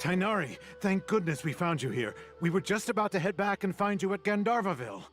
Tainari, thank goodness we found you here. We were just about to head back and find you at Gandharvaville.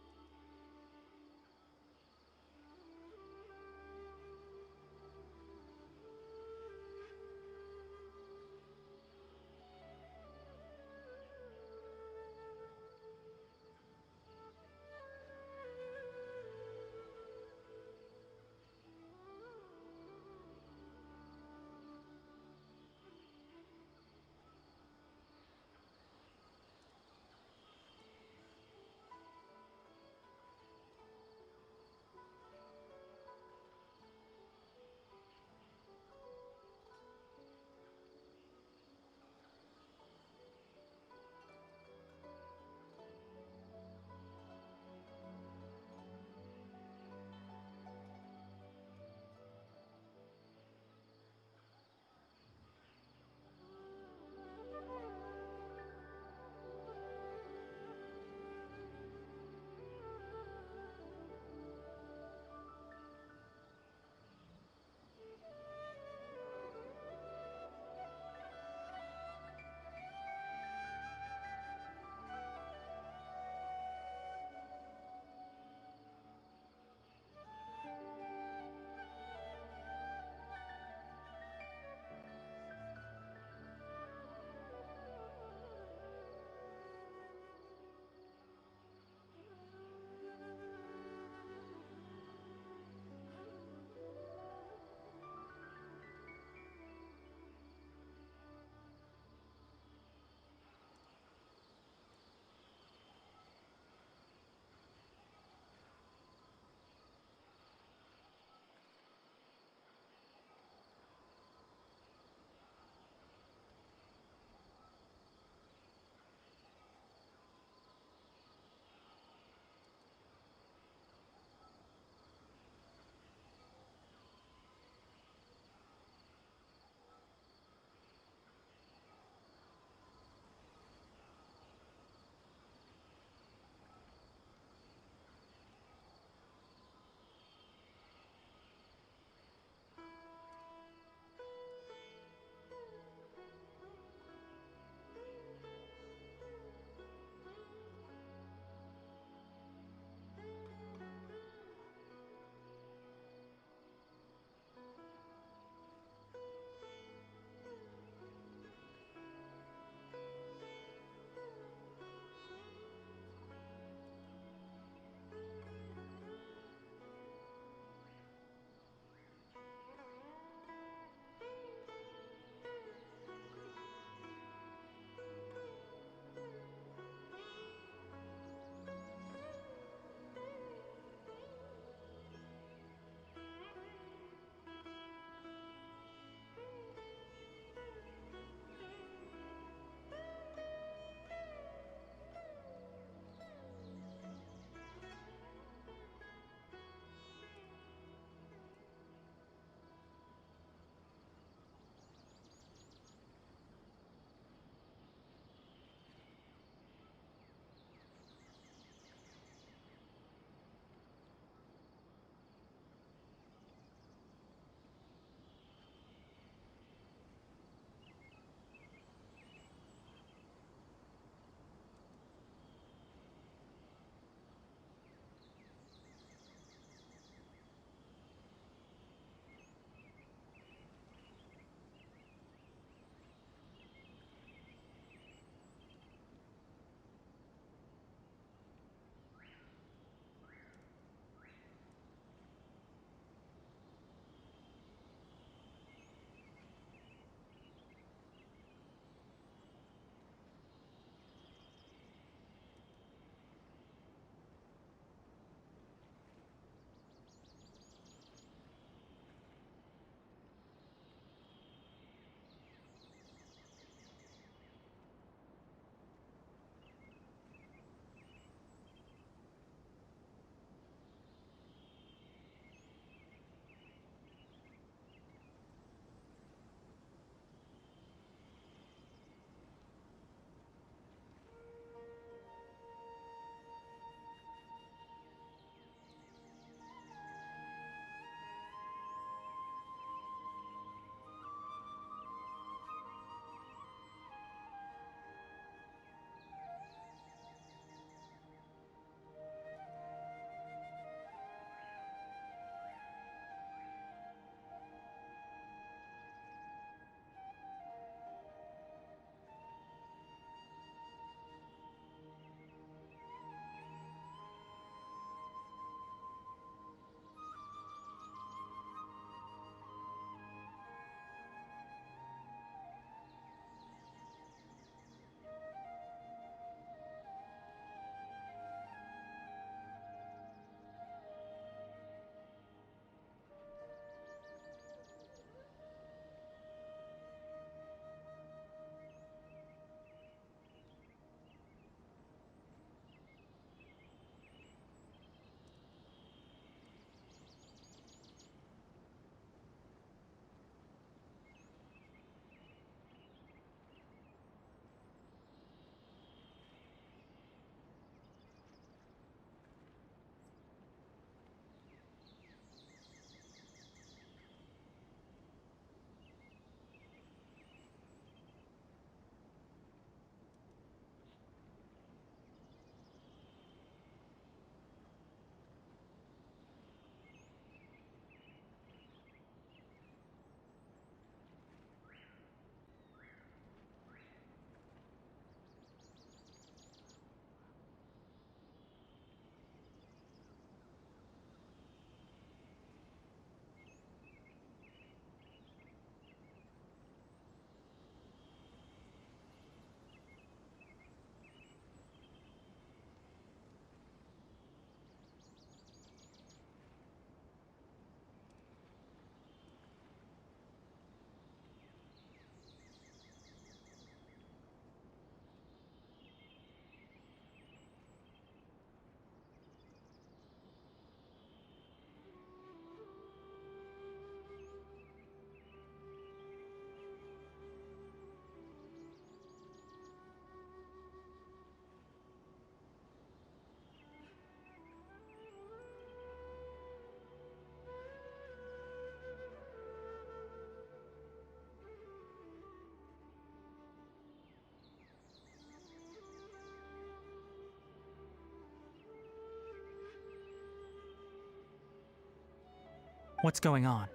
What's going on?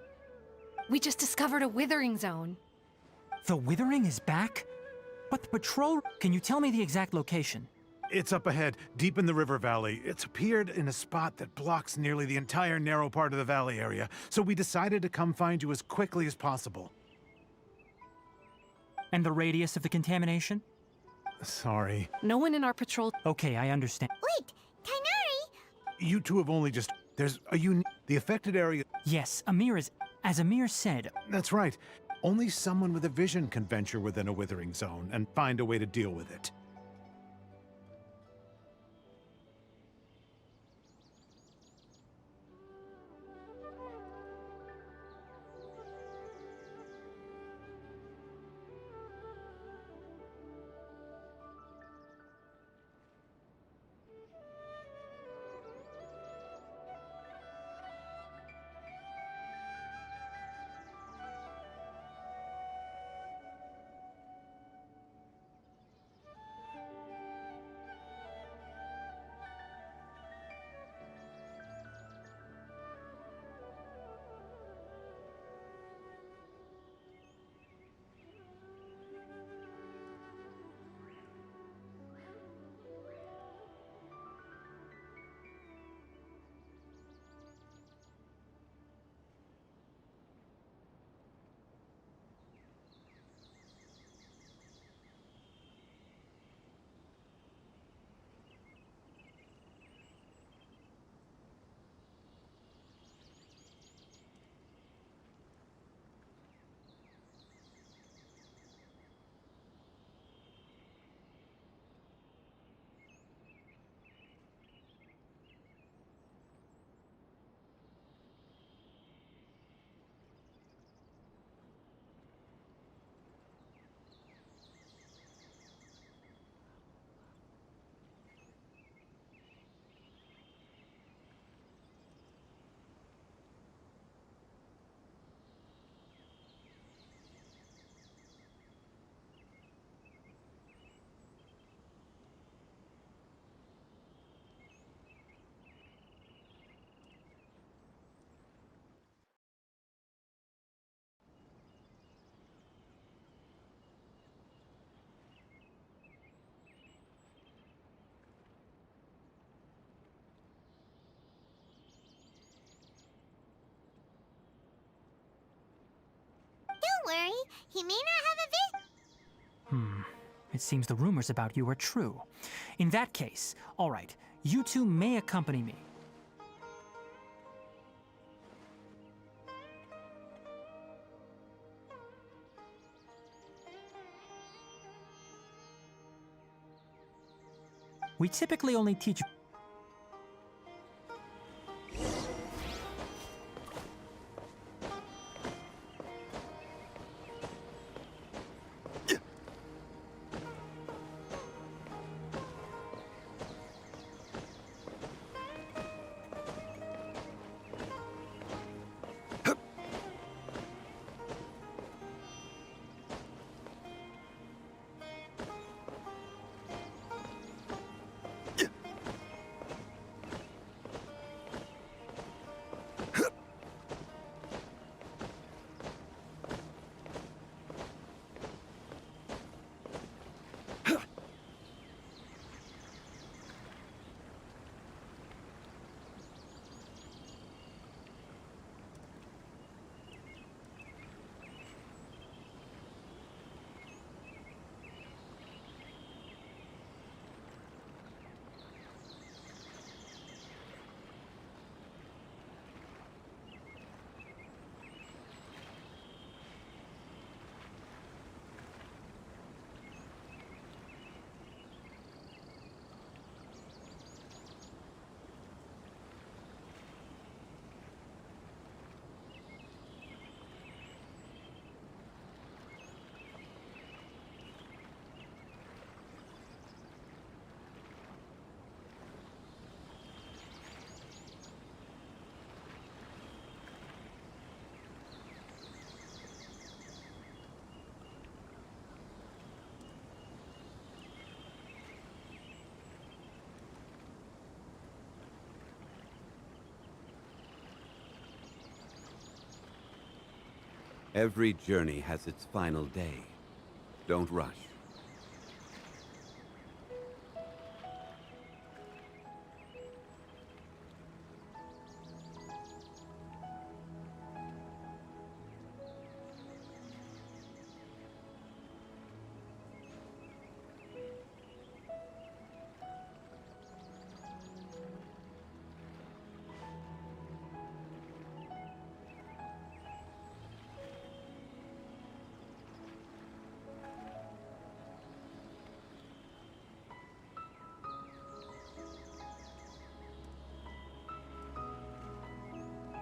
We just discovered a withering zone. The withering is back? But the patrol... Can you tell me the exact location? It's up ahead, deep in the river valley. It's appeared in a spot that blocks nearly the entire narrow part of the valley area, so we decided to come find you as quickly as possible. And the radius of the contamination? Sorry. No one in our patrol... Okay, I understand. Wait, Kainari! You two have only just... There's a The affected area... Yes, Amir is... As Amir said... That's right. Only someone with a vision can venture within a withering zone and find a way to deal with it. Don't worry, he may not have a It seems the rumors about you are true. In that case, all right, you two may accompany me. We typically only teach... Every journey has its final day. Don't rush.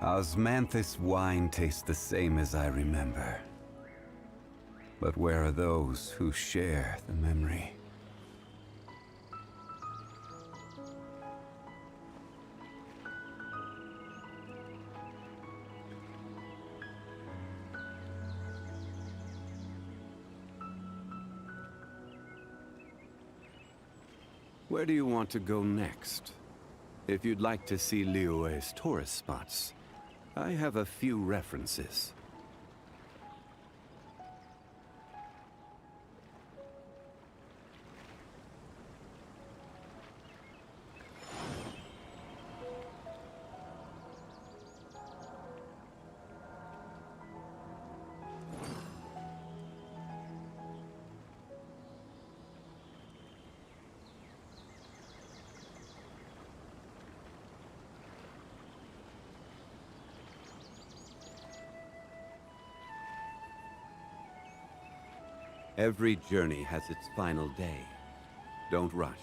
Osmanthus wine tastes the same as I remember. But where are those who share the memory? Where do you want to go next? If you'd like to see Liyue's tourist spots, I have a few references. Every journey has its final day. Don't rush.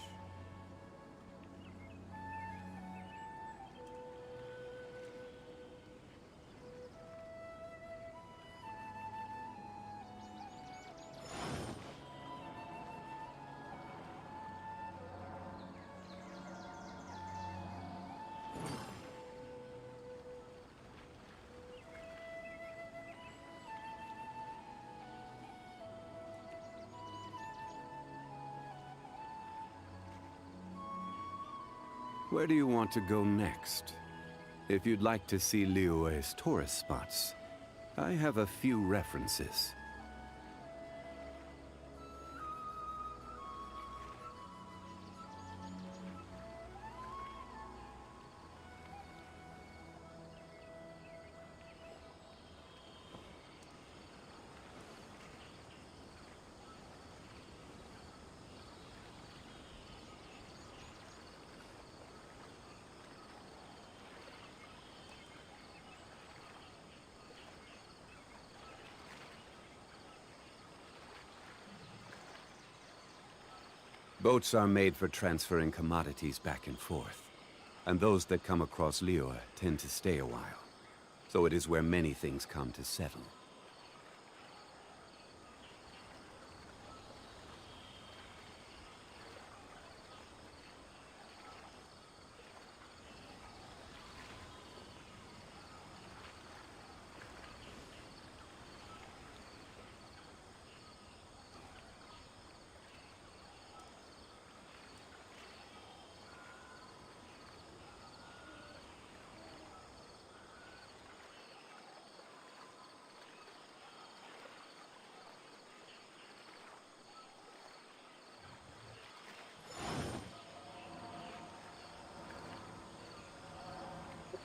Where do you want to go next? If you'd like to see Liyue's tourist spots, I have a few references. Boats are made for transferring commodities back and forth, and those that come across Liyue tend to stay a while. So it is where many things come to settle.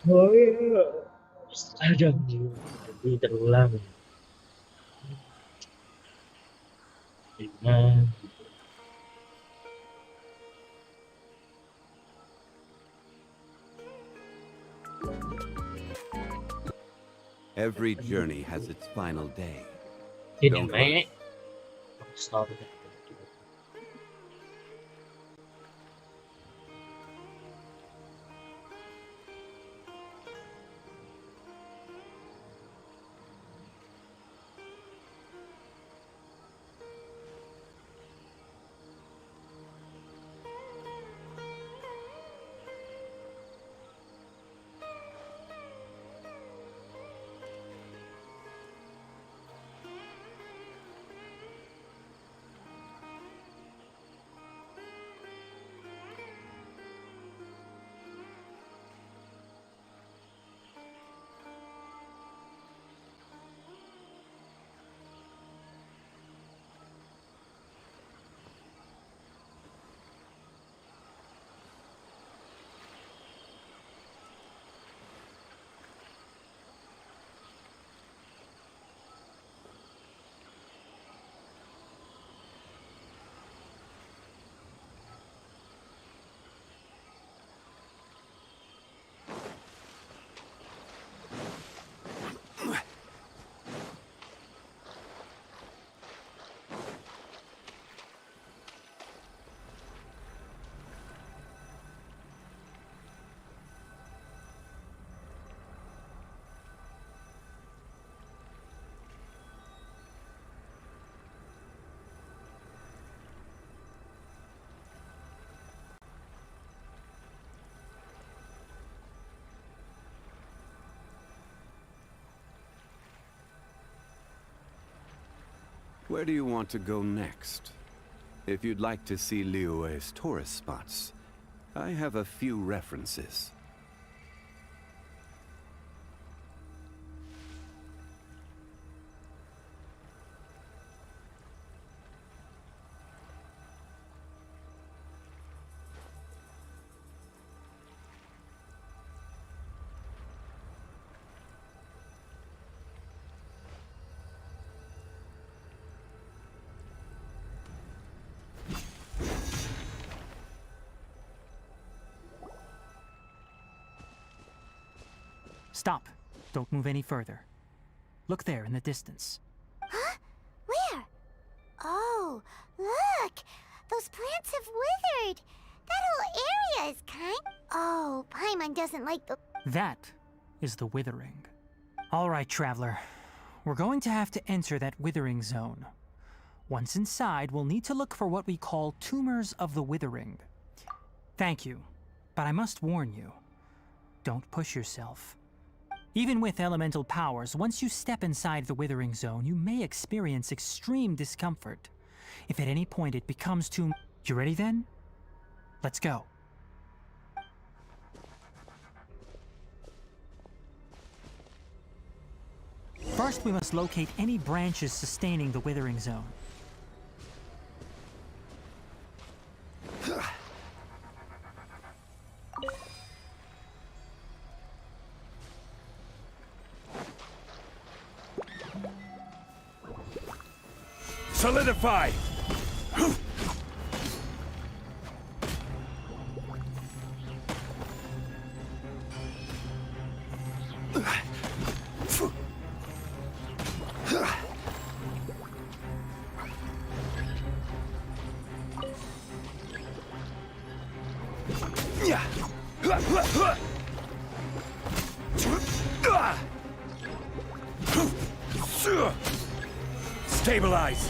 Oh iya, astaga, jadi terulang. Lima. Every journey has its final day. Ini Don't naik. rush. Stop. Where do you want to go next? If you'd like to see Liyue's tourist spots, I have a few references. Stop. Don't move any further. Look there in the distance. Huh? Where? Oh, look! Those plants have withered! That whole area is kind... Oh, Paimon doesn't like the... That is the Withering. All right, Traveler. We're going to have to enter that Withering zone. Once inside, we'll need to look for what we call tumors of the Withering. Thank you, but I must warn you. Don't push yourself. Even with elemental powers, once you step inside the Withering Zone, you may experience extreme discomfort. If at any point it becomes too... You ready then? Let's go. First, we must locate any branches sustaining the Withering Zone. Solidify! Stabilize!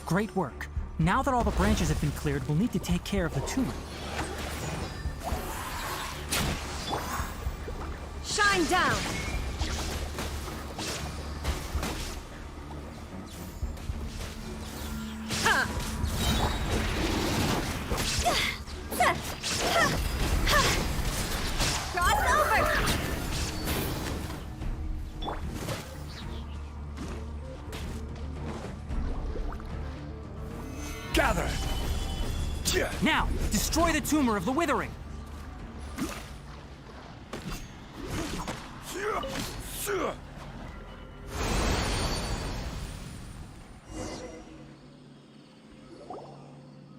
Great work. Now that all the branches have been cleared, we'll need to take care of the tumor. Shine down! Cross over! Gather! Now, destroy the tumor of the Withering!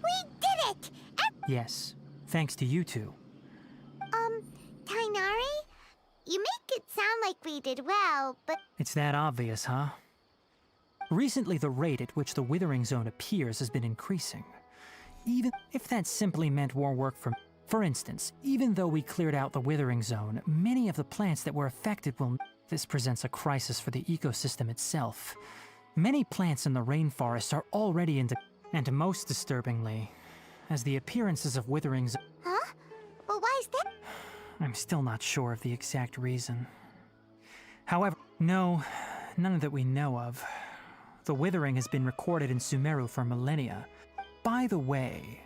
We did it! Yes, thanks to you two. Tainari? You make it sound like we did well, but... It's that obvious, huh? Recently, the rate at which the Withering Zone appears has been increasing. Even if that simply meant more work from... For instance, even though we cleared out the Withering Zone, many of the plants that were affected will... This presents a crisis for the ecosystem itself. Many plants in the rainforest are already in and most disturbingly, as the appearances of witherings. Huh? But why is that? I'm still not sure of the exact reason. However, no, none that we know of. The withering has been recorded in Sumeruuu for millennia. By the way,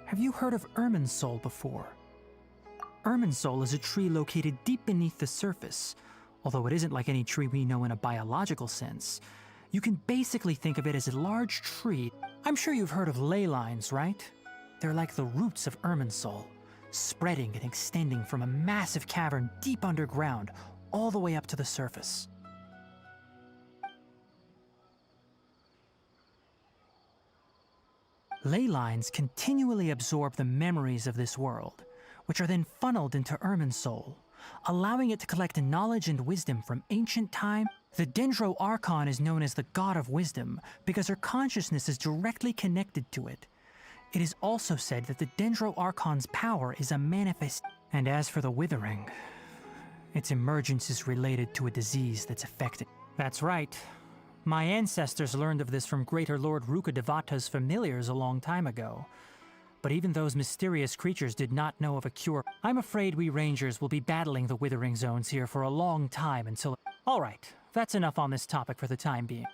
have you heard of Irminsul before? Irminsul is a tree located deep beneath the surface. Although it isn't like any tree we know in a biological sense, you can basically think of it as a large tree. I'm sure you've heard of ley lines, right? They're like the roots of Irminsul, spreading and extending from a massive cavern deep underground all the way up to the surface. Ley lines continually absorb the memories of this world, which are then funneled into Irminsul, allowing it to collect knowledge and wisdom from ancient time. The Dendro Archon is known as the God of Wisdom because her consciousness is directly connected to it. It is also said that the Dendro Archon's power is a manifest. And as for the withering, its emergence is related to a disease that's affected. That's right. My ancestors learned of this from Greater Lord Rukkhadevata's familiars a long time ago. But even those mysterious creatures did not know of a cure. I'm afraid we rangers will be battling the withering zones here for a long time until... Alright, that's enough on this topic for the time being.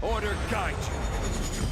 Order guide you!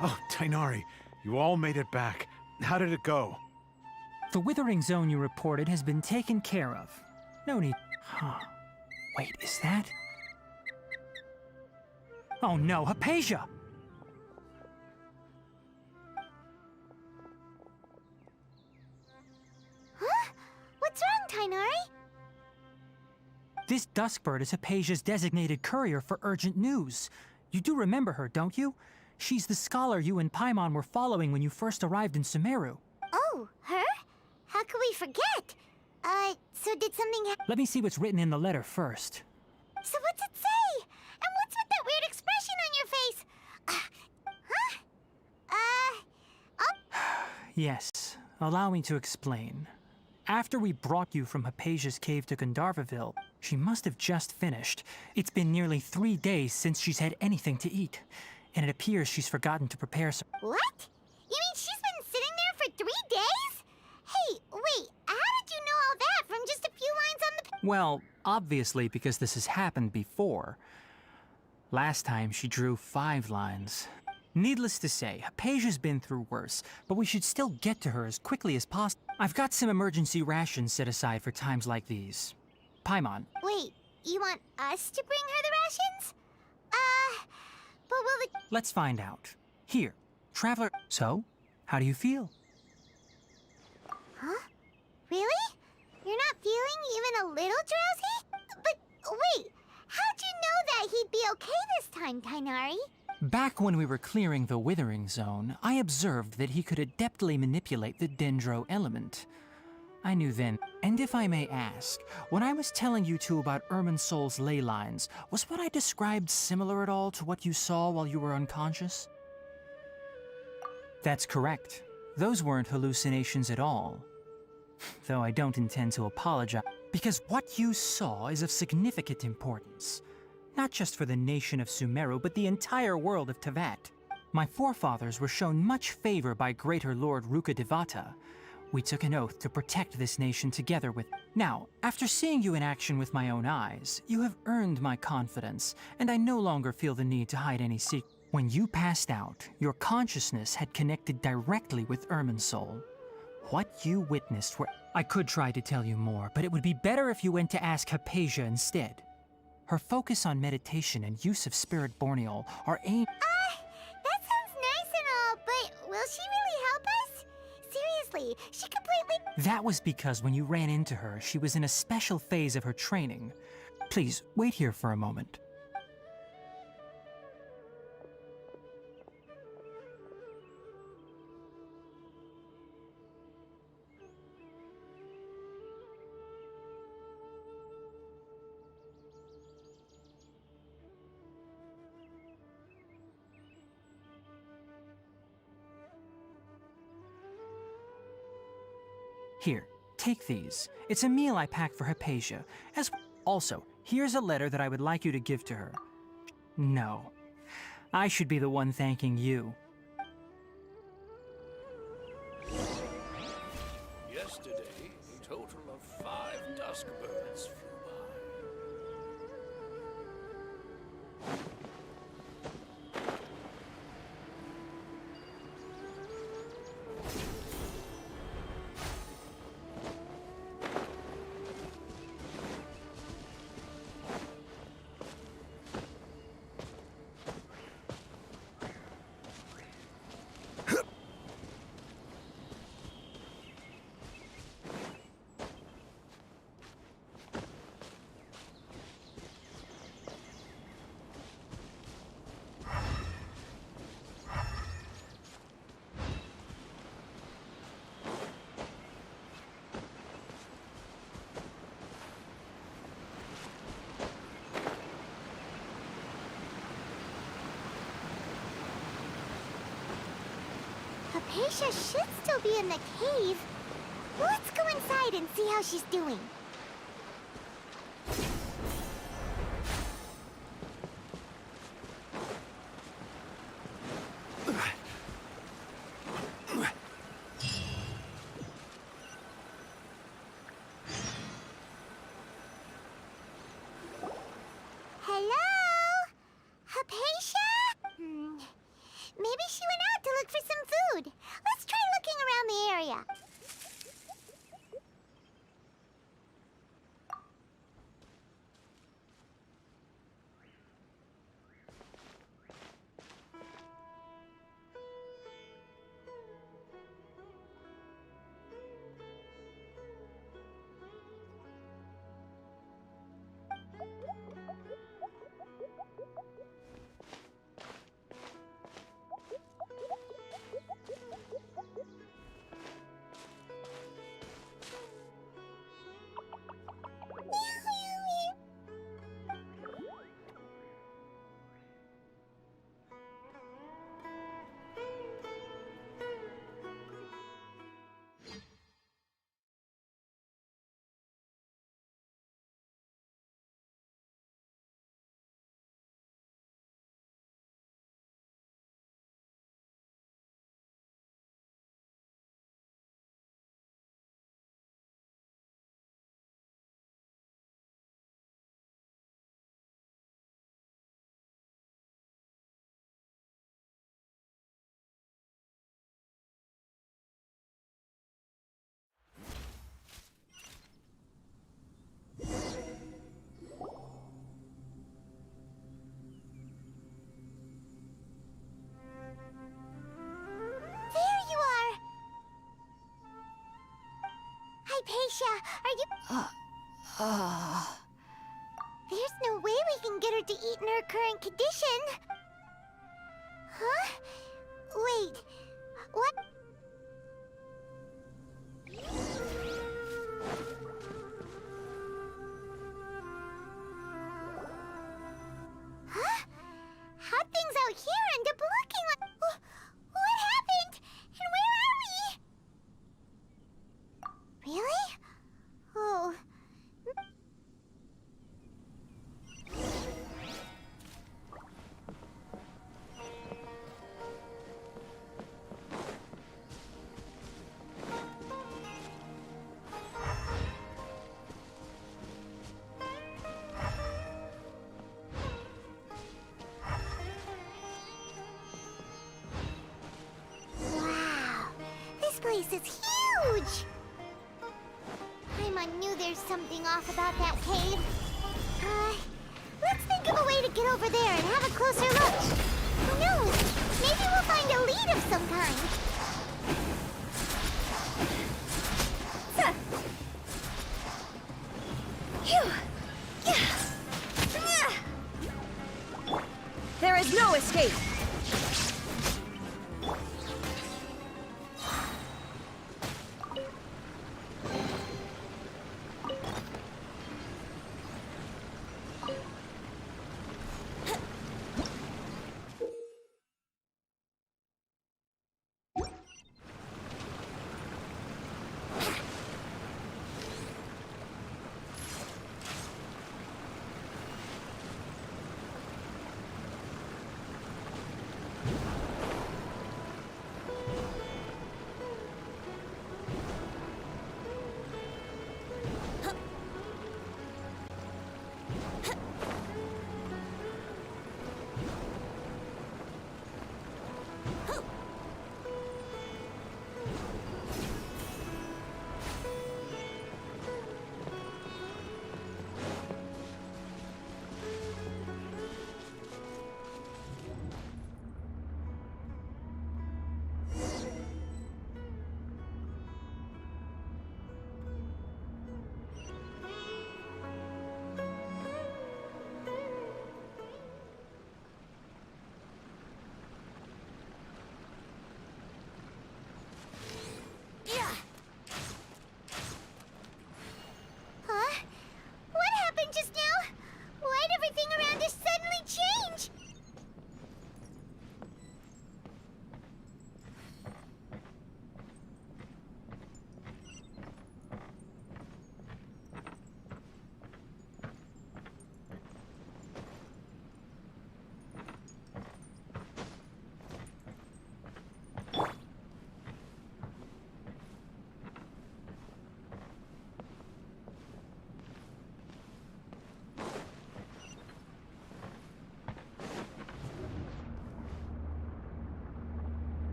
Oh, Tainari, you all made it back. How did it go? The withering zone you reported has been taken care of. No need. Huh. Wait, is that? Oh no, Hypatia! Huh? What's wrong, Tainari? This Duskbird is Hypatia's designated courier for urgent news. You do remember her, don't you? She's the scholar you and Paimon were following when you first arrived in Sumeruuu. Oh, her? How could we forget? So did something Let me see what's written in the letter first. So what's it say? And what's with that weird expression on your face? Yes, allow me to explain. After we brought you from Hypatia's cave to Gandharvaville, she must have just finished. It's been nearly 3 days since she's had anything to eat, and it appears she's forgotten to prepare some. What? You mean she's been sitting there for 3 days? Hey, wait, how did you know all that from just a few lines on the Well, obviously because this has happened before. Last time she drew 5 lines. Needless to say, Hypatia's been through worse, but we should still get to her as quickly as possible. I've got some emergency rations set aside for times like these. Paimon, Wait, you want us to bring her the rations? But will the... let's find out. Here, Traveler. So, how do you feel? Huh? Really? You're not feeling even a little drowsy? But wait, how'd you know that he'd be okay this time, Tainari? Back when we were clearing the Withering Zone, I observed that he could adeptly manipulate the Dendro element. I knew then. And if I may ask, when I was telling you two about Irminsul's ley lines, was what I described similar at all to what you saw while you were unconscious? That's correct. Those weren't hallucinations at all. Though I don't intend to apologize, because what you saw is of significant importance. Not just for the nation of Sumeruuu, but the entire world of Teyvat. My forefathers were shown much favor by Greater Lord Rukkhadevata. We took an oath to protect this nation together with... Now, after seeing you in action with my own eyes, you have earned my confidence, and I no longer feel the need to hide any secret. When you passed out, your consciousness had connected directly with Irminsul. What you witnessed were... I could try to tell you more, but it would be better if you went to ask Hypatia instead. Her focus on meditation and use of Spirit Borneol are aimed... That sounds nice and all, but will she really help us? Seriously, she completely... That was because when you ran into her, she was in a special phase of her training. Please, wait here for a moment. Here, take these. It's a meal I packed for Hypatia. Also, here's a letter that I would like you to give to her. No. I should be the one thanking you. Yesterday, a total of 5 Duskbirds flew by. Hypatia should still be in the cave. Let's go inside and see how she's doing. Hello? Hypatia? Maybe she went out Alicia, are you... There's no way we can get her to eat in her current condition. Huh? Wait, what? Huh? How'd things out here end up looking like... What happened? And where are we? Really? Oh... Wow, this place is huge! Paimon knew there's something off about that cave. Let's think of a way to get over there and have a closer look. Who knows? Maybe we'll find a lead of some kind. There is no escape.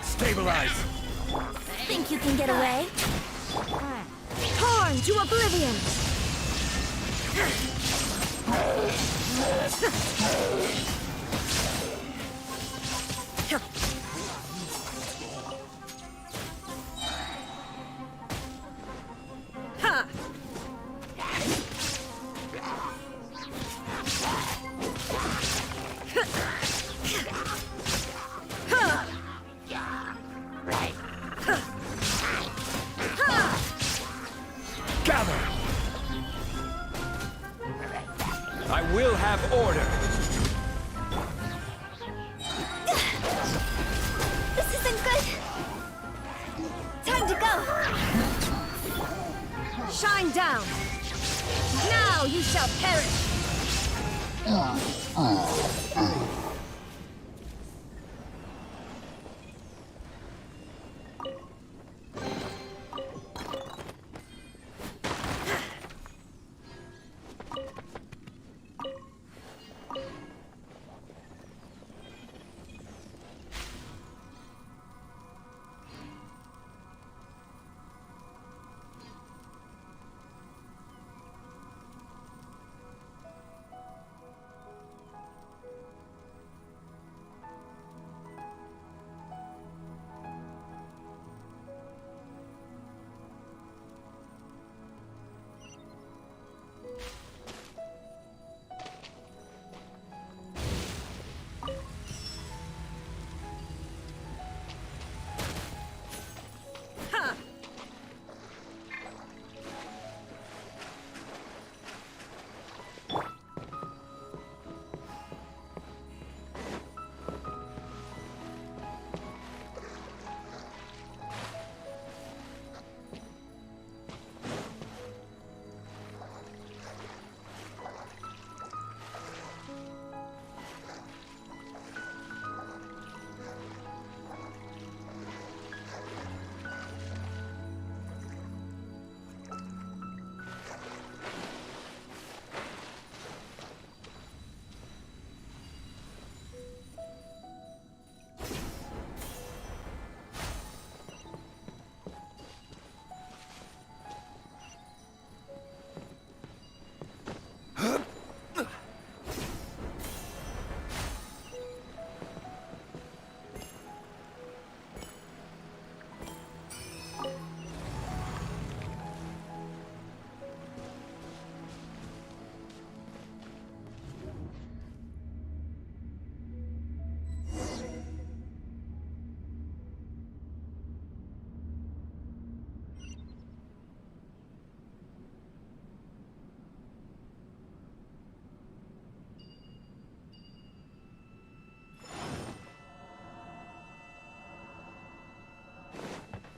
Stabilize! Think you can get away? Torn to oblivion! Ha! Gather! I will have order. This isn't good! Time to go! Shine down! Now you shall perish!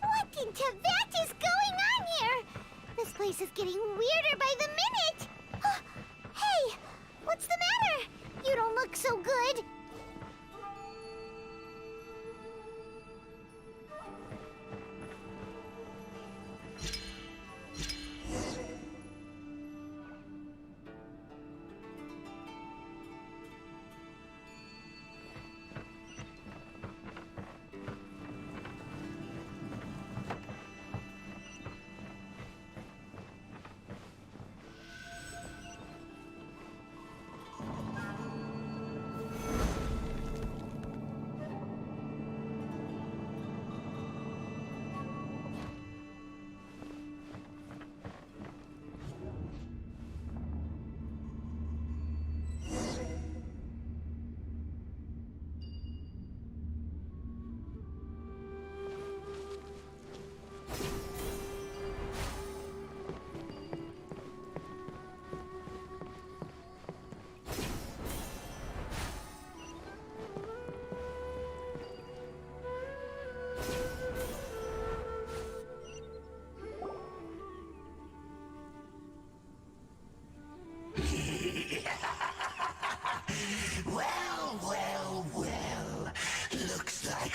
What in Tibet is going on here? This place is getting weirder by the minute. Hey, what's the matter? You don't look so good.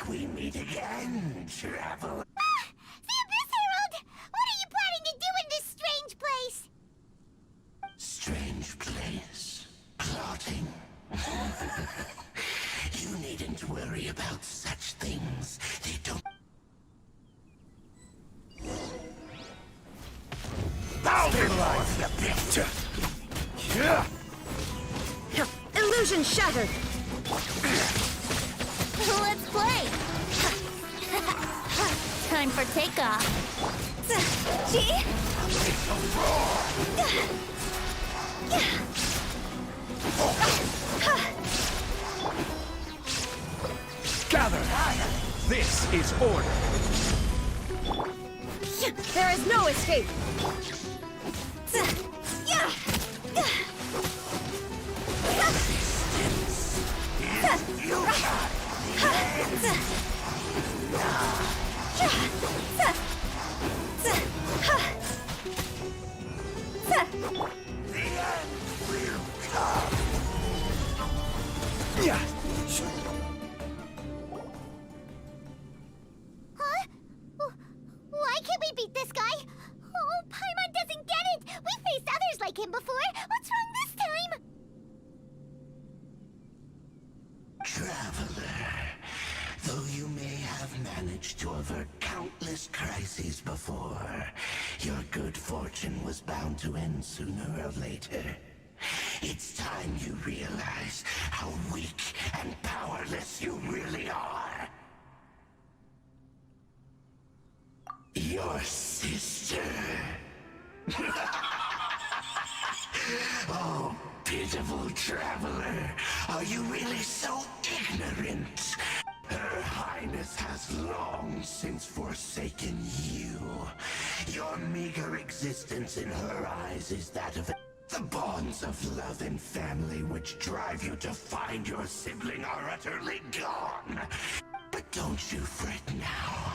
We meet again, traveler. The Abyss Herald! What are you planning to do in this strange place? Strange place. Plotting. You needn't worry. worry about such things. They don't... Stabilize the picture! Illusion shattered. Let's play! Time for takeoff. Gee, Gather! This is order. there is no escape. Huh? Why can't we beat this guy? Oh, Paimon doesn't get it! We faced others like him before! What's wrong this time? Traveler, though you may have managed to avert countless crises before, your good fortune was bound to end sooner or later. It's time you realize how weak and powerless you really are. Your sister. Oh, pitiful traveler. Are you really so ignorant? Her Highness has long since forsaken you. Your meager existence in her eyes is that of the bonds of love and family which drive you to find your sibling are utterly gone. But don't you fret now.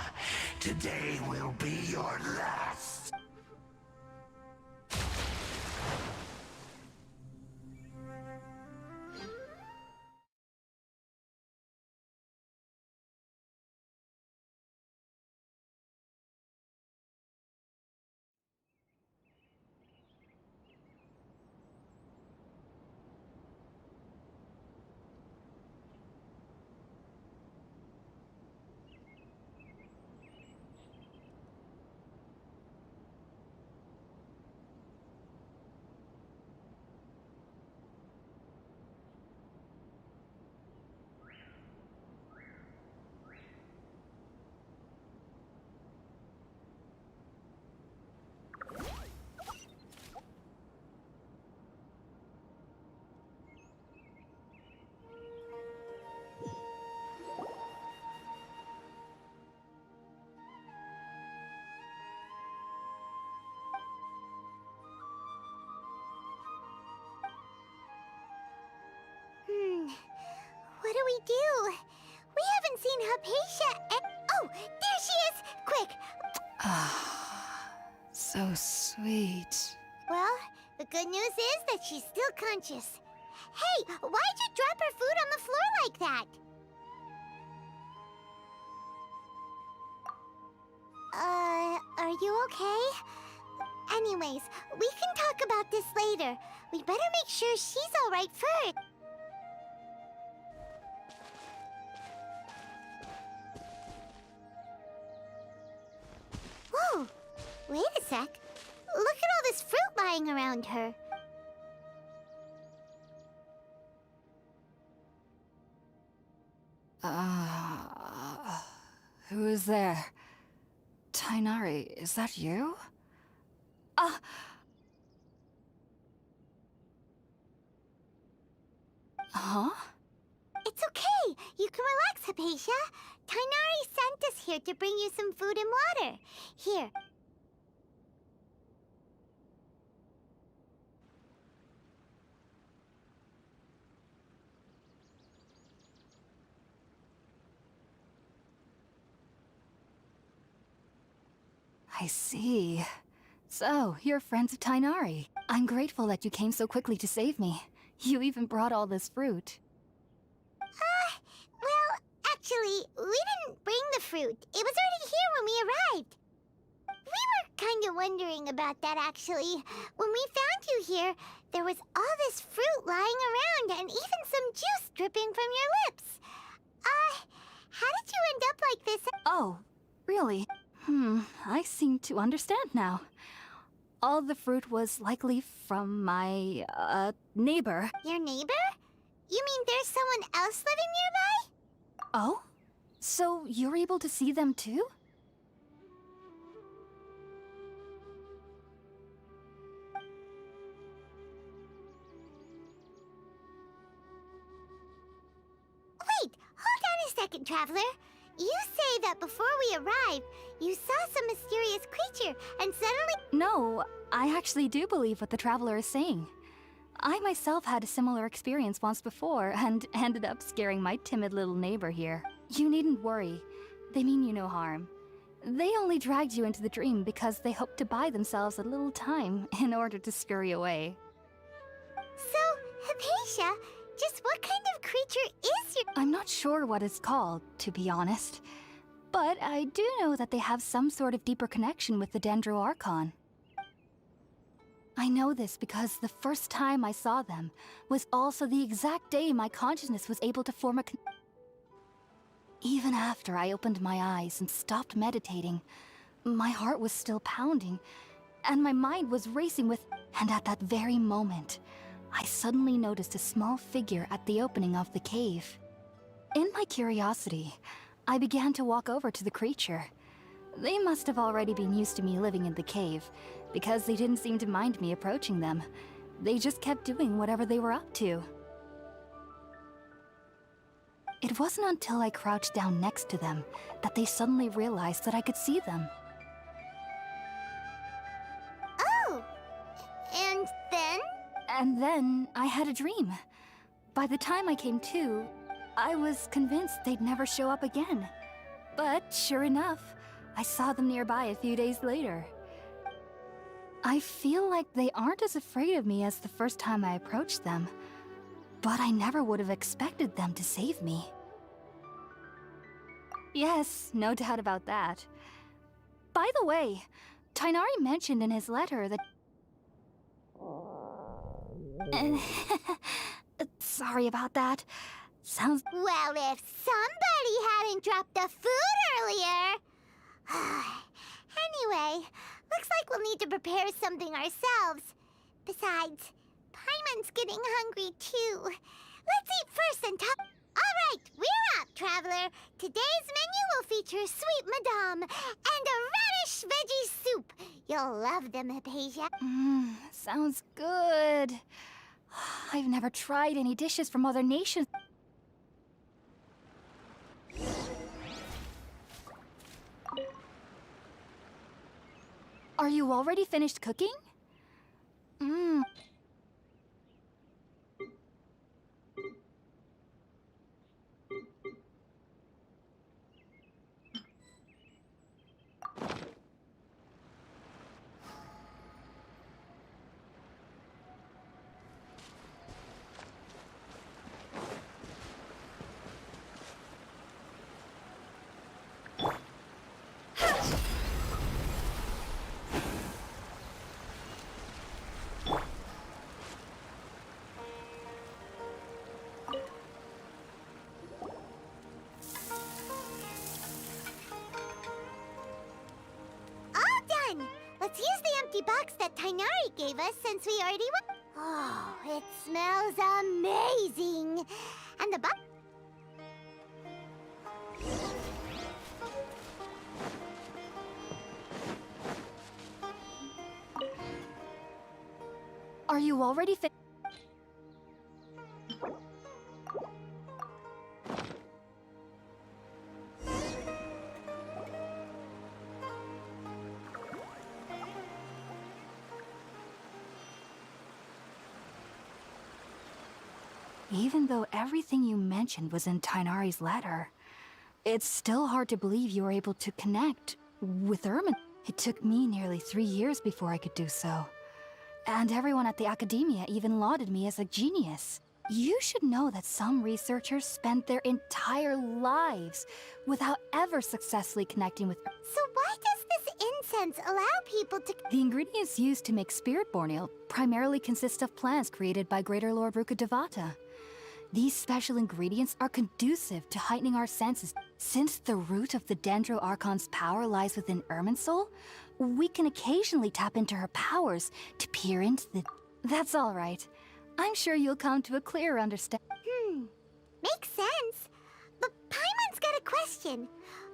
Today will be your last. What do we do? We haven't seen Hypatia and... Oh, there she is! Quick! So sweet. Well, the good news is that she's still conscious. Hey, why'd you drop her food on the floor like that? Are you okay? Anyways, we can talk about this later. We better make sure she's alright first. Whoa! Wait a sec. Look at all this fruit lying around her. Who is there? Tainari, is that you? Huh? It's okay. You can relax, Hypatia. Tainari sent us here to bring you some food and water. Here. I see. So, you're friends of Tainari. I'm grateful that you came so quickly to save me. You even brought all this fruit. Well, actually, we didn't bring the fruit. It was already here when we arrived. We were kind of wondering about that, actually. When we found you here, there was all this fruit lying around and even some juice dripping from your lips. How did you end up like this? Oh, really? I seem to understand now. All the fruit was likely from my, neighbor. Your neighbor? You mean there's someone else living nearby? Oh? So you're able to see them too? Wait, hold on a second, Traveler. You say that before we arrived, you saw some mysterious creature, and suddenly... No, I actually do believe what the Traveler is saying. I myself had a similar experience once before, and ended up scaring my timid little neighbor here. You needn't worry. They mean you no harm. They only dragged you into the dream because they hoped to buy themselves a little time in order to scurry away. So, Hypatia, just what kind of creature is your... I'm not sure what it's called, to be honest. But I do know that they have some sort of deeper connection with the Dendroarchon. I know this because the first time I saw them was also the exact day my consciousness was able to form a Even after I opened my eyes and stopped meditating, my heart was still pounding, and my mind was racing with... And at that very moment, I suddenly noticed a small figure at the opening of the cave. In my curiosity, I began to walk over to the creature. They must have already been used to me living in the cave, because they didn't seem to mind me approaching them. They just kept doing whatever they were up to. It wasn't until I crouched down next to them that they suddenly realized that I could see them. Oh! And then? And then I had a dream. By the time I came to, I was convinced they'd never show up again. But sure enough, I saw them nearby a few days later. I feel like they aren't as afraid of me as the first time I approached them, but I never would have expected them to save me. Yes, no doubt about that. By the way, Tainari mentioned in his letter that... Sorry about that. Sounds... Well, if somebody hadn't dropped the food earlier... Anyway, looks like we'll need to prepare something ourselves. Besides, Paimon's getting hungry too. Let's eat first and talk... Alright, we're up, Traveler. Today's menu will feature sweet madame and a radish veggie soup. You'll love them, Hypatia. Sounds good. I've never tried any dishes from other nations. Are you already finished cooking? Let's use the empty box that Tainari gave us since we already went. Oh, it smells amazing. And the box... Are you already Even though everything you mentioned was in Tainari's letter, it's still hard to believe you were able to connect with Ermin. It took me nearly 3 years before I could do so. And everyone at the Academia even lauded me as a genius. You should know that some researchers spend their entire lives without ever successfully connecting with... So why does this incense allow people to... The ingredients used to make Spirit Born Ale primarily consist of plants created by Greater Lord Ruka Devata. These special ingredients are conducive to heightening our senses. Since the root of the Dendro Archon's power lies within Irminsul, we can occasionally tap into her powers to peer into the... That's all right. I'm sure you'll come to a clearer understanding. Makes sense. But Paimon's got a question.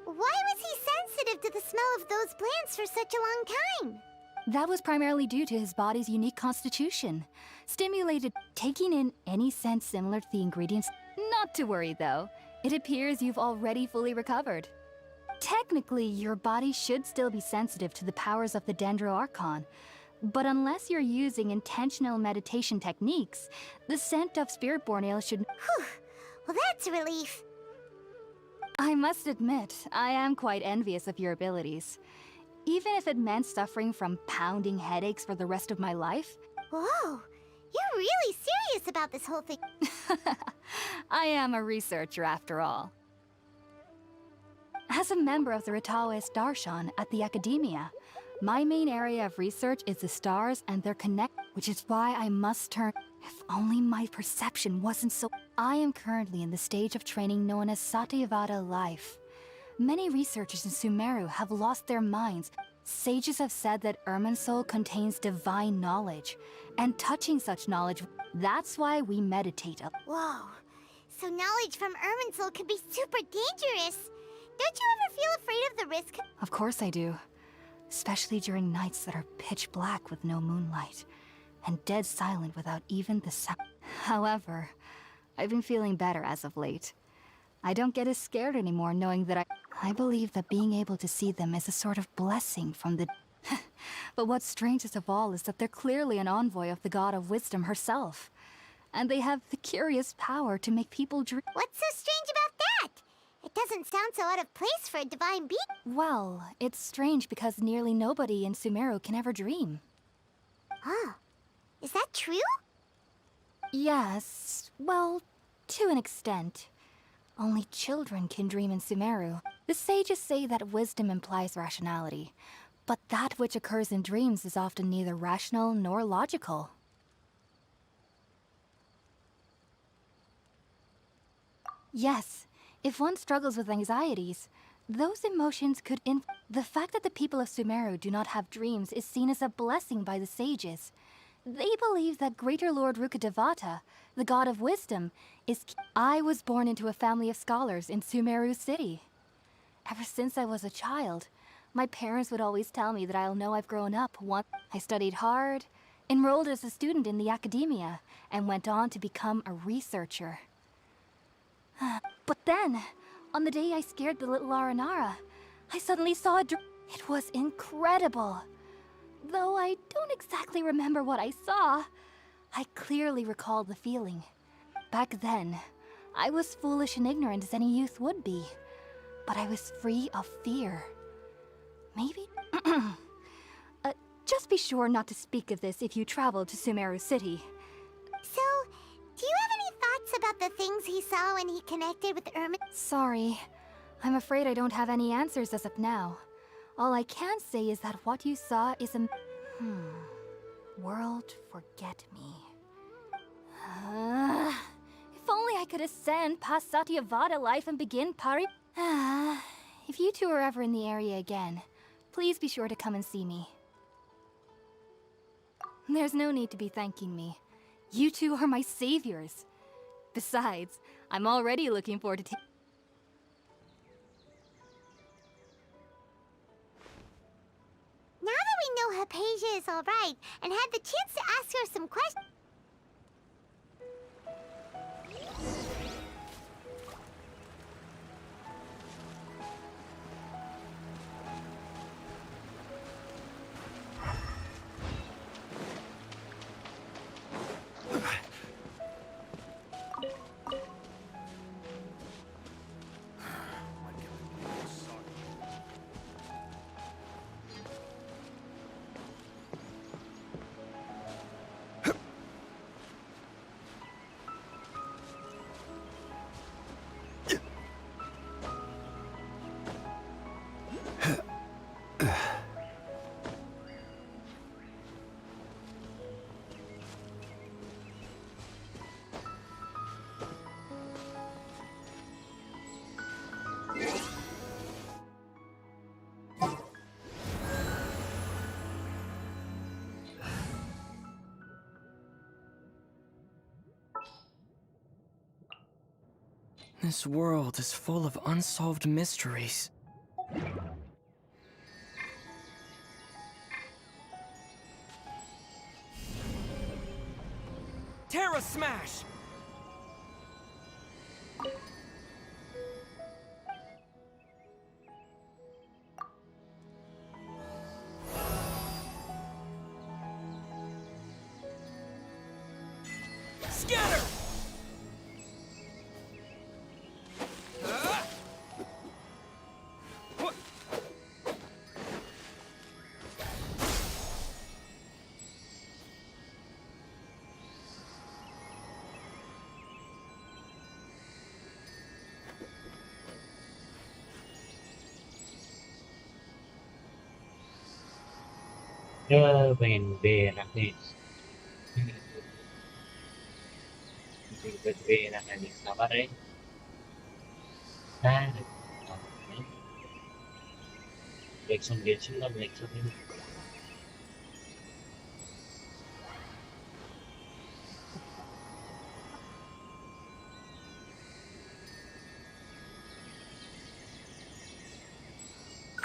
Why was he sensitive to the smell of those plants for such a long time? That was primarily due to his body's unique constitution. Stimulated taking in any scent similar to the ingredients. Not to worry though. It appears you've already fully recovered. Technically, your body should still be sensitive to the powers of the Dendro Archon. But unless you're using intentional meditation techniques, the scent of Spiritborn Ale should... Whew. Well, that's a relief. I must admit, I am quite envious of your abilities. Even if it meant suffering from pounding headaches for the rest of my life. Whoa, you're really serious about this whole thing. I am a researcher after all. As a member of the Ritaoist Darshan at the Academia, my main area of research is the stars and their which is why I must turn... If only my perception wasn't so... I am currently in the stage of training known as Satyavada life. Many researchers in Sumeruuu have lost their minds. Sages have said that Irminsul contains divine knowledge, and touching such knowledge, that's why we meditate. Whoa, so knowledge from Irminsul can be super dangerous. Don't you ever feel afraid of the risk? Of course I do. Especially during nights that are pitch black with no moonlight, and dead silent without even the sound. However, I've been feeling better as of late. I don't get as scared anymore knowing that I believe that being able to see them is a sort of blessing from the... But what's strangest of all is that they're clearly an envoy of the God of Wisdom herself. And they have the curious power to make people dream... What's so strange about that? It doesn't sound so out of place for a divine being. Well, it's strange because nearly nobody in Sumeruuu can ever dream. Huh. Is that true? Yes, well, to an extent. Only children can dream in Sumeruuu. The sages say that wisdom implies rationality, but that which occurs in dreams is often neither rational nor logical. Yes, if one struggles with anxieties, those emotions could The fact that the people of Sumeruuu do not have dreams is seen as a blessing by the sages. They believe that Greater Lord Rukkhadevata, the god of wisdom, is... I was born into a family of scholars in Sumeruuu City. Ever since I was a child, my parents would always tell me that I'll know I've grown up once I studied hard, enrolled as a student in the academia, and went on to become a researcher. But then, on the day I scared the little Aranara, I suddenly saw a dream. It was incredible. Though I don't exactly remember what I saw, I clearly recall the feeling. Back then, I was foolish and ignorant as any youth would be, but I was free of fear. Maybe... just be sure not to speak of this if you travel to Sumeruuu City. So, do you have any thoughts about the things he saw when he connected with Irmin? Sorry. I'm afraid I don't have any answers as of now. All I can say is that what you saw is a... World forget me. If only I could ascend past Satyavada life and begin Pari... If you two are ever in the area again, please be sure to come and see me. There's no need to be thanking me. You two are my saviors. Besides, I'm already looking forward to Now that we know Hypatia is alright, and had the chance to ask her some questions... This world is full of unsolved mysteries. Terra Smash! Scatter! Ya pengen B enak nih. B enak nih. Sabar ya. Nah, Blackson Genshin lah Blackson ini.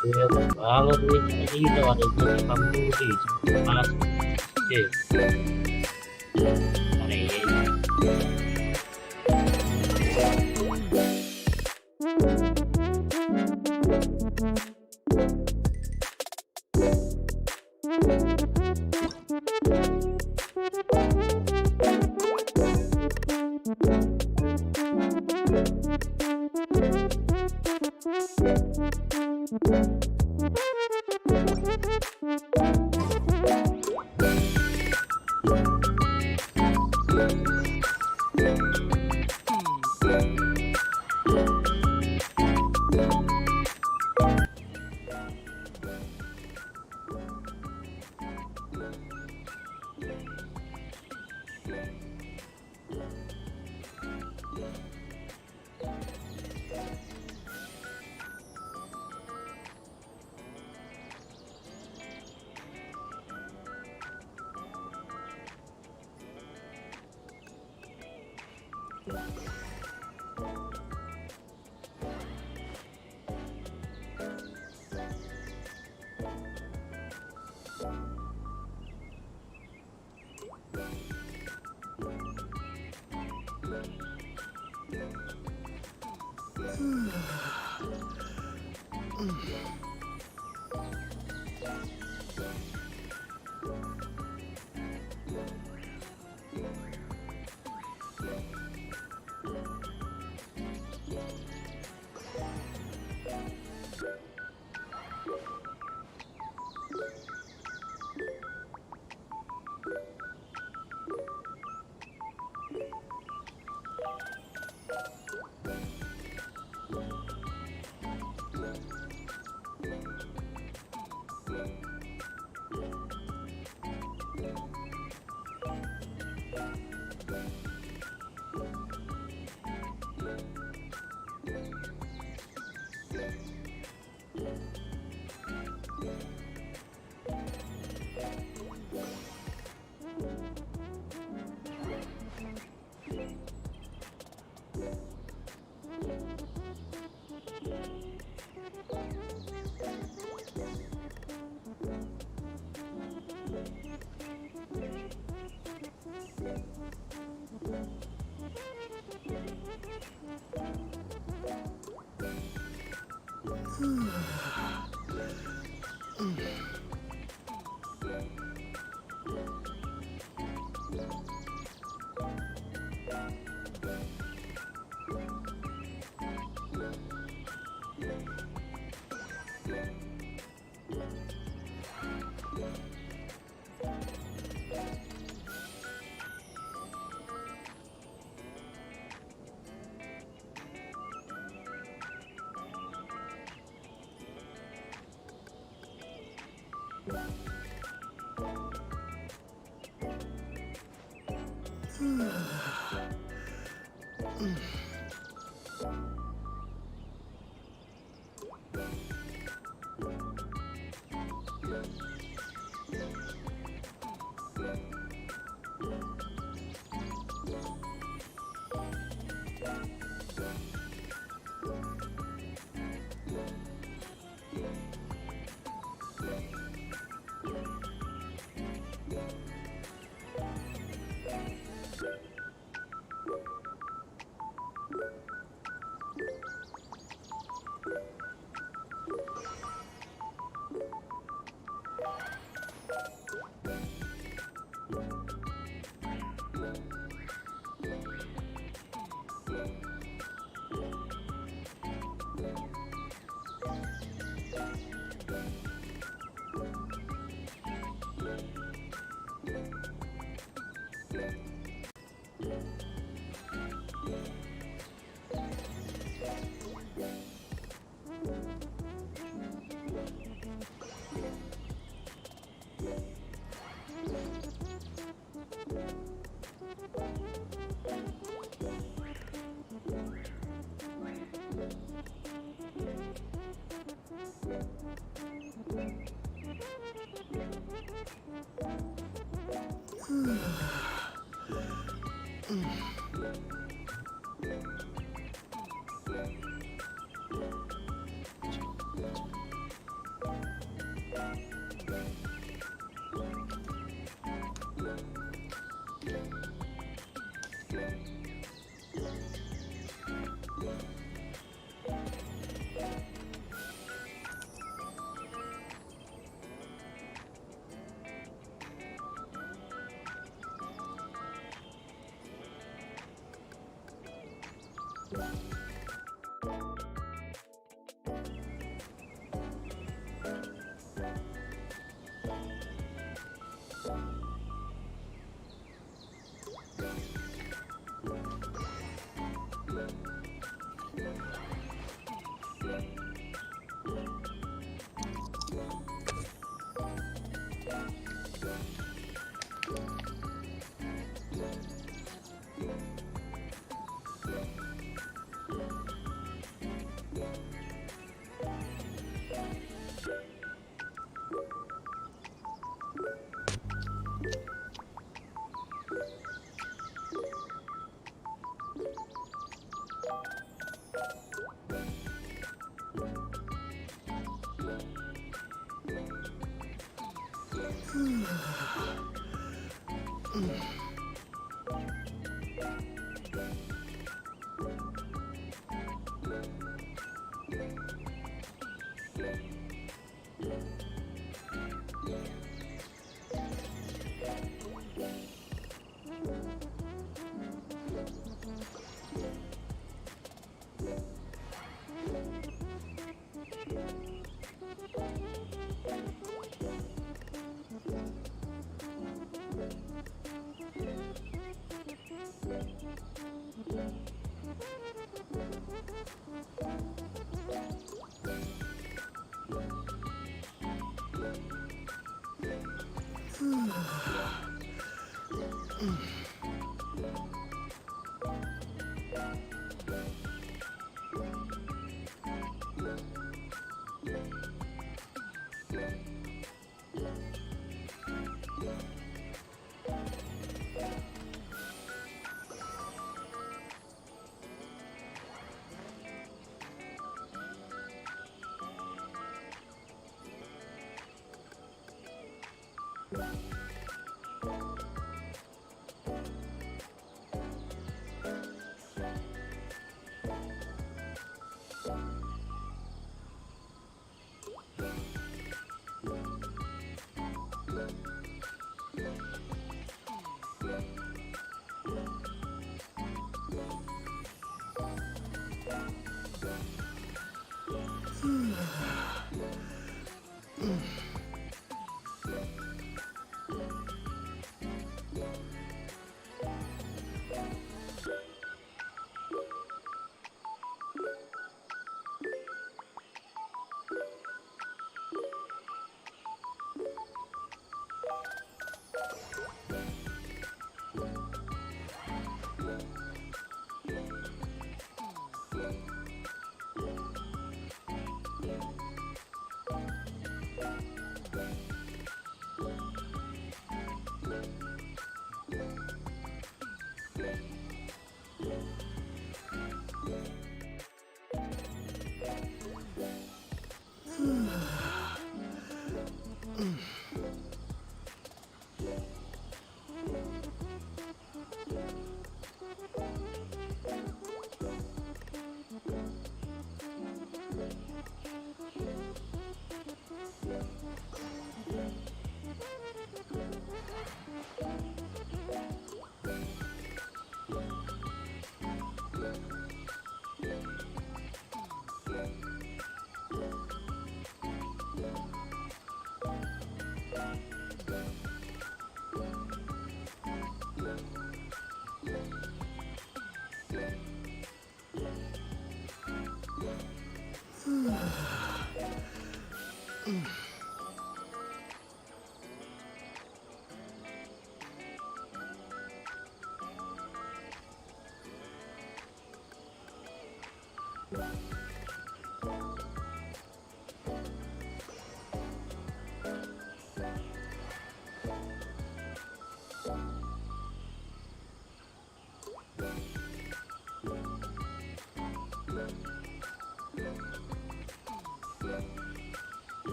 Iya banget nih, ini udah ada gue kamu di pas. Oke. Hari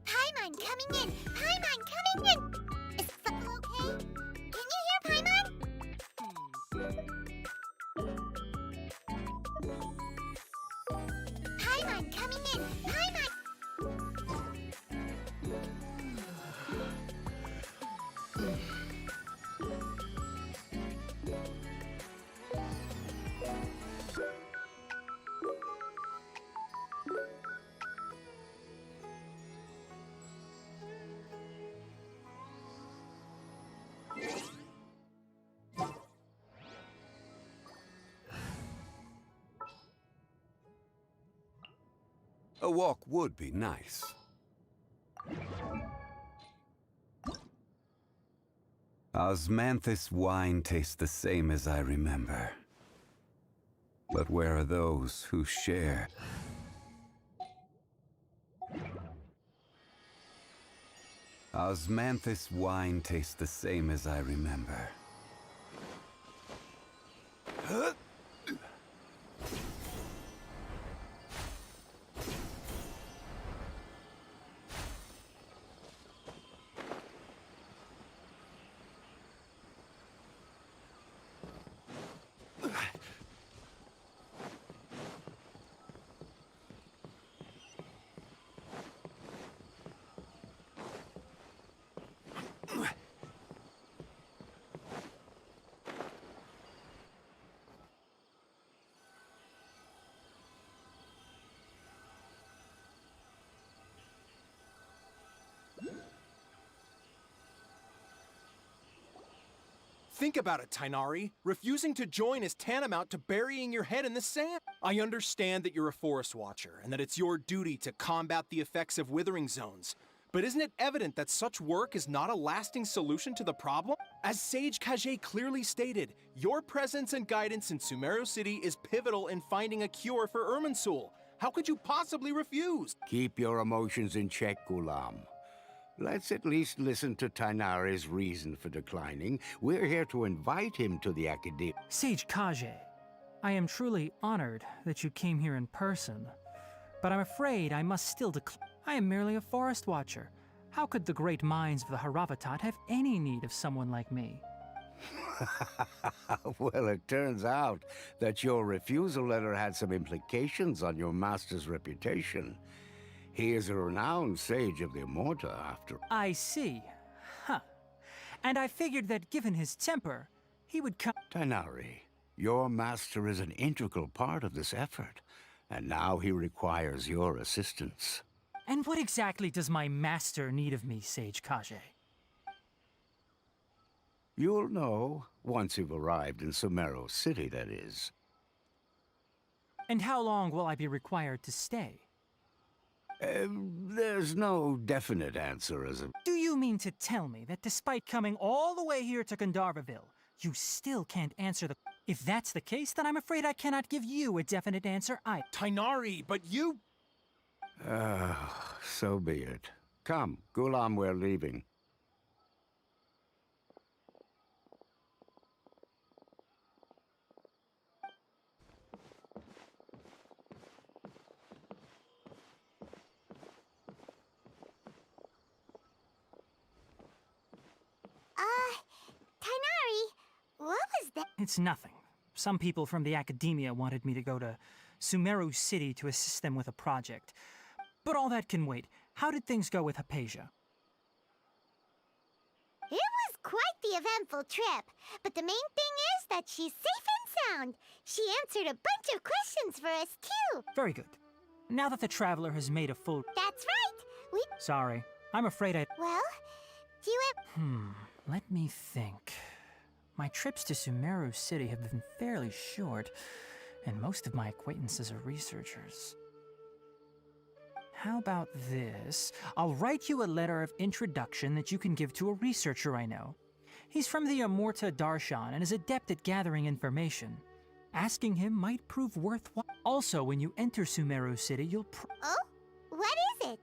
Paimon coming in! Paimon coming in! Is Supple okay? Can you hear Paimon? Paimon coming in! Paimon! A walk would be nice. Osmanthus wine tastes the same as I remember. But where are those who share? Osmanthus wine tastes the same as I remember. Think about it, Tainari. Refusing to join is tantamount to burying your head in the sand. I understand that you're a forest watcher and that it's your duty to combat the effects of withering zones. But isn't it evident that such work is not a lasting solution to the problem? As Sage Kage clearly stated, your presence and guidance in Sumeruuu City is pivotal in finding a cure for Irminsul. How could you possibly refuse? Keep your emotions in check, Gulam. Let's at least listen to Tainari's reason for declining. We're here to invite him to the Academy. Sage Kage, I am truly honored that you came here in person, but I'm afraid I must still decline. I am merely a forest watcher. How could the great minds of the Haravatat have any need of someone like me? Well, it turns out that your refusal letter had some implications on your master's reputation. He is a renowned sage of the Immorta, after all. I see. Huh. And I figured that given his temper, he would come— Tainari, your master is an integral part of this effort, and now he requires your assistance. And what exactly does my master need of me, Sage Kage? You'll know once you've arrived in Sumeruuu City, that is. And how long will I be required to stay? There's no definite answer as a— Do you mean to tell me that despite coming all the way here to Gandharvaville, you still can't answer the— If that's the case, then I'm afraid I cannot give you a definite answer either. Tainari, but you— So be it. Come, Gulam, we're leaving. Tainari, what was that? It's nothing. Some people from the academia wanted me to go to Sumeruuu City to assist them with a project. But all that can wait. How did things go with Hypatia? It was quite the eventful trip, but the main thing is that she's safe and sound. She answered a bunch of questions for us, too. Very good. Now that the traveler has made a full— That's right. We— Sorry. I'm afraid I— Well, do you have— Let me think. My trips to Sumeruuu City have been fairly short, and most of my acquaintances are researchers. How about this? I'll write you a letter of introduction that you can give to a researcher I know. He's from the Immorta Darshan and is adept at gathering information. Asking him might prove worthwhile. Also, when you enter Sumeruuu City, you'll Oh? What is it?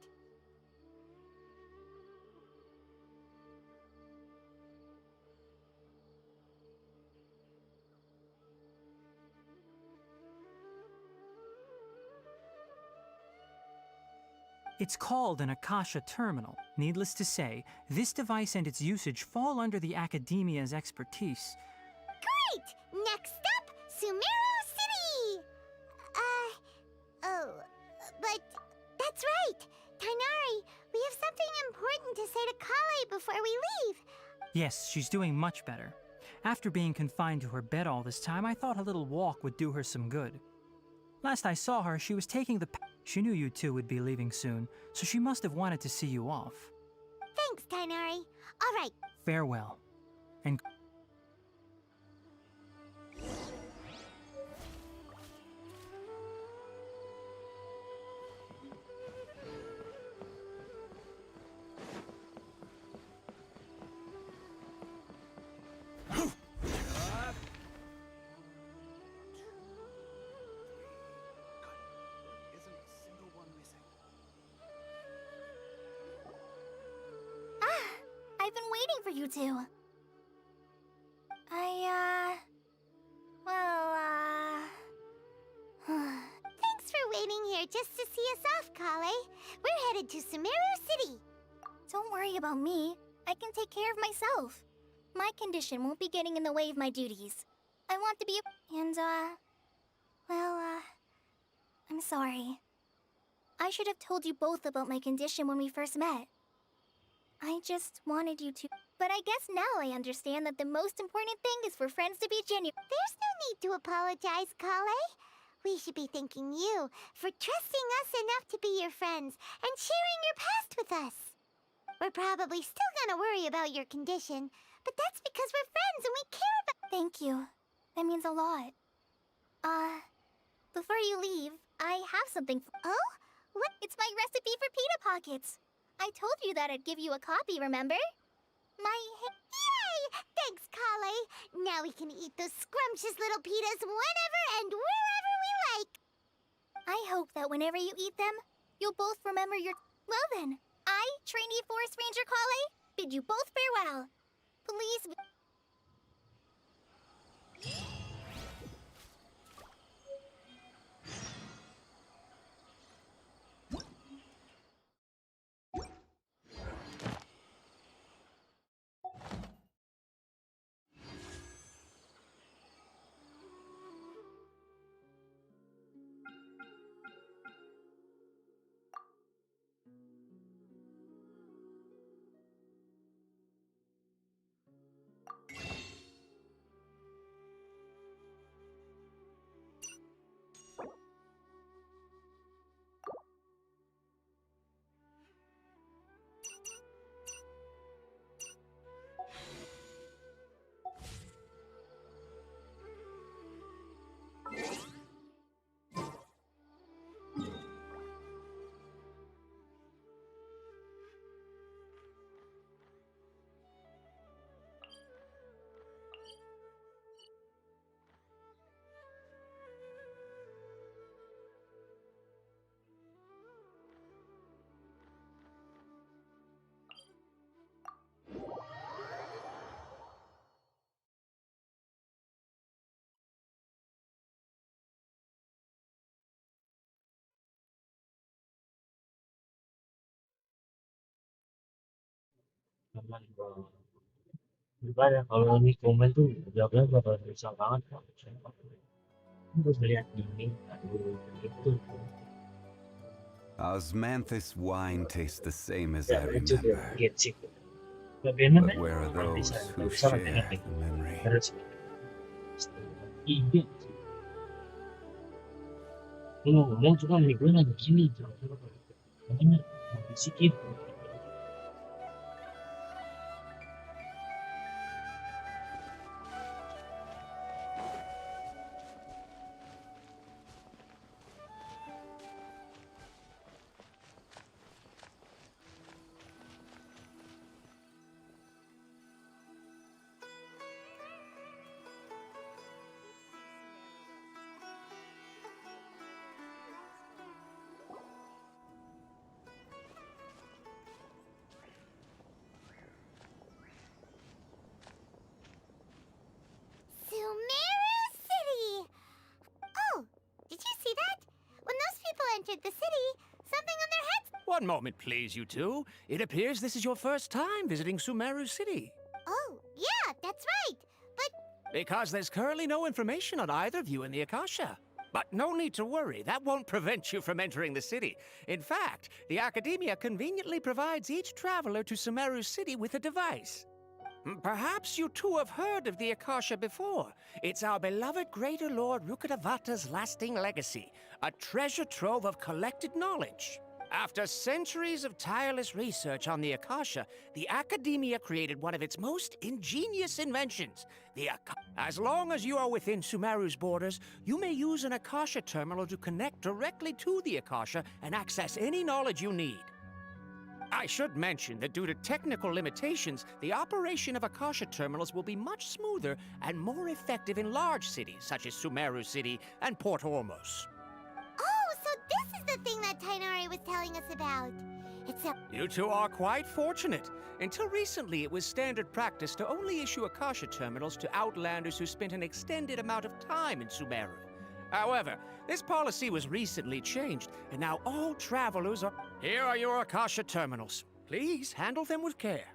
It's called an Akasha terminal. Needless to say, this device and its usage fall under the Academia's expertise. Great! Next up, Sumeruuu City! Oh, but that's right. Tainari, we have something important to say to Kale before we leave. Yes, she's doing much better. After being confined to her bed all this time, I thought a little walk would do her some good. Last I saw her, she was taking the She knew you two would be leaving soon, so she must have wanted to see you off. Thanks, Tainari. All right. Farewell. And I've been waiting for you two. Thanks for waiting here just to see us off, Kale. We're headed to Sumeruuu City. Don't worry about me. I can take care of myself. My condition won't be getting in the way of my duties. I want to be I'm sorry. I should have told you both about my condition when we first met. I just wanted you to... But I guess now I understand that the most important thing is for friends to be genuine. There's no need to apologize, Kale. We should be thanking you for trusting us enough to be your friends and sharing your past with us. We're probably still gonna worry about your condition, but that's because we're friends and we care about... Thank you. That means a lot. Before you leave, I have something for... Oh? What? It's my recipe for pita pockets. I told you that I'd give you a copy, remember? Yay! Thanks, Kale. Now we can eat those scrumptious little pitas whenever and wherever we like. I hope that whenever you eat them, you'll both remember your... Well then, I, trainee Forest Ranger Kale, bid you both farewell. Please... Gimana kalau ini komen tuh jawabnya bakal susah banget kok. Terus melihat ini, aduh, itu. Osmanthus wine tastes the same as Ya, I lucu tuh, remember. Genshin. But Bagaimana? where are those who Bisa share dengan the memory? harus iya. Kalau ngomong cuma gue nanya gini, makanya sedikit. Sumeruuu City! Oh, did you see that? When those people entered the city, something on their heads... One moment, please, you two. It appears this is your first time visiting Sumeruuu City. Oh, yeah, that's right. But Because there's currently no information on either of you in the Akasha. But no need to worry, that won't prevent you from entering the city. In fact, the Academia conveniently provides each traveler to Sumeruuu City with a device. Perhaps you two have heard of the Akasha before. It's our beloved Greater Lord Rukkhadevata's lasting legacy, a treasure trove of collected knowledge. After centuries of tireless research on the Akasha, the Academia created one of its most ingenious inventions, the Akasha. As long as you are within Sumeruu's borders, you may use an Akasha terminal to connect directly to the Akasha and access any knowledge you need. I should mention that due to technical limitations, the operation of Akasha terminals will be much smoother and more effective in large cities such as Sumeruuu City and Port Ormos. oh, so this is the thing that Tainari was telling us about. It's a... You two are quite fortunate. Until recently, it was standard practice to only issue Akasha terminals to outlanders who spent an extended amount of time in Sumeruuu. However, this policy was recently changed, and now all travelers are... Here are your Akasha terminals. Please handle them with care.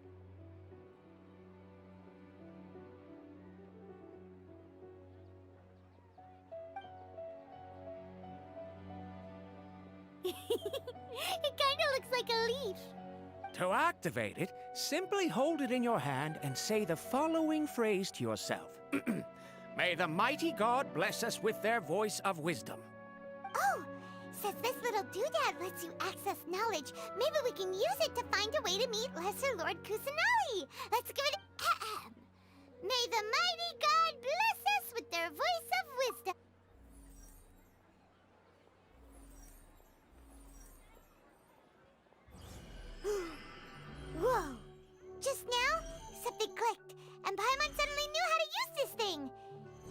It kinda looks like a leaf. To activate it, simply hold it in your hand and say the following phrase to yourself. May the mighty God bless us with their voice of wisdom. Oh, since this little doodad lets you access knowledge, maybe we can use it to find a way to meet Lesser Lord Kusanali. Let's give it ahem. May the mighty God bless us with their voice of wisdom. Whoa! Just now, something clicked, and Paimon suddenly knew how to use this thing.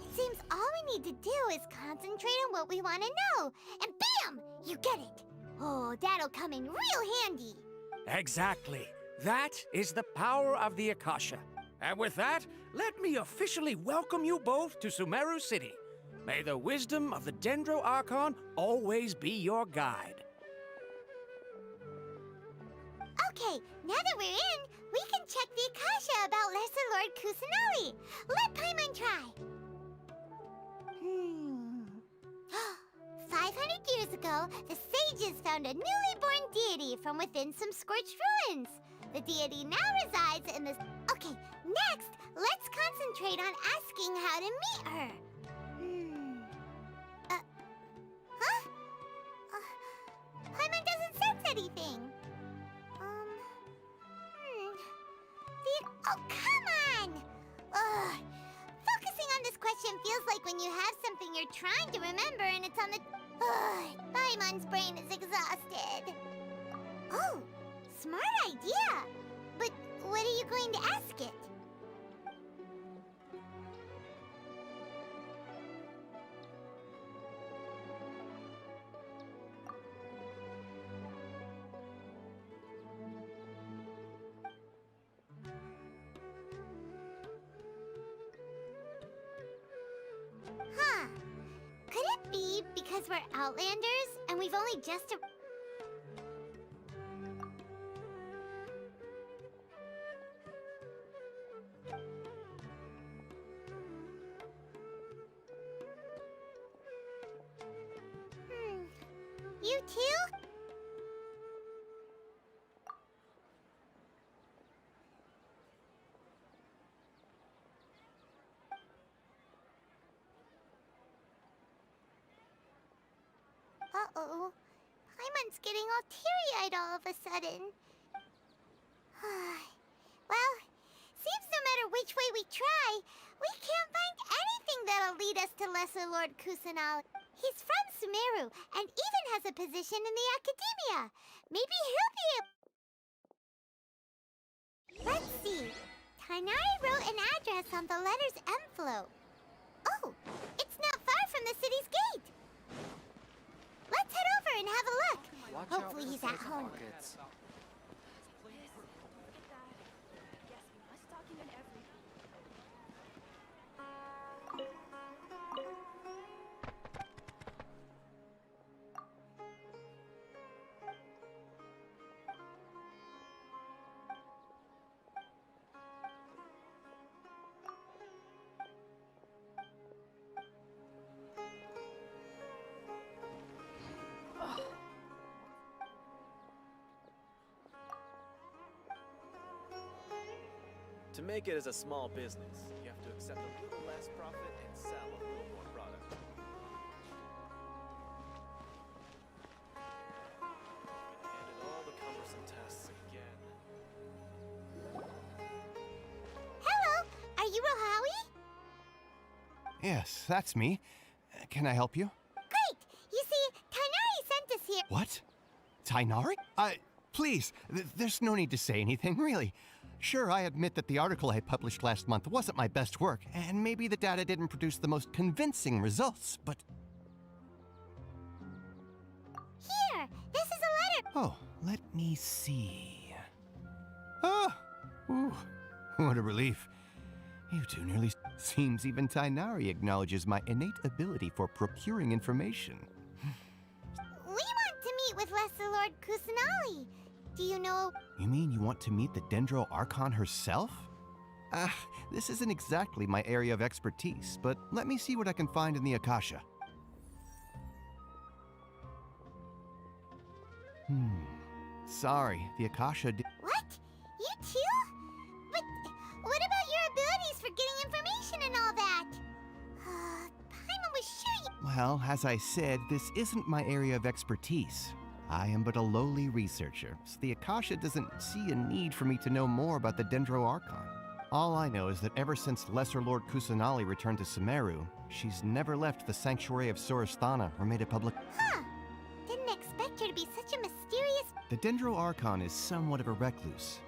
It seems all we need to do is concentrate on what we want to know, and bam! You get it! Oh, that'll come in real handy. Exactly. That is the power of the Akasha. And with that, let me officially welcome you both to Sumeruuu City. May the wisdom of the Dendro Archon always be your guide. Okay, now that we're in, we can check the Akasha about Lesser Lord Kusanali. Let Paimon try. 500 years ago, the sages found a newly born deity from within some scorched ruins. The deity now resides in this... Okay, next, let's concentrate on asking how to meet her. Huh? Paimon doesn't sense anything. Oh, come on! Ugh. Focusing on this question feels like when you have something you're trying to remember and it's on the... Paimon's brain is exhausted. Oh, smart idea! But what are you going to ask it? Huh. Could it be because we're Outlanders and we've only just... You too? Uh-oh. Paimon's getting all teary-eyed all of a sudden. Well, seems no matter which way we try, we can't find anything that'll lead us to Lesser Lord Kusanali. He's from Sumeruuu and even has a position in the Academia. Maybe he'll be able... Let's see. Tainari wrote an address on the letter's envelope. Oh, it's not far from the city's gate. Let's head over and have a look. Hopefully he's at home. To make it as a small business, you have to accept a little less profit and sell a little more product. And all the cumbersome tasks again. Hello, are you Rohawi? Yes, that's me. Can I help you? Great! You see, Tainari sent us here. What? Tainari? Please, there's no need to say anything, really. Sure, I admit that the article I published last month wasn't my best work, and maybe the data didn't produce the most convincing results, but... Here, this is a letter. Oh, let me see. Oh! Ooh, what a relief. You two nearly... Seems even Tainari acknowledges my innate ability for procuring information. We want to meet with Lesser Lord Kusanali. Do you know... You mean you want to meet the Dendro Archon herself? This isn't exactly my area of expertise, but let me see what I can find in the Akasha. Sorry, the Akasha What? You too? But what about your abilities for getting information and all that? Paimon was sure you... Well, as I said, this isn't my area of expertise. I am but a lowly researcher, so the Akasha doesn't see a need for me to know more about the Dendro Archon. All I know is that ever since Lesser Lord Kusanali returned to Sumeruuu, she's never left the Sanctuary of Sorasthana or made it public. Huh. Didn't expect her to be such a mysterious... The Dendro Archon is somewhat of a recluse.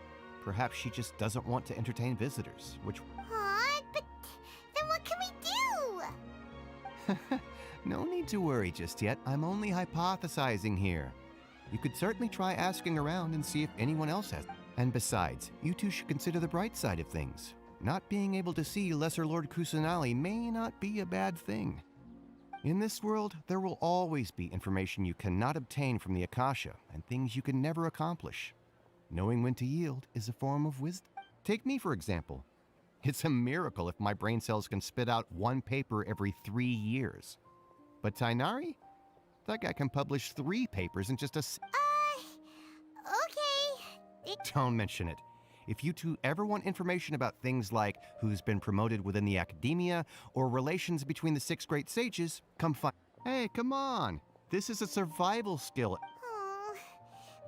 Perhaps she just doesn't want to entertain visitors, which... Aw, but then what can we do? No need to worry just yet. I'm only hypothesizing here. You could certainly try asking around and see if anyone else has. And besides, you two should consider the bright side of things. Not being able to see Lesser Lord Kusanali may not be a bad thing. In this world, there will always be information you cannot obtain from the Akasha and things you can never accomplish. Knowing when to yield is a form of wisdom. Take me, for example. It's a miracle if my brain cells can spit out one paper every 3 years. But Tainari? That guy can publish 3 papers in just a Okay. Don't mention it. If you two ever want information about things like who's been promoted within the academia or relations between the 6 great sages, come find... Hey, come on! This is a survival skill. Oh,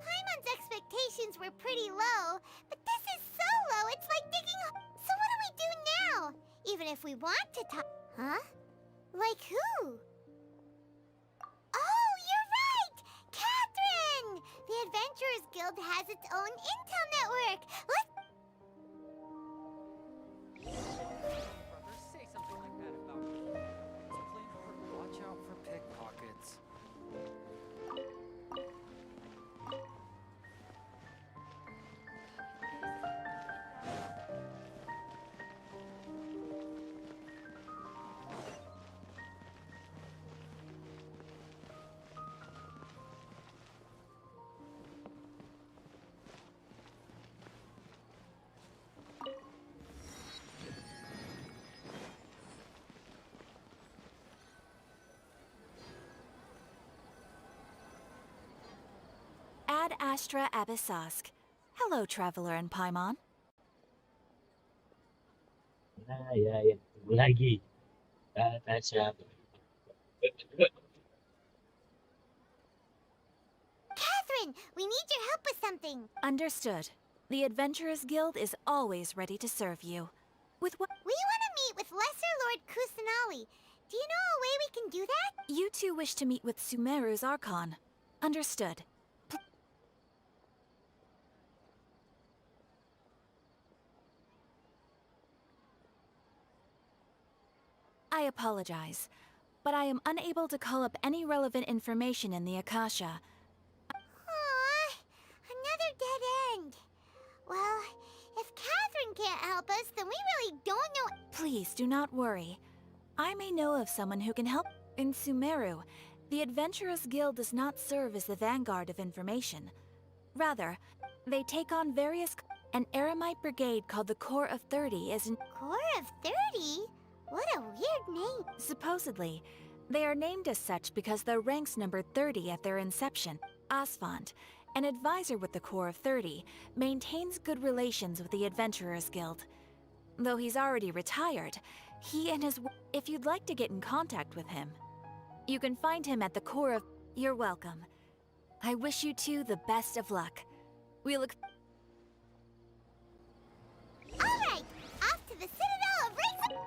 Paimon's expectations were pretty low, but this is so low, it's like digging... So what do we do now? Even if we want to talk... Huh? Like who? Oh, you're right! Catherine! The Adventurers Guild has its own intel network. Let's... Brother, say something like that about me. Watch out for pickpockets. Ad Astra Abyssask. Hello, Traveler and Paimon. Ya. Tunggu lagi. Tasha. Catherine, we need your help with something. Understood. The Adventurers Guild is always ready to serve you. With what? We want to meet with Lesser Lord Kusanali. Do you know a way we can do that? You two wish to meet with Sumeruu's Archon. Understood. I apologize, but I am unable to call up any relevant information in the Akasha. Aww, another dead end. Well, if Catherine can't help us, then we really don't know... Please do not worry. I may know of someone who can help. In Sumeruuu, the Adventurers Guild does not serve as the vanguard of information. Rather, they take on various... An Eremite brigade called the Corps of 30 is an... Corps of 30? What a weird name. Supposedly, they are named as such because their ranks numbered 30 at their inception. Asfand, an advisor with the Corps of 30, maintains good relations with the Adventurers Guild. Though he's already retired, he and his... If you'd like to get in contact with him, you can find him at the core of... You're welcome. I wish you two the best of luck. We look... Alright, off to the Citadel of Raisin...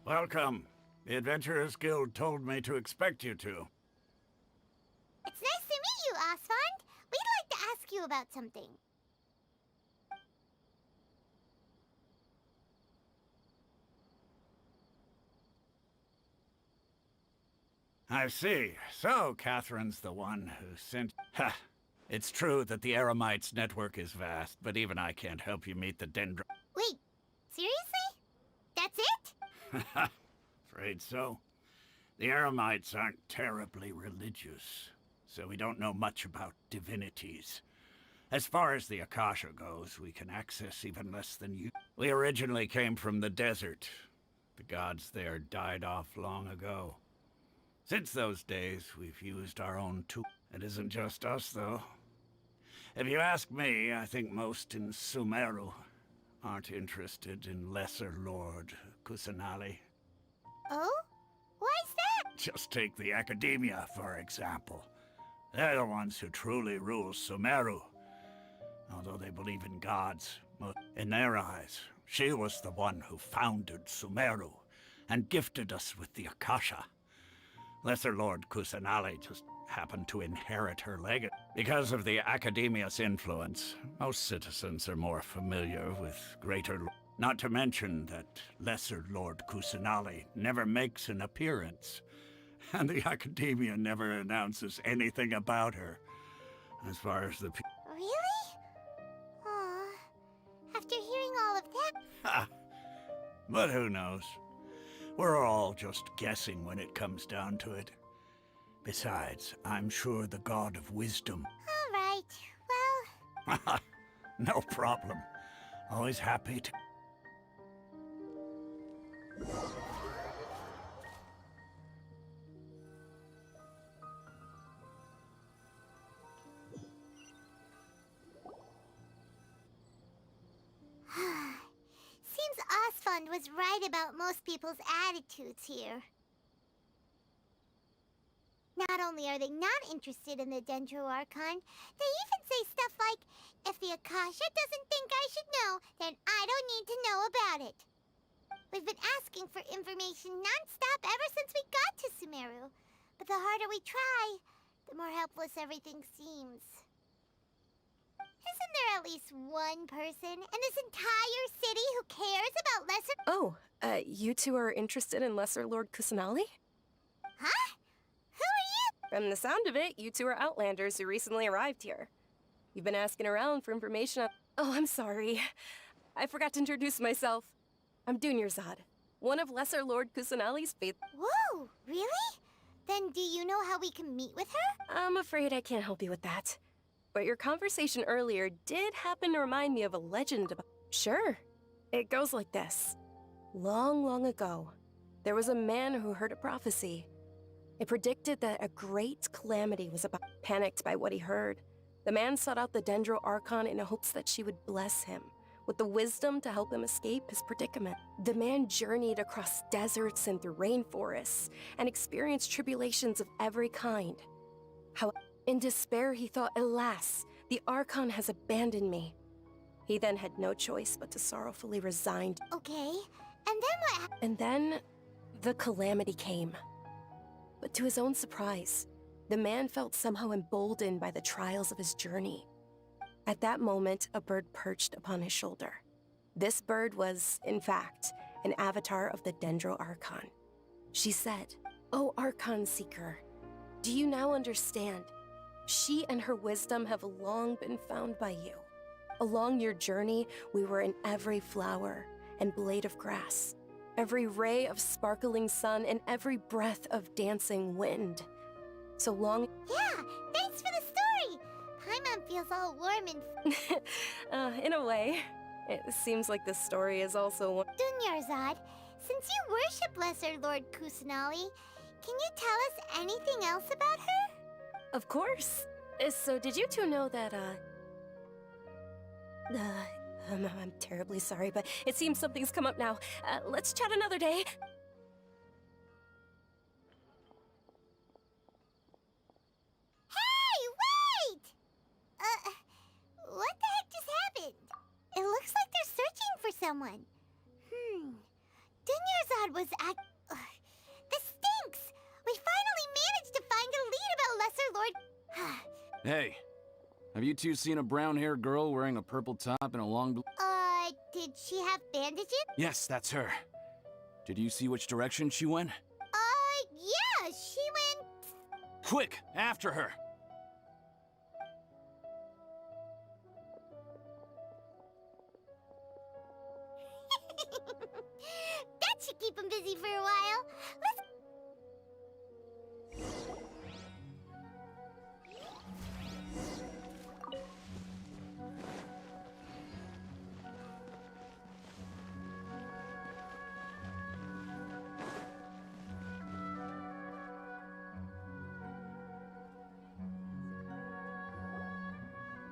Welcome. The Adventurers Guild told me to expect you to. It's nice to meet you, Osfond. We'd like to ask you about something. I see. So, Catherine's the one who sent... Ha! It's true that the Eremites' network is vast, but even I can't help you meet the Dendro... Wait, seriously? That's it? Afraid so. The Eremites aren't terribly religious, so we don't know much about divinities. As far as the Akasha goes, we can access even less than you. We originally came from the desert. The gods there died off long ago. Since those days, we've used our own tool. It isn't just us, though. If you ask me, I think most in Sumeruuu aren't interested in Lesser Lord Kusanali. Oh? Why's that? Just take the Academia, for example. They're the ones who truly rule Sumeruuu. Although they believe in gods, in their eyes, she was the one who founded Sumeruuu and gifted us with the Akasha. Lesser Lord Kusanali just happened to inherit her legacy. Because of the Academia's influence, most citizens are more familiar with Greater... Not to mention that Lesser Lord Kusanali never makes an appearance, and the Academia never announces anything about her, as far as the... Really? Aw. After hearing all of that... Ha! But who knows? We're all just guessing when it comes down to it. Besides, I'm sure the God of Wisdom... All right, well... No problem. Always happy to... Seems Osfond was right about most people's attitudes here. Not only are they not interested in the Dendro Archon, they even say stuff like, if the Akasha doesn't think I should know, then I don't need to know about it. We've been asking for information non-stop ever since we got to Sumeruuu, but the harder we try, the more helpless everything seems. Isn't there at least one person in this entire city who cares about Lesser... Oh, you two are interested in Lesser Lord Kusanali? Huh? Who are you? From the sound of it, you two are Outlanders who recently arrived here. You've been asking around for information on... Oh, I'm sorry. I forgot to introduce myself. I'm Dunyarzad, one of Lesser Lord Kusanali's faith... Whoa, really? Then do you know how we can meet with her? I'm afraid I can't help you with that. But your conversation earlier did happen to remind me of a legend about... Sure. It goes like this. Long, long ago, there was a man who heard a prophecy. It predicted that a great calamity was about. Panicked by what he heard, the man sought out the Dendro Archon in hopes that she would bless him with the wisdom to help him escape his predicament. The man journeyed across deserts and through rainforests and experienced tribulations of every kind. However, in despair, he thought, alas, the Archon has abandoned me. He then had no choice but to sorrowfully resign. Okay, and then what happened? And then the calamity came. But to his own surprise, the man felt somehow emboldened by the trials of his journey. At that moment, a bird perched upon his shoulder. This bird was, in fact, an avatar of the Dendro Archon. She said, "O Archon Seeker, do you now understand? She and her wisdom have long been found by you. Along your journey, we were in every flower and blade of grass, every ray of sparkling sun, and every breath of dancing wind. So long..." Yeah, thanks for the story! Paimon feels all warm and... in a way. It seems like this story is also one... Dunyarzad, since you worship Lesser Lord Kusanali, can you tell us anything else about her? Of course. So did you two know that, I'm terribly sorry, but it seems something's come up now. Let's chat another day. Hey, wait! What the heck just happened? It looks like they're searching for someone. Dunyarzad was this stinks! We finally managed to find a lead about Lesser Lord... Hey, have you two seen a brown-haired girl wearing a purple top and a long blue... Did she have bandages? Yes, that's her. Did you see which direction she went? Yeah, she went... Quick, after her! That should keep him busy for a while. Let's...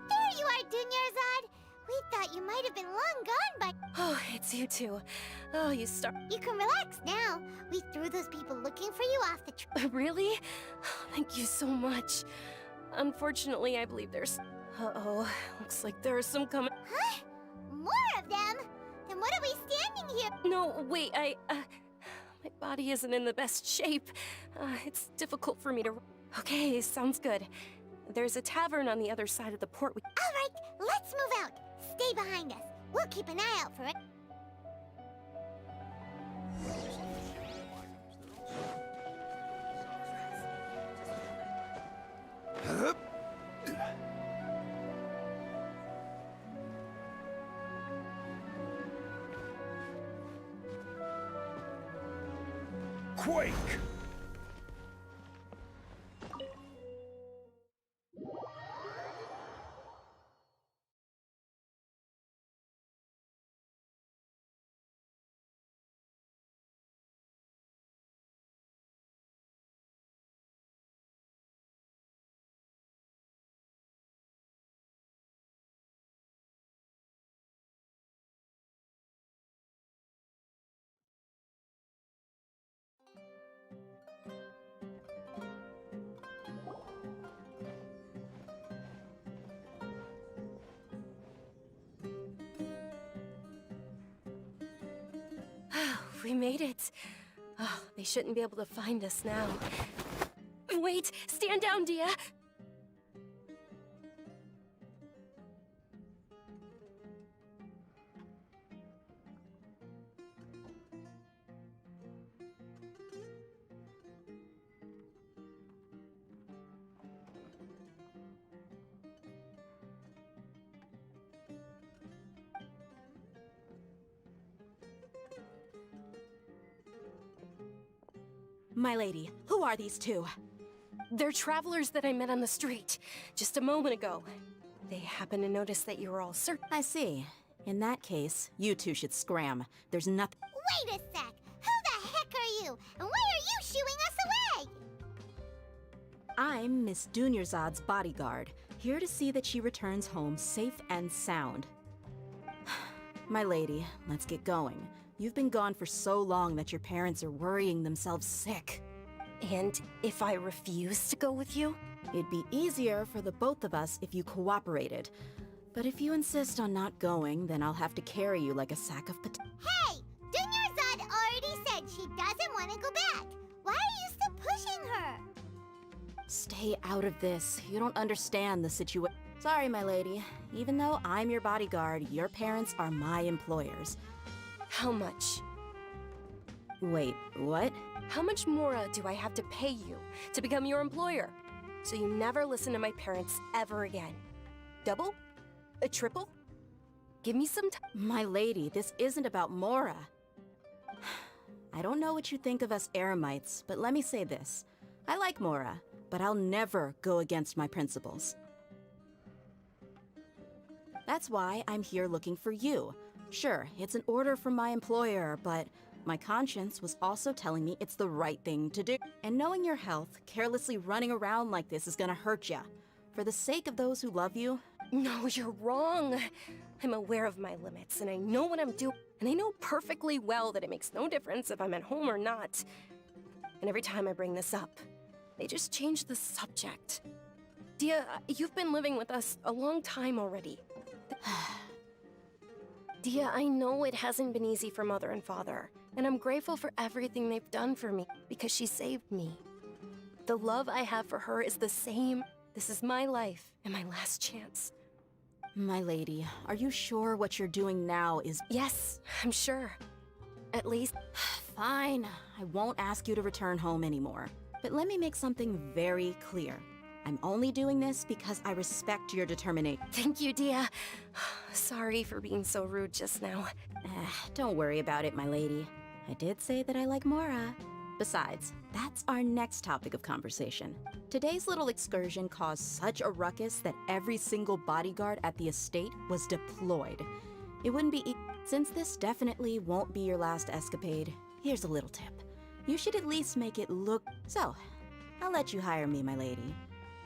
There you are, Dunyarzad. We thought you might have been long gone by... Oh, it's you two. Oh, you start. You can relax now. We threw those people looking for you off the Really? Thank you so much. Unfortunately, I believe there's... Uh-oh. Looks like there are some coming... Huh? More of them? Then what are we standing here? No, wait, my body isn't in the best shape. It's difficult for me to... Okay, sounds good. There's a tavern on the other side of the port. All right, let's move out. Stay behind us. We'll keep an eye out for it. Quake! We made it. Oh, they shouldn't be able to find us now. Wait! Stand down, Dia! My lady, who are these two? They're travelers that I met on the street just a moment ago. They happened to notice that you were all searched. I see. In that case, you two should scram. There's nothing. Wait a sec! Who the heck are you? And why are you shooing us away? I'm Miss Dunyarzad's bodyguard, here to see that she returns home safe and sound. My lady, let's get going. You've been gone for so long that your parents are worrying themselves sick. And if I refuse to go with you? It'd be easier for the both of us if you cooperated. But if you insist on not going, then I'll have to carry you like a sack of potatoes. Hey! Dunyarzad already said she doesn't want to go back. Why are you still pushing her? Stay out of this. You don't understand the situation. Sorry, my lady. Even though I'm your bodyguard, your parents are my employers. How much? Wait, what? How much more do I have to pay you to become your employer? So you never listen to my parents ever again. Double? A triple? Give me some time. My lady, this isn't about Mora. I don't know what you think of us Eremites, but let me say this. I like Mora, but I'll never go against my principles. That's why I'm here looking for you. Sure, it's an order from my employer, but my conscience was also telling me it's the right thing to do. And knowing your health, carelessly running around like this is gonna hurt ya. For the sake of those who love you... No, you're wrong. I'm aware of my limits, and I know what I'm doing. And I know perfectly well that it makes no difference if I'm at home or not. And every time I bring this up, they just change the subject. Dia, you've been living with us a long time already. Dia, I know it hasn't been easy for Mother and Father. And I'm grateful for everything they've done for me, because she saved me. The love I have for her is the same. This is my life, and my last chance. My lady, are you sure what you're doing now is... Yes, I'm sure. At least... Fine, I won't ask you to return home anymore. But let me make something very clear. I'm only doing this because I respect your determination. Thank you, Dia. Sorry for being so rude just now. Don't worry about it, my lady. I did say that I like Mora. Besides, that's our next topic of conversation. Today's little excursion caused such a ruckus that every single bodyguard at the estate was deployed. It wouldn't be since this definitely won't be your last escapade, here's a little tip. You should at least make it look... So, I'll let you hire me, my lady.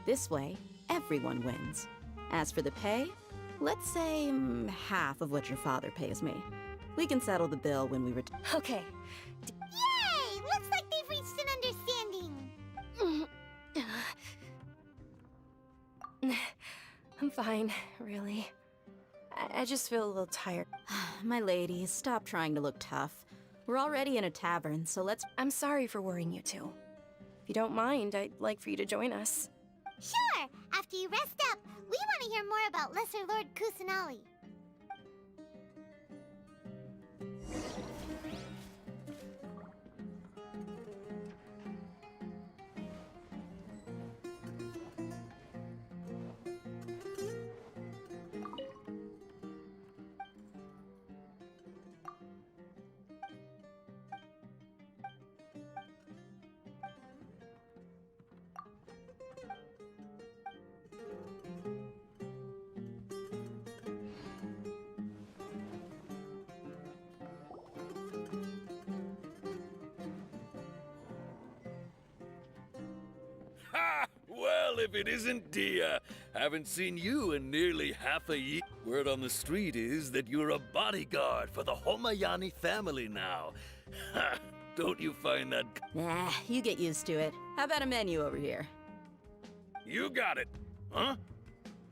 This way, everyone wins. As for the pay, let's say half of what your father pays me. We can settle the bill when we return. Okay. Yay! Looks like they've reached an understanding. I'm fine, really. I just feel a little tired. My lady, stop trying to look tough. We're already in a tavern, so let's... I'm sorry for worrying you two. If you don't mind, I'd like for you to join us. Sure! After you rest up, we want to hear more about Lesser Lord Kusanali. Ha! Well, if it isn't Dia. Haven't seen you in nearly half a year. Word on the street is that you're a bodyguard for the Homayani family now. Ha! Don't you find that... Nah, you get used to it. How about a menu over here? You got it. Huh?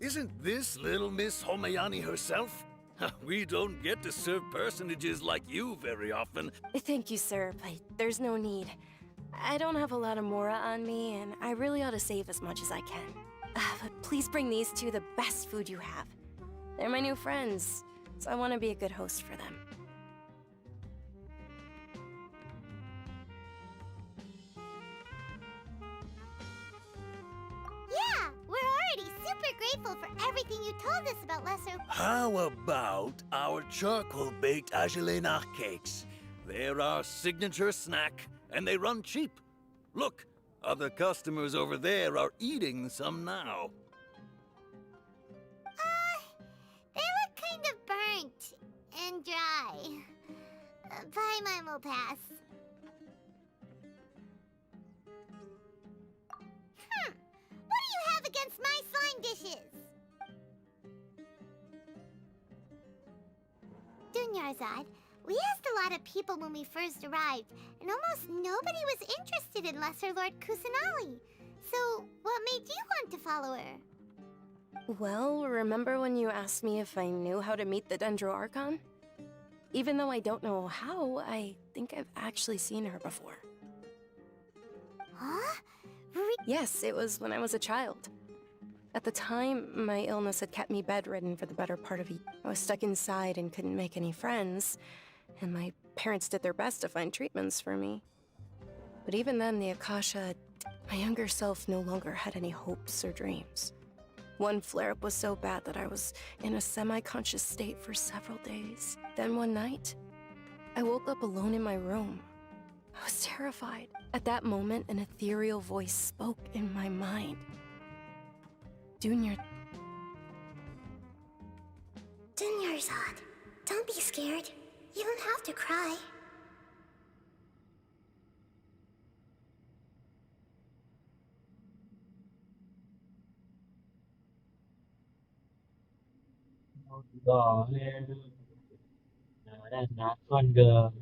Isn't this little Miss Homayani herself? We don't get to serve personages like you very often. Thank you, sir, but there's no need. I don't have a lot of Mora on me, and I really ought to save as much as I can. But please bring these two the best food you have. They're my new friends, so I want to be a good host for them. Yeah, we're already super grateful for everything you told us about Lesser... How about our charcoal-baked Agelena cakes? They're our signature snack, and they run cheap. Look, other customers over there are eating some now. They look kind of burnt and dry. Paimon will pass. What do you have against my slime dishes? Dunyarzad, we asked a lot of people when we first arrived, and almost nobody was interested in Lesser Lord Kusanali. So, what made you want to follow her? Well, remember when you asked me if I knew how to meet the Dendro Archon? Even though I don't know how, I think I've actually seen her before. Huh? Yes, it was when I was a child. At the time, my illness had kept me bedridden for the better part of a year. I was stuck inside and couldn't make any friends, and my parents did their best to find treatments for me. But even then, the Akasha, my younger self no longer had any hopes or dreams. One flare-up was so bad that I was in a semi-conscious state for several days. Then one night, I woke up alone in my room. I was terrified. At that moment, an ethereal voice spoke in my mind. Dunyarzad, don't be scared. You don't have to cry. Gò lên đây là con đường.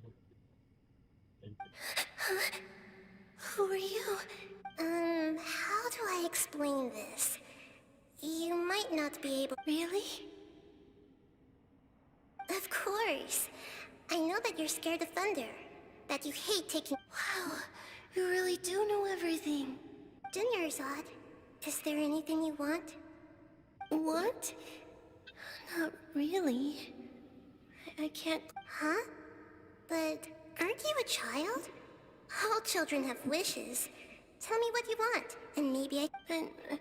Who are you? How do I explain this? You might not be able... Really? Of course. I know that you're scared of thunder. that you hate taking. Wow, you really do know everything. Dinner's odd. Is there anything you want? Want? Not really. I can't. Huh? But aren't you a child? All children have wishes. Tell me what you want, and maybe I. But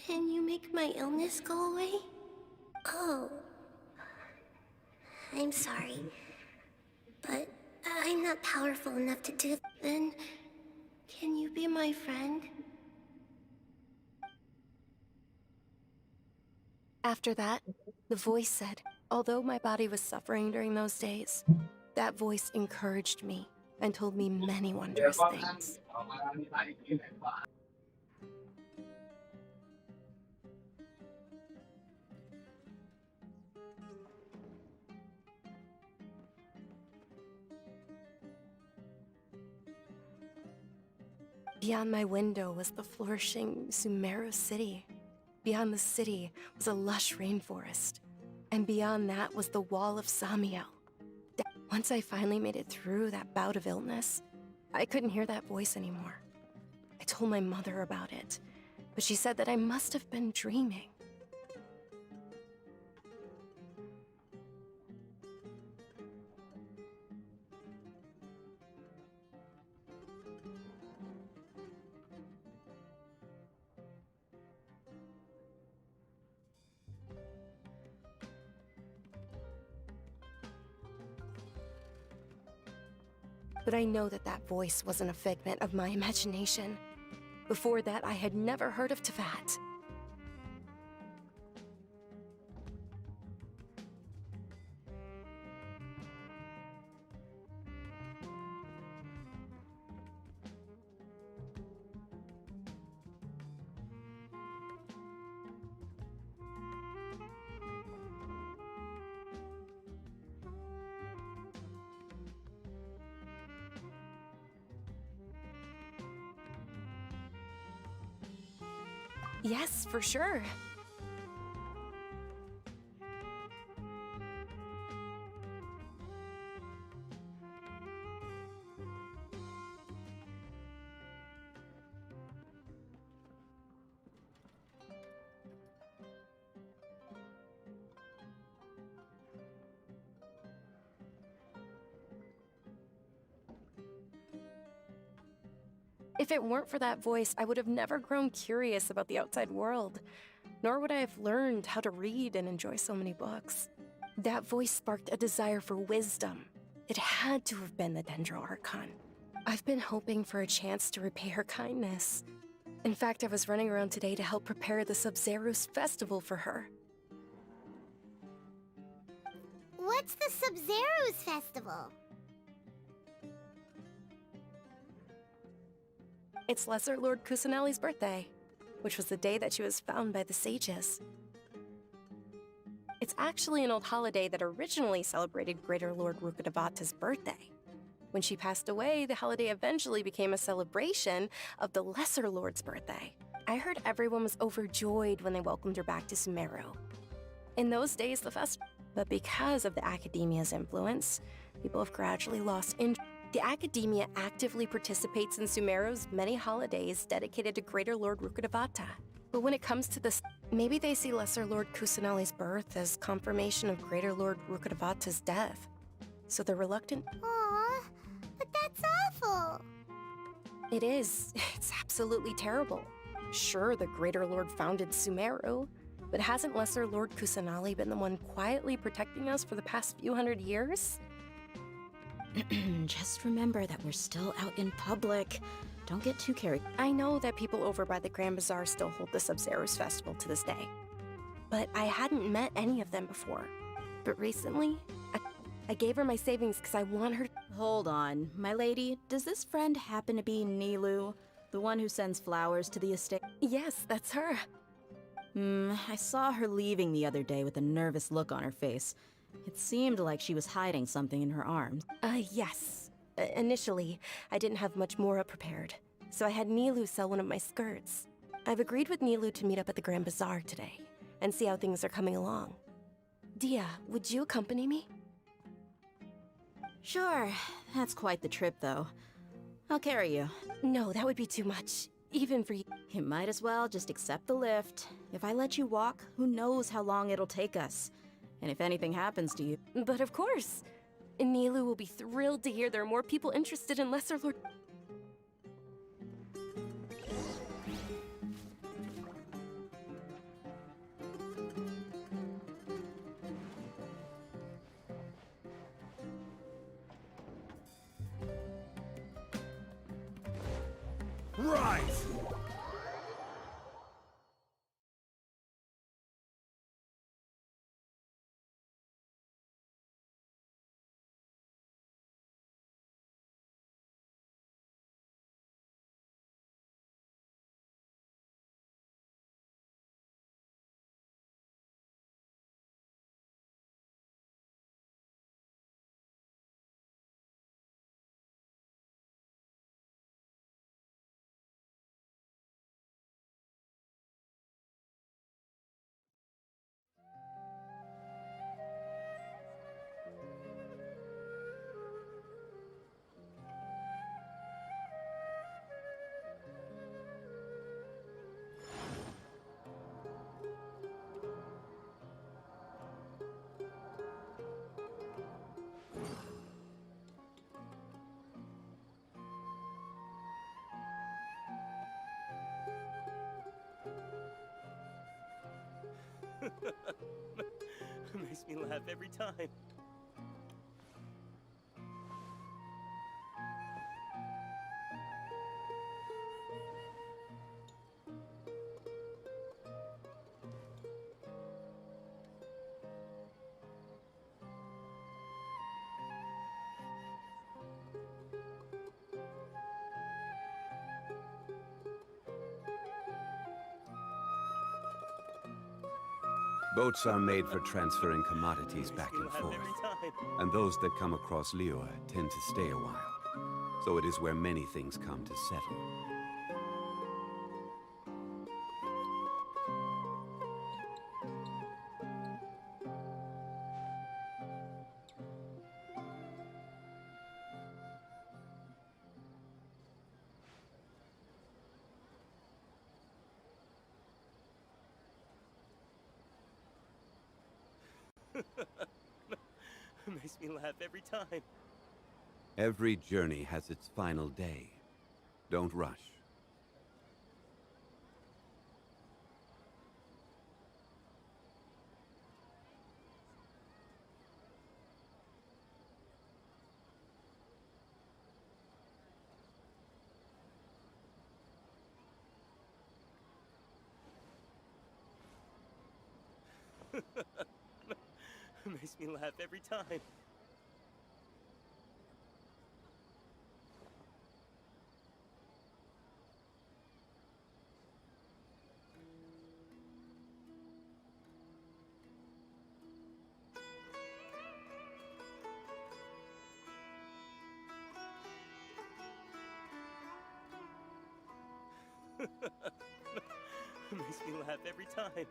can you make my illness go away? Oh. I'm sorry. But I'm not powerful enough to do. Then, can you be my friend? After that, the voice said, although my body was suffering during those days, that voice encouraged me and told me many wondrous things. Beyond my window was the flourishing Sumeruuu city. Beyond the city was a lush rainforest. And beyond that was the wall of Samiel. Once I finally made it through that bout of illness, I couldn't hear that voice anymore. I told my mother about it, but she said that I must have been dreaming. But I know that that voice wasn't a figment of my imagination. Before that, I had never heard of Teyvat. Yes, for sure. If it weren't for that voice, I would have never grown curious about the outside world, nor would I have learned how to read and enjoy so many books. That voice sparked a desire for wisdom. It had to have been the Dendro Archon. I've been hoping for a chance to repay her kindness. In fact, I was running around today to help prepare the Sumeruuu festival for her. What's the Sumeruuu festival? It's Lesser Lord Kusanali's birthday, which was the day that she was found by the sages. It's actually an old holiday that originally celebrated Greater Lord Rukkhadevata's birthday. When she passed away, the holiday eventually became a celebration of the Lesser Lord's birthday. I heard everyone was overjoyed when they welcomed her back to Sumeruuu. In those days, the festival... But because of the Academia's influence, people have gradually lost interest. The Academia actively participates in Sumeruu's many holidays dedicated to Greater Lord Rukkhadevata. But when it comes to this, maybe they see Lesser Lord Kusanali's birth as confirmation of Greater Lord Rukkhadevata's death. So they're reluctant. Aw, but that's awful. It is. It's absolutely terrible. Sure, the Greater Lord founded Sumeruuu, but hasn't Lesser Lord Kusanali been the one quietly protecting us for the past few hundred years? Just remember that we're still out in public. Don't get too carried. I know that people over by the Grand Bazaar still hold the Sumeruuu festival to this day. But I hadn't met any of them before. But recently, I gave her my savings because I want her to... Hold on, my lady. Does this friend happen to be Nilou? The one who sends flowers to the estate? Yes, that's her. I saw her leaving the other day with a nervous look on her face. It seemed like she was hiding something in her arms. Yes. Initially, I didn't have much more prepared, so I had Nilou sell one of my skirts. I've agreed with Nilou to meet up at the Grand Bazaar today, and see how things are coming along. Dia, would you accompany me? Sure, that's quite the trip, though. I'll carry you. No, that would be too much. Even for you. You might as well just accept the lift. If I let you walk, who knows how long it'll take us. And if anything happens to you... But of course. Nilu will be thrilled to hear there are more people interested in Lesser Lord... Rise! Makes me laugh every time. Boats are made for transferring commodities back and forth, and those that come across Liyue tend to stay a while. So it is where many things come to settle. Makes me laugh every time. Every journey has its final day. Don't rush. Makes me laugh every time. Makes me laugh every time.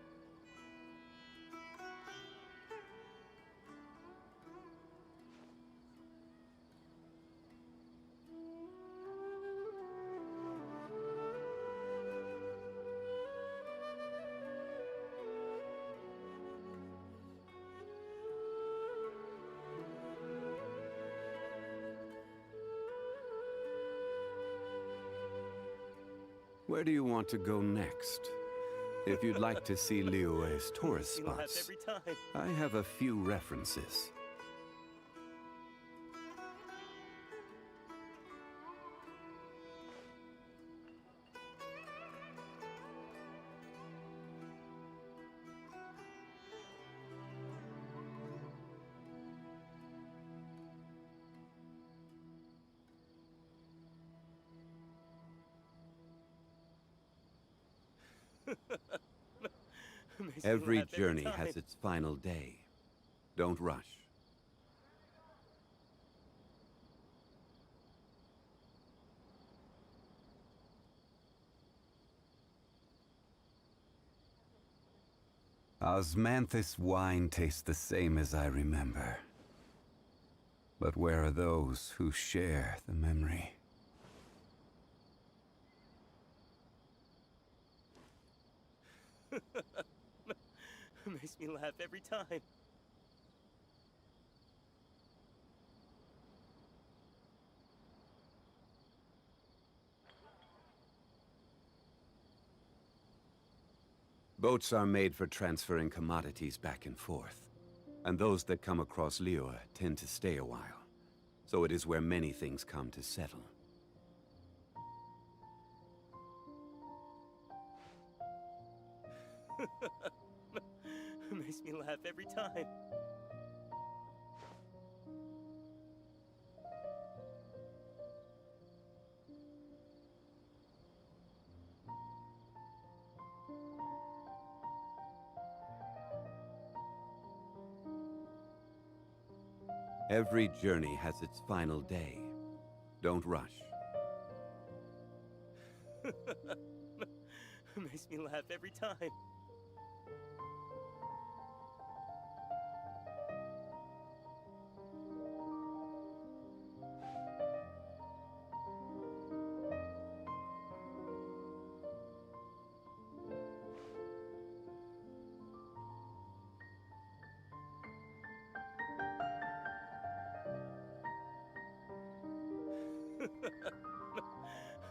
Where do you want to go next? If you'd like to see Liyue's tourist spots, Every time. I have a few references. Makes me Every laugh journey time. has its final day. Don't rush. Osmanthus wine tastes the same as I remember. But where are those who share the memory? Makes me laugh every time. Boats are made for transferring commodities back and forth. And those that come across Liyue tend to stay a while. So it is where many things come to settle. Makes me laugh every time. Every journey has its final day. Don't rush. Makes me laugh every time.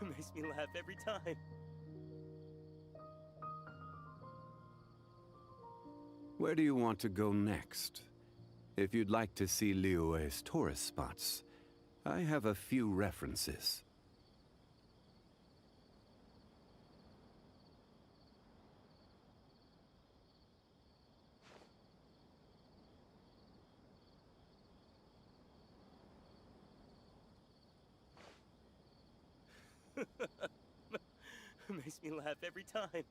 Makes me laugh every time. Where do you want to go next? If you'd like to see Liyue's tourist spots, I have a few references. Makes me laugh every time.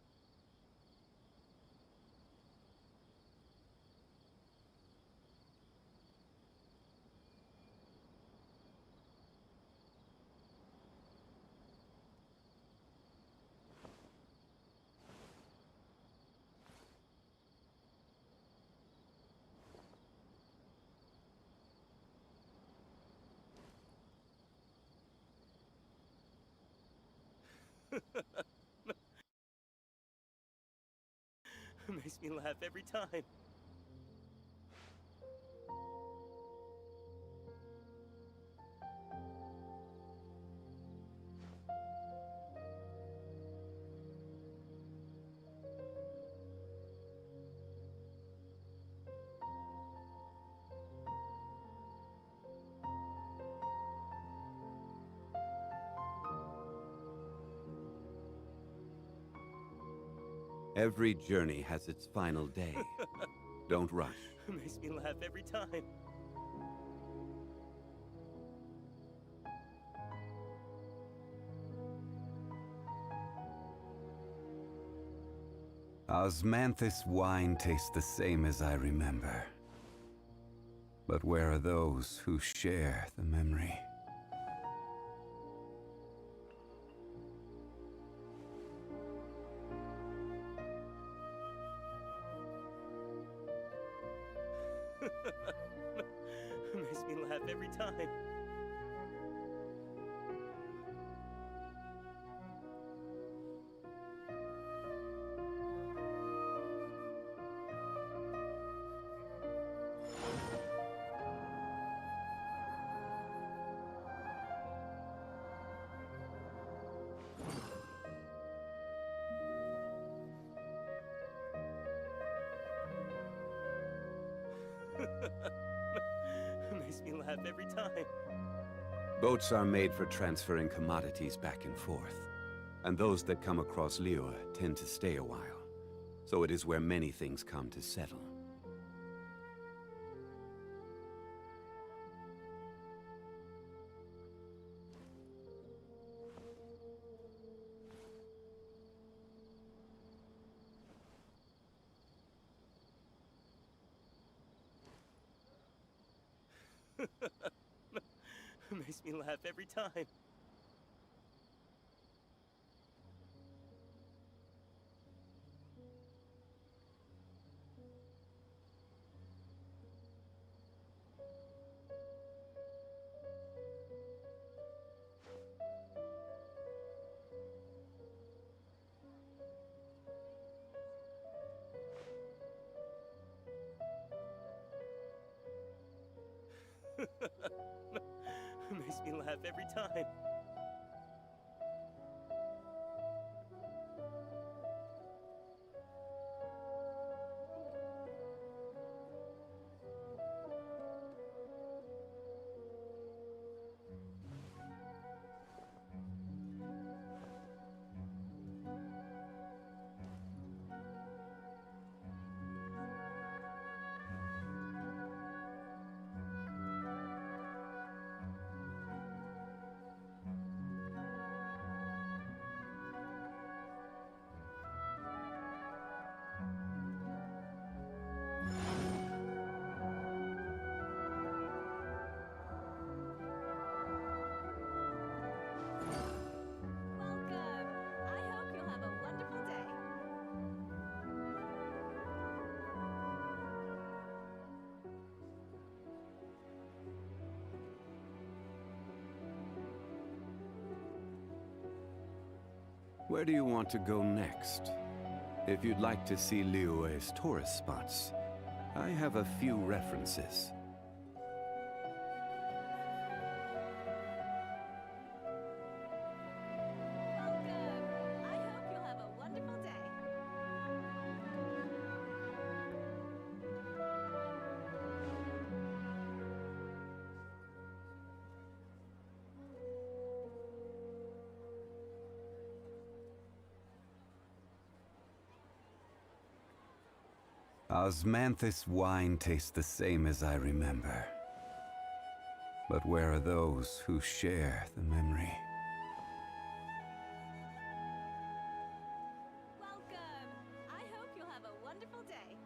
Makes me laugh every time. Every journey has its final day. Don't rush. Makes me laugh every time. Osmanthus wine tastes the same as I remember. But where are those who share the memory? Makes me laugh every time. Makes me laugh every time. Boats are made for transferring commodities back and forth. And those that come across Liyue tend to stay a while. So it is where many things come to settle. Makes me laugh every time. Makes me laugh every time. Where do you want to go next? If you'd like to see Liyue's tourist spots, I have a few references. Osmanthus wine tastes the same as I remember. But where are those who share the memory? Welcome! I hope you'll have a wonderful day.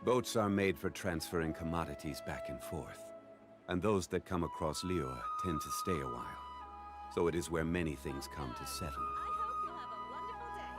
Boats are made for transferring commodities back and forth. And those that come across Liyue tend to stay a while. So it is where many things come to settle. I hope you'll have a wonderful day.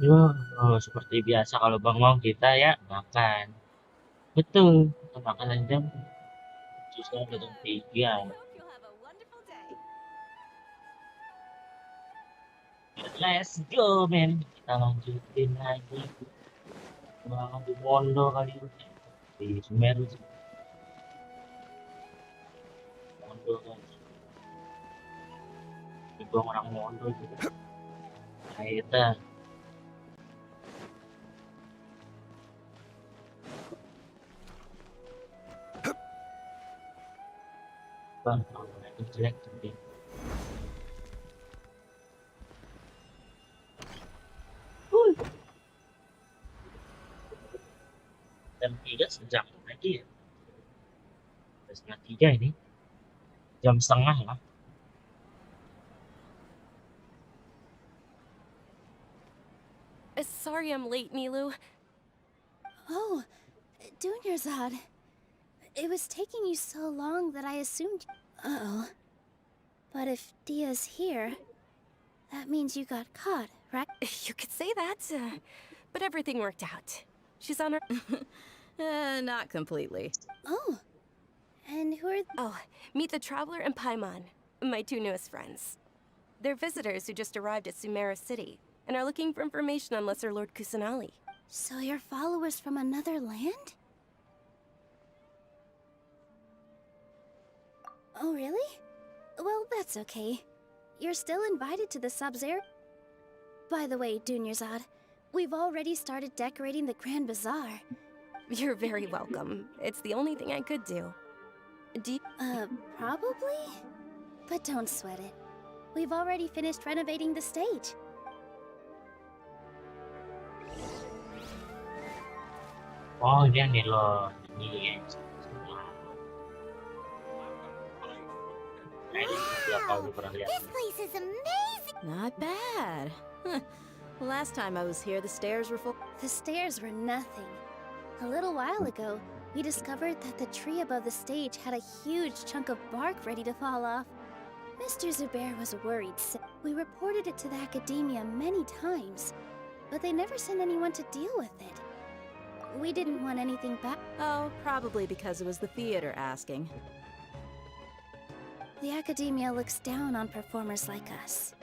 Ya, seperti biasa kalau bengong kita ya makan. Betul, kita makan jam susah jam 3. Let's go, men. Kita lanjutin lagi. Bang di Mondo kali ini. Di Sumeruuu sih. Mondo kan. Itu orang Mondo juga. Nah, kita Bang, itu jelek tapi jam 3 sejam lagi ya. Setengah 3 ini. Jam setengah lah. Sorry I'm late, Nilou. Oh, Dunyarzad. It was taking you so long that I assumed... Uh-oh. But if Dia's here, that means you got caught, right? You could say that, but everything worked out. She's on her... Not completely. Oh, and who are... Oh, meet the Traveler and Paimon, my two newest friends. They're visitors who just arrived at Sumeruuu City and are looking for information on Lesser Lord Kusanali. So you're followers from another land? Oh, really? Well, that's okay. You're still invited to the Sub-Zero. By the way, Dunyarzad, we've already started decorating the Grand Bazaar. You're very welcome. It's the only thing I could do. Do you... Probably? But don't sweat it. We've already finished renovating the stage. Oh, ini yang lo ini ya. This place is amazing! Not bad. Last time I was here, the stairs were full. The stairs were nothing. A little while ago, we discovered that the tree above the stage had a huge chunk of bark ready to fall off. Mr. Zubair was worried. We reported it to the academia many times, but they never sent anyone to deal with it. We didn't want anything back. Oh, probably because it was the theater asking. The academia looks down on performers like us.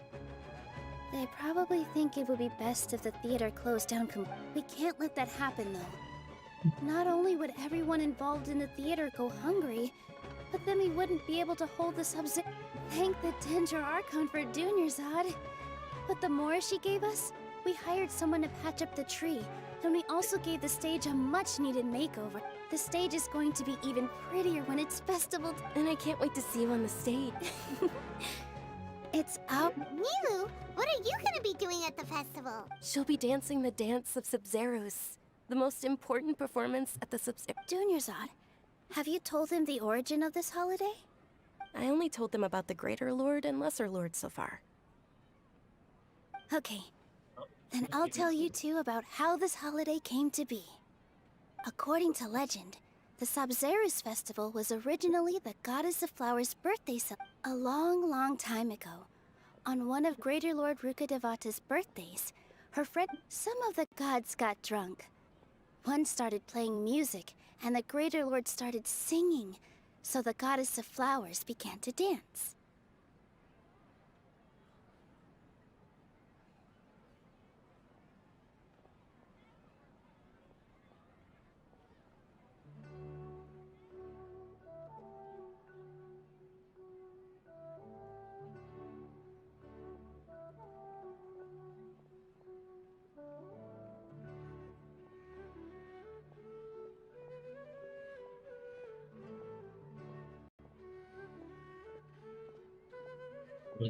They probably think it would be best if the theater closed down. We can't let that happen, though. Not only would everyone involved in the theater go hungry, but then we wouldn't be able to hold the Sub-Zero. Thank the Dendro Archon for Dunyarzad. But the more she gave us, we hired someone to patch up the tree, and we also gave the stage a much-needed makeover. The stage is going to be even prettier when it's festival. And I can't wait to see you on the stage. It's up. Nilou, what are you gonna be doing at the festival? She'll be dancing the dance of Sub-Zeros, the most important performance at the Sub-Zero. Dunyarzad, have you told them the origin of this holiday? I only told them about the Greater Lord and Lesser Lord so far. Okay, then I'll tell you two about how this holiday came to be. According to legend, the Sub-Zero's festival was originally the Goddess of Flowers' birthday a long, long time ago. On one of Greater Lord Rukkhadevata's birthdays, her friend, some of the gods got drunk. One started playing music, and the Greater Lord started singing, so the Goddess of Flowers began to dance.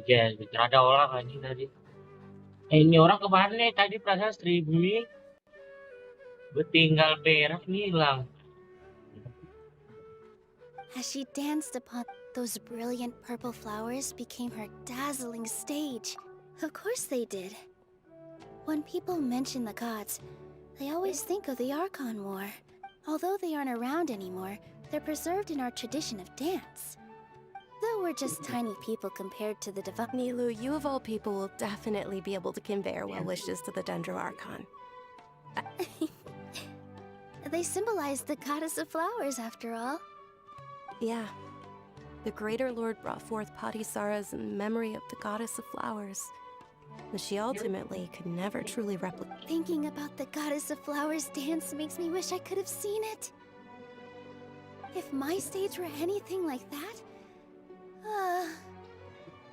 Guys, bicara ada orang anjing tadi. Ini orang kemana nih? Tadi perasaan streaming. Gue tinggal berak nih hilang. As she danced upon those brilliant purple flowers became her dazzling stage. Of course they did. When people mention the gods, they always think of the Archon War. Although they aren't around anymore, they're preserved in our tradition of dance. Though we're just tiny people compared to the divine. Nilou, you of all people will definitely be able to convey our well wishes to the Dendro Archon. They symbolize the Goddess of Flowers, after all. Yeah. The Greater Lord brought forth Patisaras in memory of the Goddess of Flowers, but she ultimately could never truly replicate. Thinking about the Goddess of Flowers dance makes me wish I could have seen it. If my stage were anything like that,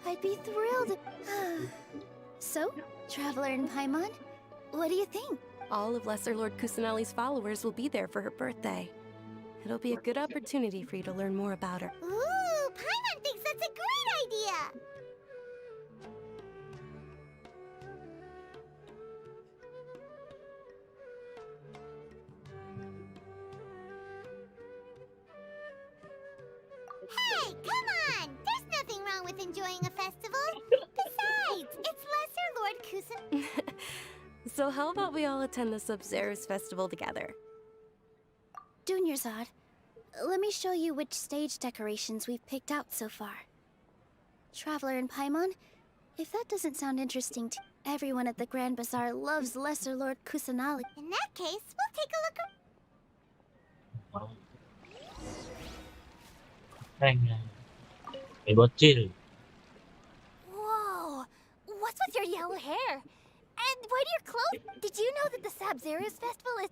I'd be thrilled. So, Traveler and Paimon, what do you think? All of Lesser Lord Kusanali's followers will be there for her birthday. It'll be a good opportunity for you to learn more about her. Ooh, Paimon thinks that's a great idea! Hey, come on! There's nothing wrong with enjoying a festival. Besides, it's Lesser Lord Kusan. So how about we all attend the Sub-Zero's festival together? Dunyarzad, let me show you which stage decorations we've picked out so far. Traveler and Paimon, if that doesn't sound interesting to everyone at the Grand Bazaar loves Lesser Lord Kusanali. In that case, we'll take a look. Bocil. Whoa! What's with your yellow hair? And why do your clothes? Did you know that the Sub-Zero's festival is...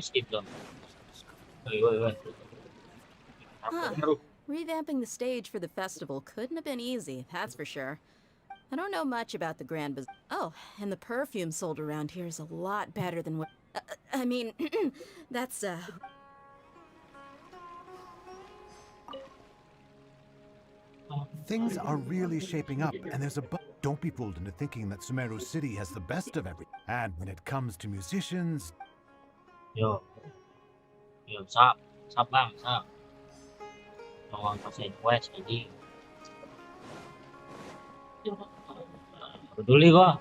Skip dong. Woi. Huh. Revamping the stage for the festival couldn't have been easy, that's for sure. I don't know much about the Grand Bazaar. Oh, and the perfume sold around here is a lot better than what... I mean, that's, Things are really shaping up, and there's a don't be fooled into thinking that Sumeruuu City has the best of everything. And when it comes to musicians... Yo, sap bang, sap. Ngomong pasal quest lagi. Peduli gua.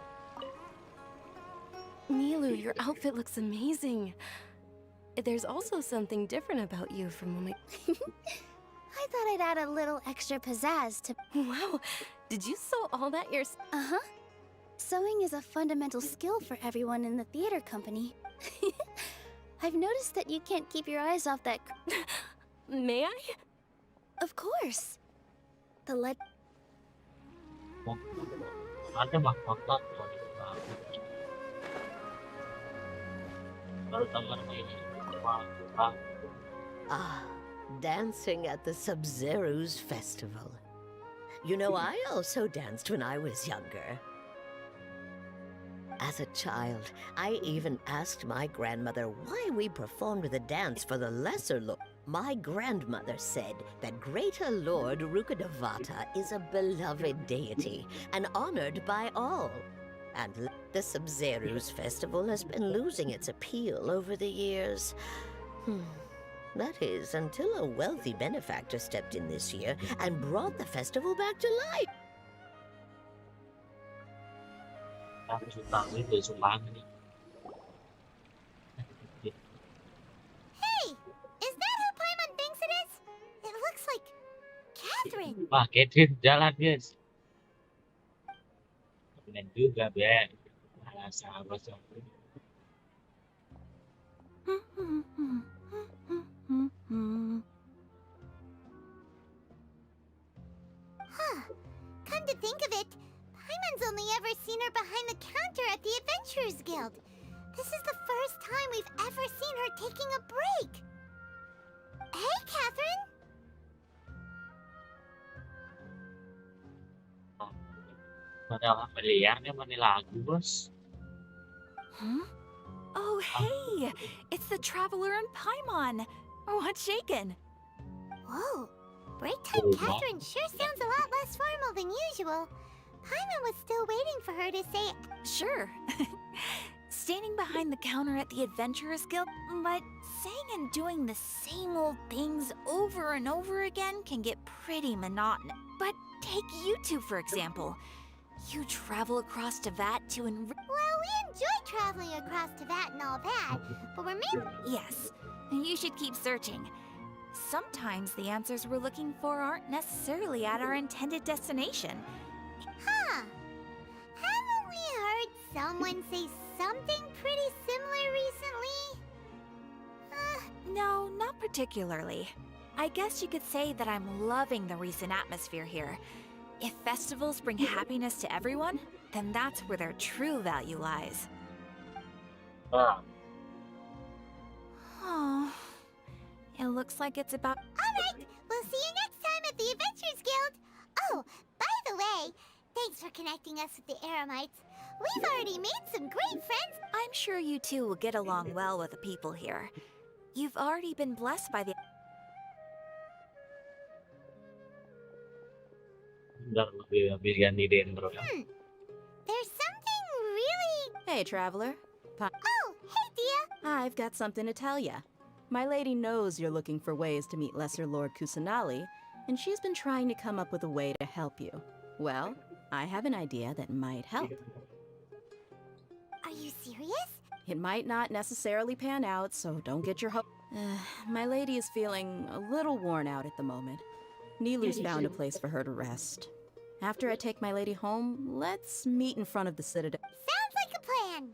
Nilu, your outfit looks amazing. There's also something different about you from when we... I thought I'd add a little extra pizzazz to... Wow, did you sew all that yourself? Uh-huh. Sewing is a fundamental skill for everyone in the theater company. I've noticed that you can't keep your eyes off that... May I? Of course. The lead... Ada mahkota. Baru tahu nama ini. Ah, dancing at the Sumeruu's festival. You know, I also danced when I was younger. As a child, I even asked my grandmother why we performed the dance for the lesser lord. My grandmother said that Greater Lord Rukkhadevata is a beloved deity and honored by all. And the Sumeruu's festival has been losing its appeal over the years. That is, until a wealthy benefactor stepped in this year and brought the festival back to life. Aku suka itu sumbangan nih. Hey, is that who Paimon thinks it is? It looks like Catherine. Wah, Catherine jalan guys. Benar juga, Ben. Sahabat. Huh. Come to think of it, Paimon's only ever seen her behind the counter at the Adventurers Guild. This is the first time we've ever seen her taking a break. Hey, Catherine! Padahal familiar nih sama nih lagu, bos. Huh? Oh, hey! It's the Traveler and Paimon! What's shaken? Whoa, break time Catherine sure sounds a lot less formal than usual. Paimon was still waiting for her to say... Sure. Standing behind the counter at the Adventurers Guild, but saying and doing the same old things over and over again can get pretty monotonous. But take you two, for example. You travel across Teyvat to Well, we enjoy traveling across Teyvat and all that, but we're mainly... Yes, you should keep searching. Sometimes the answers we're looking for aren't necessarily at our intended destination. Huh. Haven't we heard someone say something pretty similar recently? No, not particularly. I guess you could say that I'm loving the recent atmosphere here. If festivals bring happiness to everyone, then that's where their true value lies. Oh, it looks like it's about... Alright, we'll see you next time at the Adventurers Guild. Oh, by the way, thanks for connecting us with the Eremites. We've already made some great friends. I'm sure you two will get along well with the people here. You've already been blessed by the... There's something really... Hey, Traveler. Oh, hey, Dia. I've got something to tell ya. My lady knows you're looking for ways to meet Lesser Lord Kusanali, and she's been trying to come up with a way to help you. Well, I have an idea that might help. Are you serious? It might not necessarily pan out, so don't get your hope. My lady is feeling a little worn out at the moment. Nilu's found a place for her to rest. After I take my lady home, let's meet in front of the Citadel. Sounds like a plan.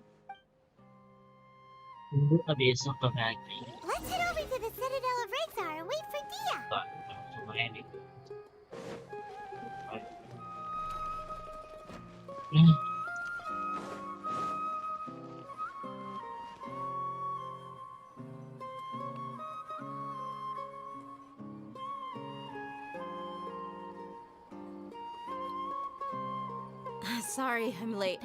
Let's head over to the Citadel of Rexar and wait for Dia. Sorry, I'm late.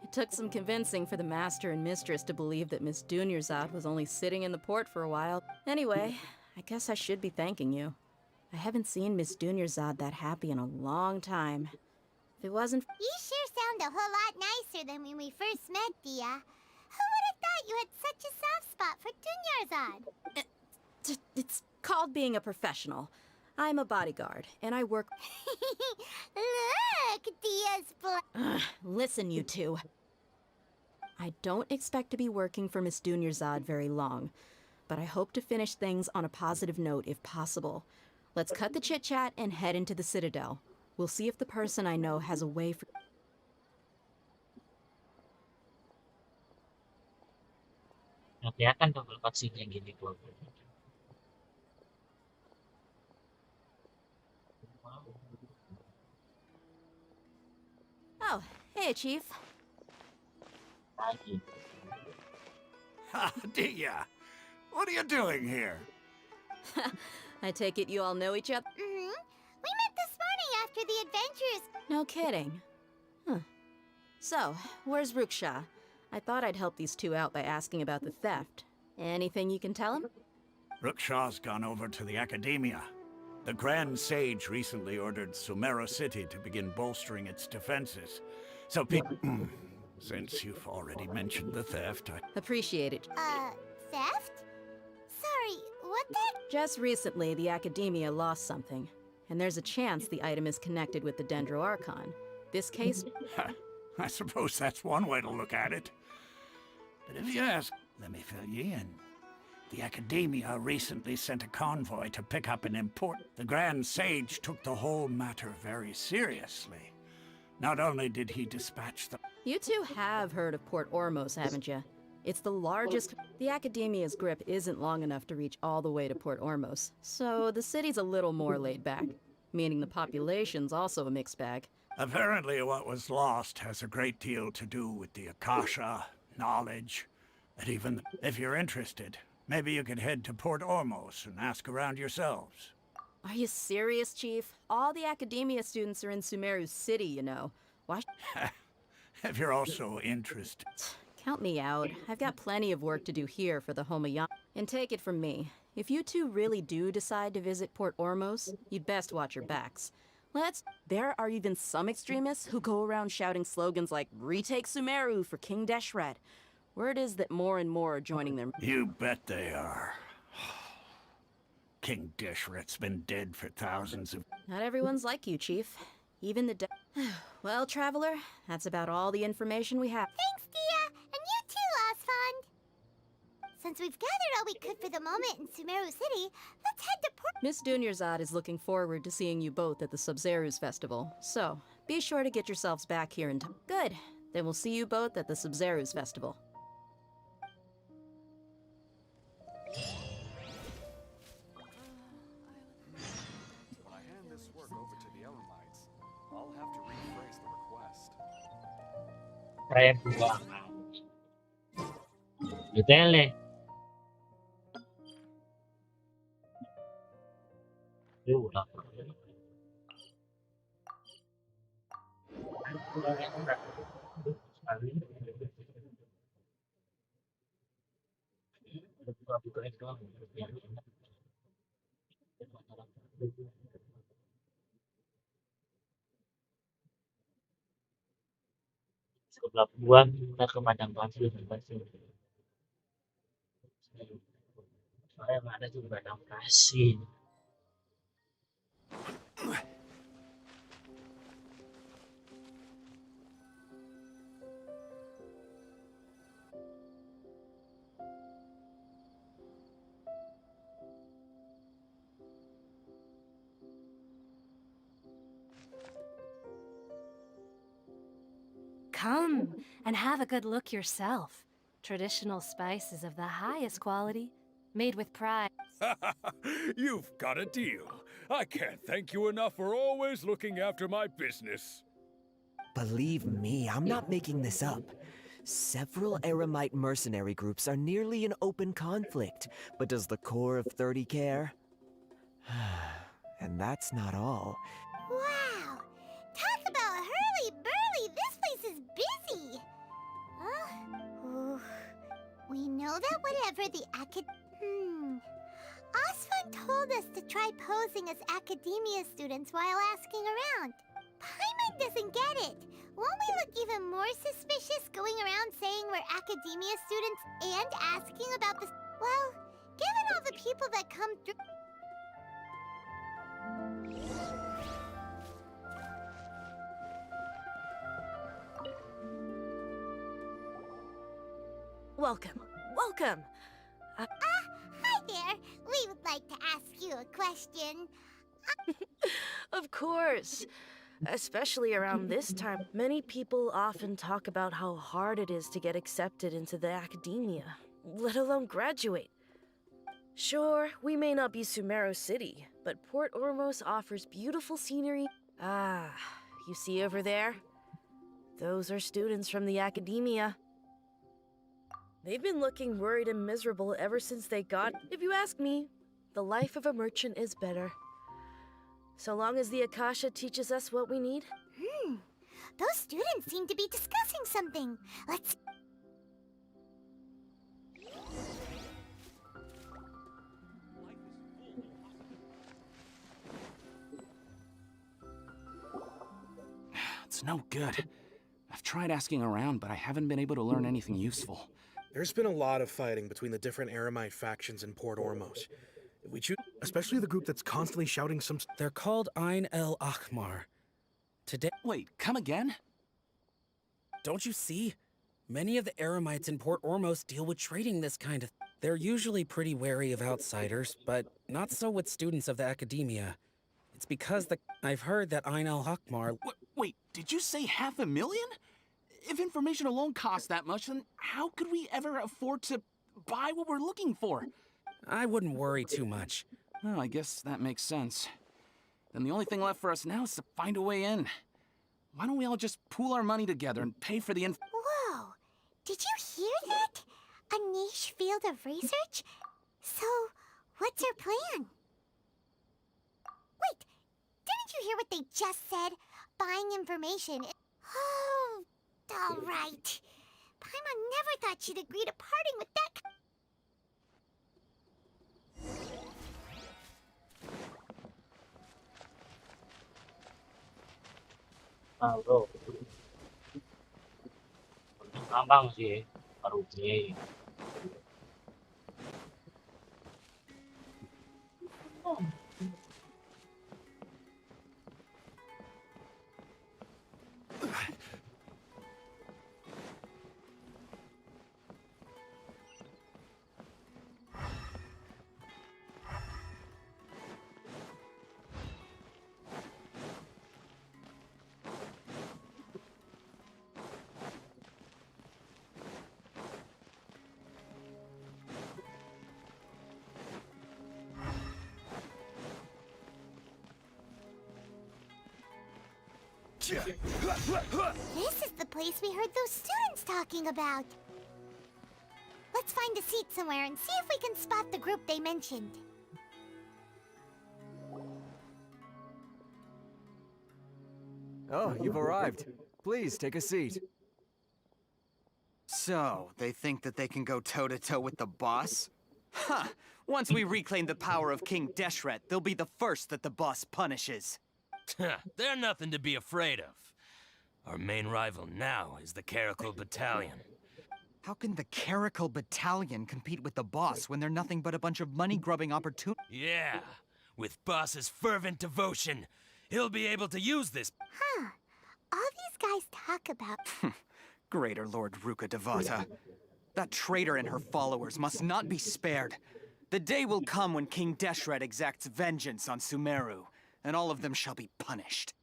It took some convincing for the Master and Mistress to believe that Miss Dunyarzad was only sitting in the port for a while. Anyway, I guess I should be thanking you. I haven't seen Miss Dunyarzad that happy in a long time. If it wasn't... You sure sound a whole lot nicer than when we first met, Dia. Who would have thought you had such a soft spot for Dunyarzad? It's called being a professional. I'm a bodyguard, and I work... Look, Dia's Listen, you two. I don't expect to be working for Miss Dunyarzad very long, but I hope to finish things on a positive note if possible. Let's cut the chit-chat and head into the Citadel. We'll see if the person I know has a way for... Nggak kelihatan tuh kalau cutscene gini tuh. Oh, hey, Chief. Ha, Dia! What are you doing here? I take it you all know each other? Mm-hmm. We met this morning after the adventures. No kidding. Huh. So, where's Ruksha? I thought I'd help these two out by asking about the theft. Anything you can tell him? Rukshaw's gone over to the Academia. The Grand Sage recently ordered Sumeruuu City to begin bolstering its defenses. So since you've already mentioned the theft, I... Appreciate it. Theft? Sorry, what the? Just recently, the Academia lost something, and there's a chance the item is connected with the Dendro Archon. This case... I suppose that's one way to look at it. But if you ask, let me fill you in. The Academia recently sent a convoy to pick up an import. The Grand Sage took the whole matter very seriously. Not only did he dispatch the... You two have heard of Port Ormos, haven't you? It's the largest... The Academia's grip isn't long enough to reach all the way to Port Ormos, so the city's a little more laid back, meaning the population's also a mixed bag. Apparently what was lost has a great deal to do with the Akasha, knowledge, and even... If you're interested, maybe you could head to Port Ormos and ask around yourselves. Are you serious, Chief? All the Academia students are in Sumeruuu City, you know. Why... If you're also interested... Count me out. I've got plenty of work to do here for the Homayani. And take it from me, if you two really do decide to visit Port Ormos, you'd best watch your backs. There are even some extremists who go around shouting slogans like, "Retake Sumeruuu for King Deshret." Word is that more and more are joining them. You bet they are. King Deshret's been dead for thousands of... Not everyone's like you, Chief. Even the Well, Traveler, that's about all the information we have. Thanks, Dia! And you too, Osfond! Since we've gathered all we could for the moment in Sumeruuu City, let's head to Port... Miss Dunyarzad is looking forward to seeing you both at the Sumeruuu Festival, so be sure to get yourselves back here in time. Good. Then we'll see you both at the Sumeruuu Festival. When I hand this work over to the Elamites, I'll have to rephrase the request. Keren banget. Detailnya. Udah. Sebelah buah kita ke padang pasir. Soalnya nggak ada juga padang pasir. Come and have a good look yourself. Traditional spices of the highest quality, made with pride. You've got a deal. I can't thank you enough for always looking after my business. Believe me, I'm not making this up. Several Eremite mercenary groups are nearly in open conflict, but does the core of 30 care? And that's not all. Wow! Talk about hurly-burly! This place is busy! We know that whatever the Osfond told us to try posing as Academia students while asking around. Paimon doesn't get it. Won't we look even more suspicious going around saying we're Academia students and asking about the... Well, given all the people that come through... Welcome. Welcome. Hi there. We would like to ask you a question. Of course. Especially around this time, many people often talk about how hard it is to get accepted into the academia, let alone graduate. Sure, we may not be Sumeruuu City, but Port Ormos offers beautiful scenery. Ah, you see over there? Those are students from the academia. They've been looking worried and miserable ever since they got. If you ask me, the life of a merchant is better. So long as the Akasha teaches us what we need. Those students seem to be discussing something. Let's... It's no good. I've tried asking around, but I haven't been able to learn anything useful. There's been a lot of fighting between the different Eremite factions in Port Ormos. If we choose, especially the group that's constantly shouting some... They're called Ain el Akhmar. Today... Wait, come again? Don't you see? Many of the Eremites in Port Ormos deal with trading this kind of... They're usually pretty wary of outsiders, but not so with students of the academia. It's because I've heard that Ain el Akhmar... Wait, did you say 500,000? If information alone costs that much, then how could we ever afford to buy what we're looking for? I wouldn't worry too much. Well, I guess that makes sense. Then the only thing left for us now is to find a way in. Why don't we all just pool our money together and pay for the Whoa! Did you hear that? A niche field of research? So, what's your plan? Wait, didn't you hear what they just said? Buying information. Oh, all right. Paimon never thought she'd agree to parting with that. Bro. Gampang sih baru biaya. This is the place we heard those students talking about. Let's find a seat somewhere and see if we can spot the group they mentioned. Oh, you've arrived. Please, take a seat. So, they think that they can go toe-to-toe with the boss? Huh! Once we reclaim the power of King Deshret, they'll be the first that the boss punishes. They're nothing to be afraid of. Our main rival now is the Caracal Battalion. How can the Caracal Battalion compete with the boss when they're nothing but a bunch of money-grubbing opportunities? Yeah, with boss's fervent devotion, he'll be able to use this. Huh. All these guys talk about... Greater Lord Ruka Devata. That traitor and her followers must not be spared. The day will come when King Deshret exacts vengeance on Sumeruuu, and all of them shall be punished.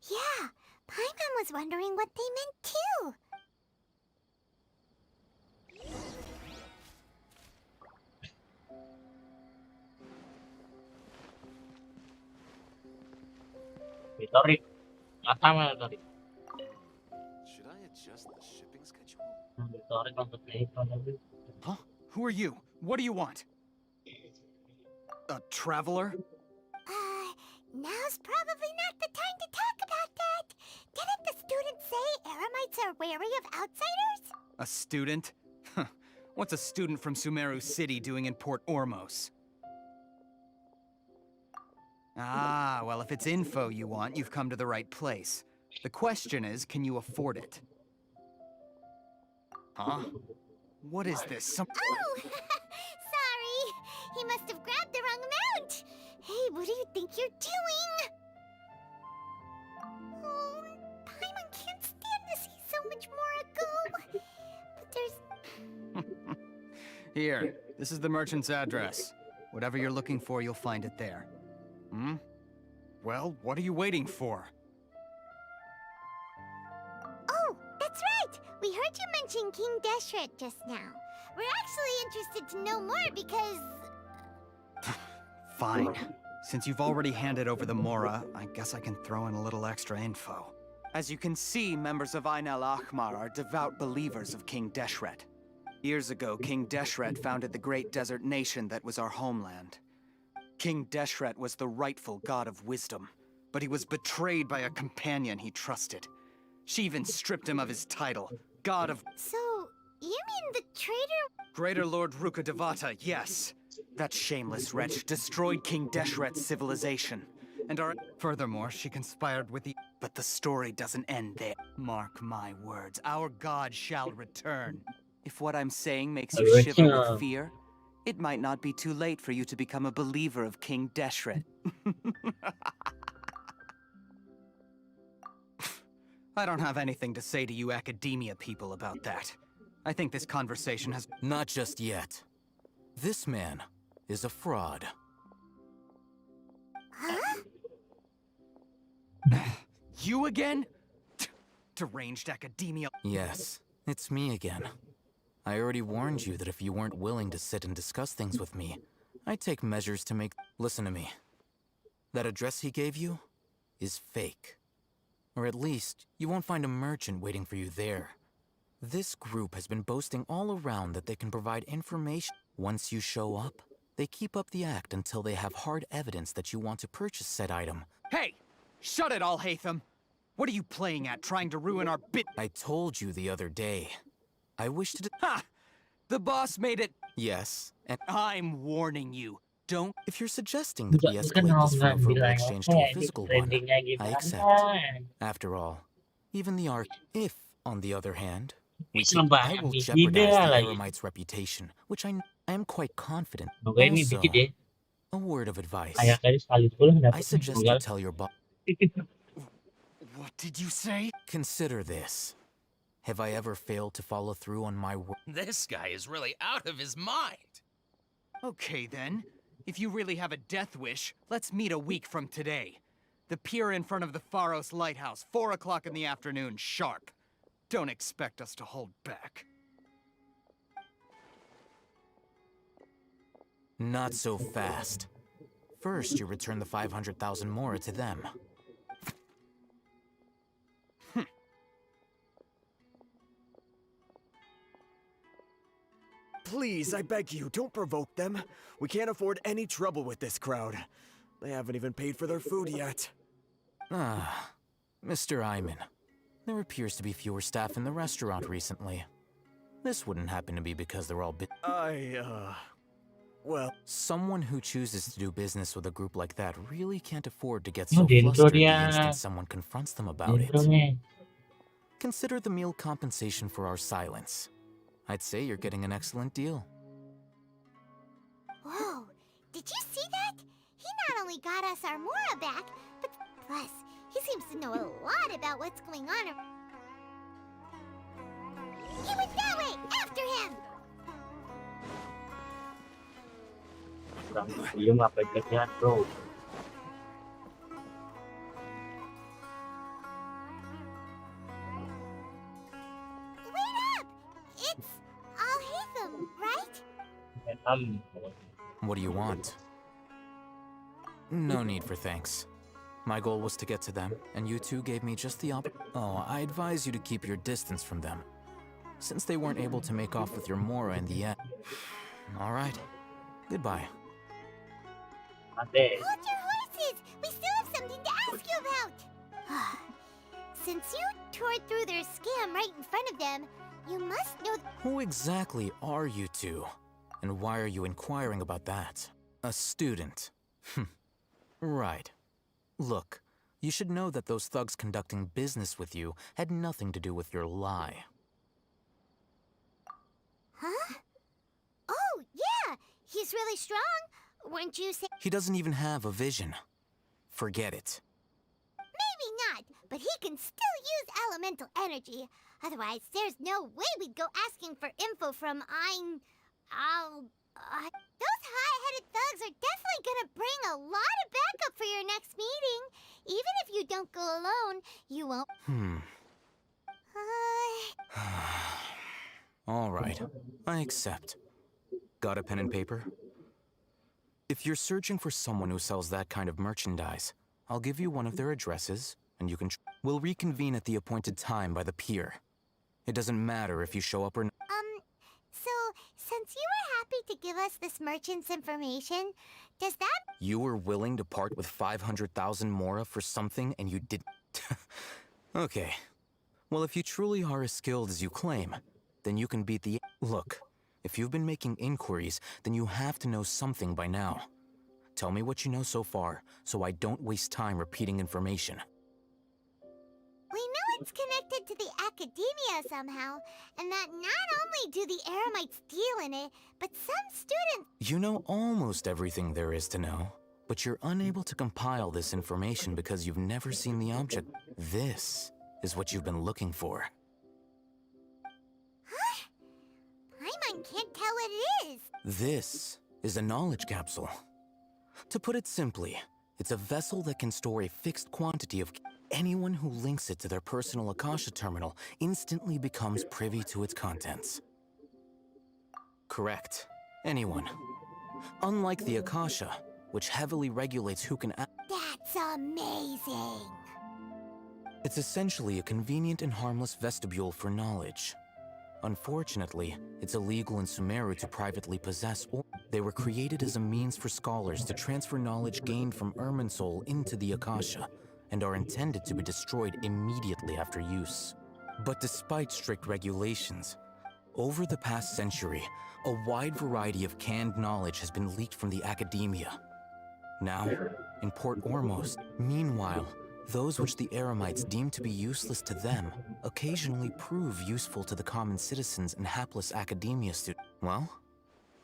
Yeah, Paimon was wondering what they meant too. Torik, matang Torik. Should I adjust the shipping schedule? Torik untuk itu. Huh? Who are you? What do you want? A traveler? Now's probably not the time to talk about that. Didn't the students say Eremites are wary of outsiders? A student? What's a student from Sumeruuu City doing in Port Ormos? Ah, well, if it's info you want, you've come to the right place. The question is, can you afford it? Huh? What is this? Oh! Sorry! He must have grabbed the wrong amount! what do you think you're doing? Oh, Paimon can't stand to see so much more go. But there's... Here, this is the merchant's address. Whatever you're looking for, you'll find it there. Hmm? Well, what are you waiting for? Oh, that's right! We heard you mention King Deshret just now. We're actually interested to know more because... Fine. Since you've already handed over the Mora, I guess I can throw in a little extra info. As you can see, members of Ain al-Ahmar are devout believers of King Deshret. Years ago, King Deshret founded the great desert nation that was our homeland. King Deshret was the rightful god of wisdom, but he was betrayed by a companion he trusted. She even stripped him of his title, God of... So, you mean the traitor? Greater Lord Ruka Devata, yes. That shameless wretch destroyed King Deshret's civilization. And Furthermore, she conspired with the... But the story doesn't end there. Mark my words, our god shall return. If what I'm saying makes you shiver with fear, it might not be too late for you to become a believer of King Deshret. I don't have anything to say to you academia people about that. I think this conversation has... Not just yet. This man is a fraud. Huh? You again? Deranged academia... Yes, it's me again. I already warned you that if you weren't willing to sit and discuss things with me, I'd take measures to make... Listen to me. That address he gave you is fake. Or at least, you won't find a merchant waiting for you there. This group has been boasting all around that they can provide information. Once you show up, they keep up the act until they have hard evidence that you want to purchase said item. Hey! Shut it all, Hatham! What are you playing at, trying to ruin our bit- I told you the other day. I wish to... Ha! The boss made it... Yes, and... I'm warning you. Don't... If you're suggesting that we escalate this from a verbal exchange to a physical one, I accept. After all, even the arc... If, on the other hand, I will jeopardize the Eremite's reputation, which I am quite confident. Also, a word of advice. I suggest you tell your boss... What did you say? Consider this. Have I ever failed to follow through on my word? This guy is really out of his mind. Okay then. If you really have a death wish, let's meet a week from today. The pier in front of the Pharos Lighthouse, 4 o'clock in the afternoon, sharp. Don't expect us to hold back. Not so fast. First, you return the 500,000 Mora to them. Please, I beg you, don't provoke them. We can't afford any trouble with this crowd. They haven't even paid for their food yet. Ah, Mr. Iman. There appears to be fewer staff in the restaurant recently. This wouldn't happen to be because they're all well... Someone who chooses to do business with a group like that really can't afford to get so flustered the instant someone confronts them about it. Consider the meal compensation for our silence. I'd say you're getting an excellent deal. Whoa, did you see that? He not only got us our Mora back, but plus, he seems to know a lot about what's going on. He went that way! After him! Dia ngapain kerjaan, bro? What do you want? No need for thanks. My goal was to get to them, and you two gave me just the Oh, I advise you to keep your distance from them, since they weren't able to make off with your Mora in the end. All right. Goodbye. Hold your horses! We still have something to ask you about! Since you tore through their scam right in front of them, you must know... Who exactly are you two? And why are you inquiring about that? A student. Right. Look, you should know that those thugs conducting business with you had nothing to do with your lie. Huh? Oh, yeah! He's really strong. Weren't you saying? He doesn't even have a vision. Forget it. Maybe not, but he can still use elemental energy. Otherwise, there's no way we'd go asking for info from those high-headed thugs are definitely gonna bring a lot of backup for your next meeting. Even if you don't go alone, you won't. All right, I accept. Got a pen and paper? If you're searching for someone who sells that kind of merchandise, I'll give you one of their addresses, and you can we'll reconvene at the appointed time by the pier. It doesn't matter if you show up or not. So, since you were happy to give us this merchant's information, does that... You were willing to part with 500,000 mora for something and you didn't... Okay. Well, if you truly are as skilled as you claim, then you can beat the... Look, if you've been making inquiries, then you have to know something by now. Tell me what you know so far, so I don't waste time repeating information. We know it's connected to the academia somehow, and that not only do the Eremites deal in it, but some students... You know almost everything there is to know, but you're unable to compile this information because you've never seen the object. This is what you've been looking for. Huh? Paimon can't tell what it is. This is a knowledge capsule. To put it simply, it's a vessel that can store a fixed quantity of... Anyone who links it to their personal Akasha terminal instantly becomes privy to its contents. Correct. Anyone. Unlike the Akasha, which heavily regulates who can... That's amazing! It's essentially a convenient and harmless vestibule for knowledge. Unfortunately, it's illegal in Sumeruuu to privately possess or... They were created as a means for scholars to transfer knowledge gained from Irminsul into the Akasha, and are intended to be destroyed immediately after use. But despite strict regulations, over the past century, a wide variety of canned knowledge has been leaked from the academia. Now, in Port Ormos, meanwhile, those which the Eremites deem to be useless to them occasionally prove useful to the common citizens and hapless academia students. Well,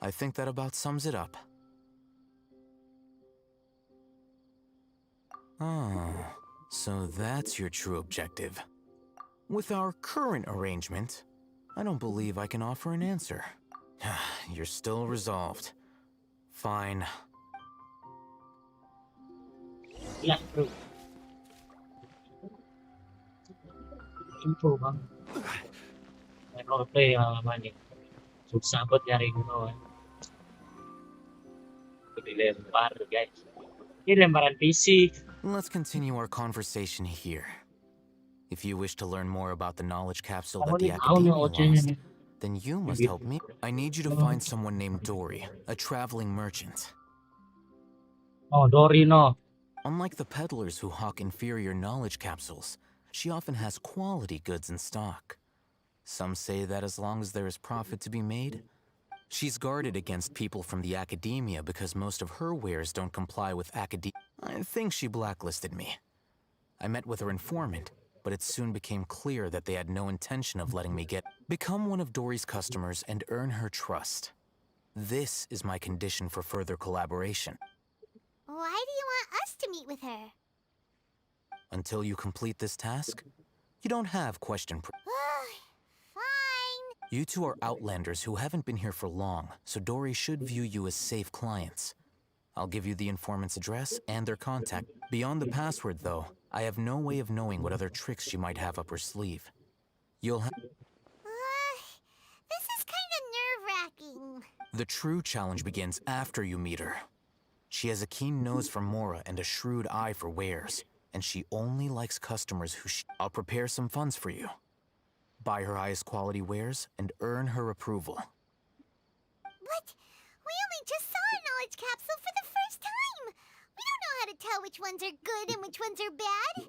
I think that about sums it up. Oh, so that's your true objective. With our current arrangement, I don't believe I can offer an answer. You're still resolved. Fine. Ya, bro. Info, Bang. Roleplay pengalaman nih. Susah buat nyari info kan. Dilempar, guys. Ini lemparan PC. Let's continue our conversation here. If you wish to learn more about the knowledge capsule that the Academia lost, then you must help me. I need you to find someone named Dory, a traveling merchant. Oh, Dory, no. Unlike the peddlers who hawk inferior knowledge capsules, she often has quality goods in stock. Some say that as long as there is profit to be made, she's guarded against people from the Academia because most of her wares don't comply with Academia. I think she blacklisted me. I met with her informant, but it soon became clear that they had no intention of letting me become one of Dory's customers and earn her trust. This is my condition for further collaboration. Why do you want us to meet with her? Until you complete this task, you don't have question. Fine. You two are outlanders who haven't been here for long, so Dory should view you as safe clients. I'll give you the informant's address and their contact. Beyond the password, though, I have no way of knowing what other tricks she might have up her sleeve. You'll have... This is kind of nerve-wracking. The true challenge begins after you meet her. She has a keen nose for mora and a shrewd eye for wares, and she only likes customers who I'll prepare some funds for you. Buy her highest quality wares and earn her approval. But we only just saw a knowledge capsule for the first time. We don't know how to tell which ones are good and which ones are bad.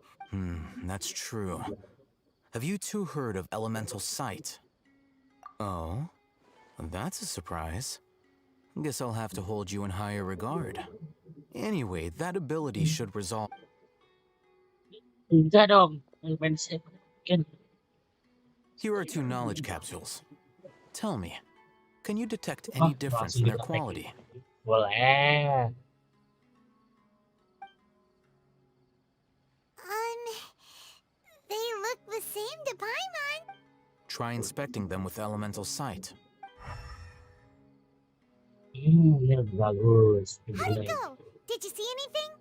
That's true. Have you two heard of elemental sight? Oh, that's a surprise. Guess I'll have to hold you in higher regard. Anyway, that ability should resolve... Enggak dong. Here are 2 knowledge capsules. Tell me, can you detect any difference in their quality? Boleh. They look the same to Paimon. Try inspecting them with elemental sight. Ini bagus. How'd it go? Did you see anything?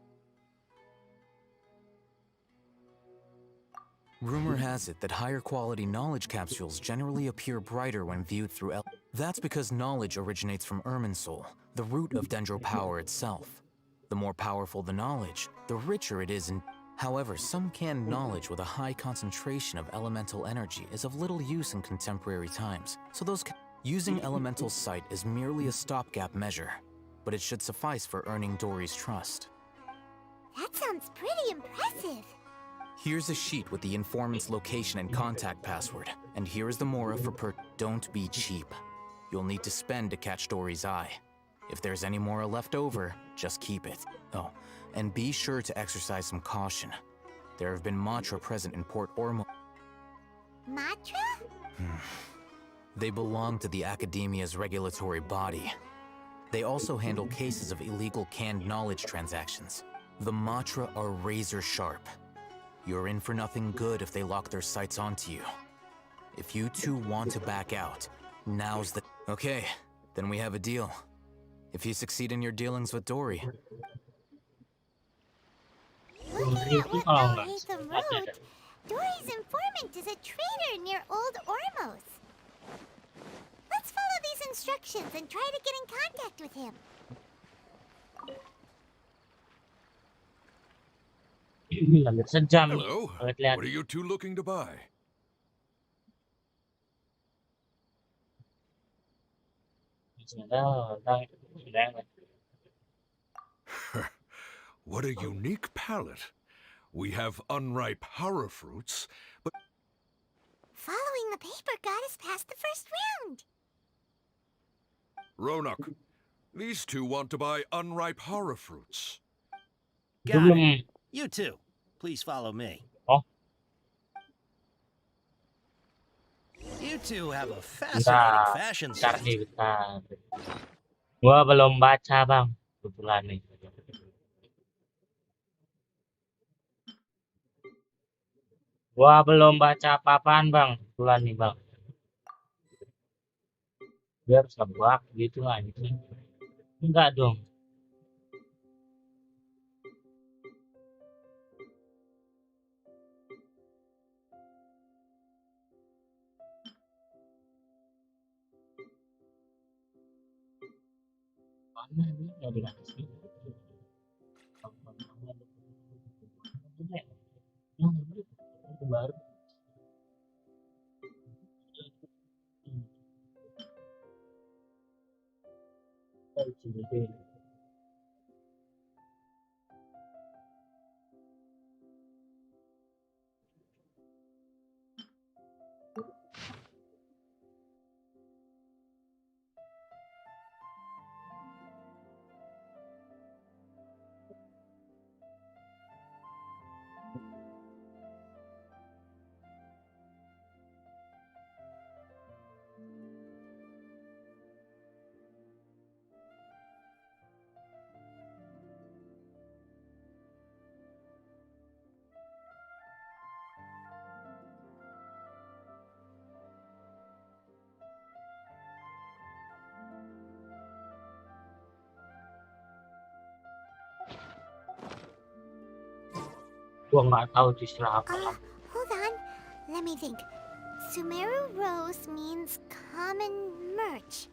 Rumor has it that higher quality knowledge capsules generally appear brighter when viewed through That's because knowledge originates from Irminsul, the root of Dendro power itself. The more powerful the knowledge, the richer it is in. However, some canned knowledge with a high concentration of elemental energy is of little use in contemporary times, so using elemental sight is merely a stopgap measure, but it should suffice for earning Dory's trust. That sounds pretty impressive. Here's a sheet with the informant's location and contact password, and here is the mora for Don't be cheap. You'll need to spend to catch Dory's eye. If there's any mora left over, just keep it. Oh, and be sure to exercise some caution. There have been Matra present in Port Ormo. Matra? They belong to the Academia's regulatory body. They also handle cases of illegal canned knowledge transactions. The Matra are razor sharp. You're in for nothing good if they lock their sights onto you. If you two want to back out, now's the... Okay, then we have a deal. If you succeed in your dealings with Dory... Looking at what Al-Haytham wrote, Dory's informant is a traitor near Old Ormos. Let's follow these instructions and try to get in contact with him. Hello. What are you two looking to buy? What a unique palette. We have unripe horror fruits, but... Following the paper got us past the first round. Ronak, these two want to buy unripe horror fruits. Got it. You too. Please follow me. Oh. You two have a fascinating fashion sense. Gua belum baca, Bang. Kebetulan nih. Gua belum baca apa-apaan, Bang. Kebetulan nih, Bang. Biar sebak gitu anjing. Enggak dong. Mana nih ya dikasih. Yang baru. Gua nggak tahu itu istilah apa. Hold on. Let me think. Sumeruuu rose means common merch.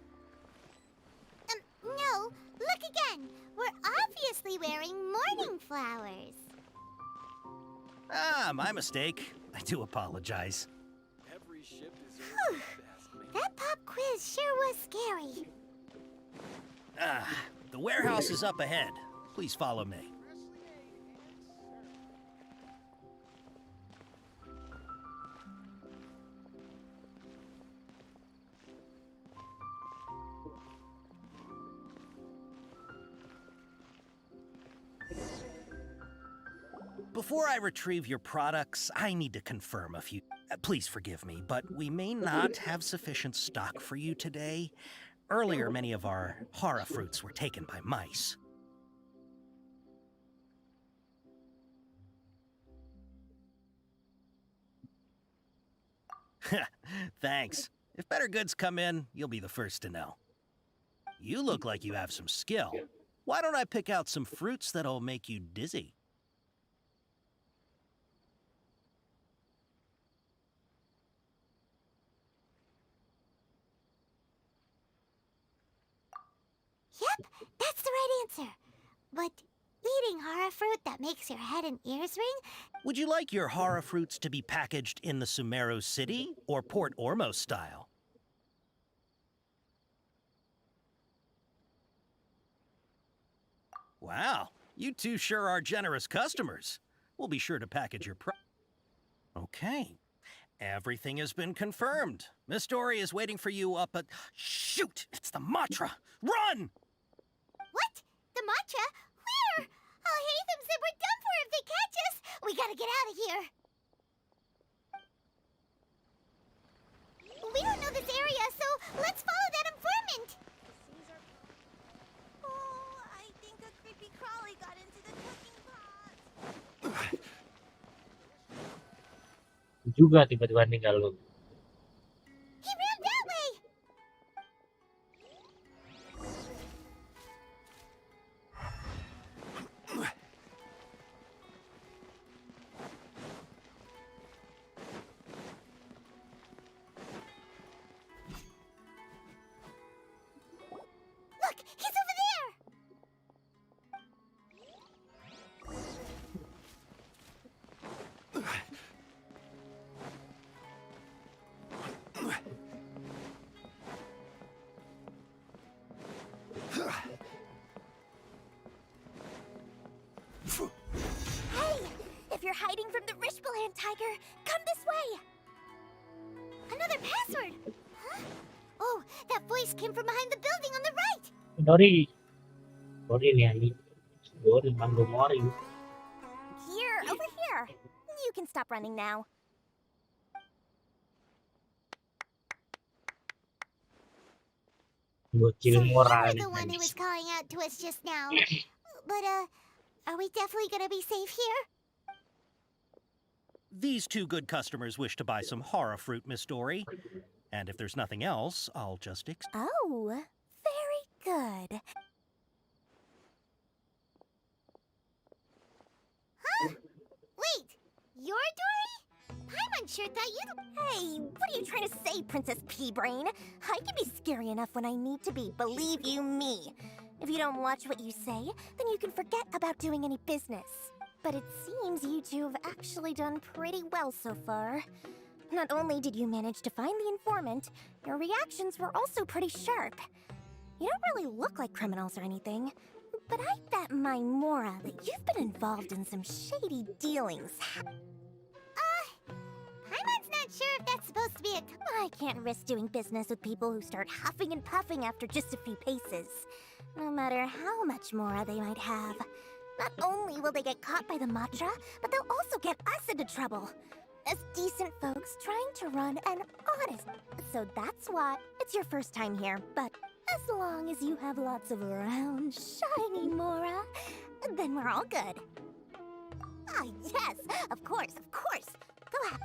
No. Look again. We're obviously wearing mourning flowers. Ah, my mistake. I do apologize. Every ship deserves Whew. That pop quiz sure was scary. Ah, the warehouse is up ahead. Please follow me. Before I retrieve your products, I need to confirm a few... please forgive me, but we may not have sufficient stock for you today. Earlier, many of our hara fruits were taken by mice. Thanks. If better goods come in, you'll be the first to know. You look like you have some skill. Why don't I pick out some fruits that'll make you dizzy? Yep, that's the right answer. But eating hara fruit that makes your head and ears ring? Would you like your hara fruits to be packaged in the Sumeruuu city or Port Ormos style? Wow, you two sure are generous customers. We'll be sure to package your Okay. Everything has been confirmed. Miss Dory is waiting for you up at... Shoot! It's the Matra! Run! What? The matcha? Where? I'll hate them said we're done for if they catch us. We gotta get out of here. We don't know this area, so let's follow that informant. Oh, I think a creepy crawly got into the cooking pot. Juga tiba-tiba ninggal lu. He ran that way. Look, he's over there. Hey, if you're hiding from the Rishbaland tiger, come this way. Another password. Huh? Oh, that voice came from behind the building on the right. Dory. Dory nih Ali. Dory mandu mori. Here, over here. You can stop running now. Bocil mora nih. The one who was calling out to us just now. But, are we definitely gonna be safe here? These two good customers wish to buy some hara fruit, Miss Dory. And if there's nothing else, I'll just Oh, very good. Huh? Wait, you're Dory? I'm unsure thought you... Hey, what are you trying to say, Princess Pea-Brain? I can be scary enough when I need to be, believe you me. If you don't watch what you say, then you can forget about doing any business. But it seems you two have actually done pretty well so far. Not only did you manage to find the informant, your reactions were also pretty sharp. You don't really look like criminals or anything, but I bet my Mora that you've been involved in some shady dealings. Paimon's not sure if that's supposed to be a... I can't risk doing business with people who start huffing and puffing after just a few paces. No matter how much Mora they might have. Not only will they get caught by the Matra, but they'll also get us into trouble. As decent folks trying to run an honest... So that's why it's your first time here, but as long as you have lots of round, shiny Mora, then we're all good. Ah, yes, of course, of course. Go ahead.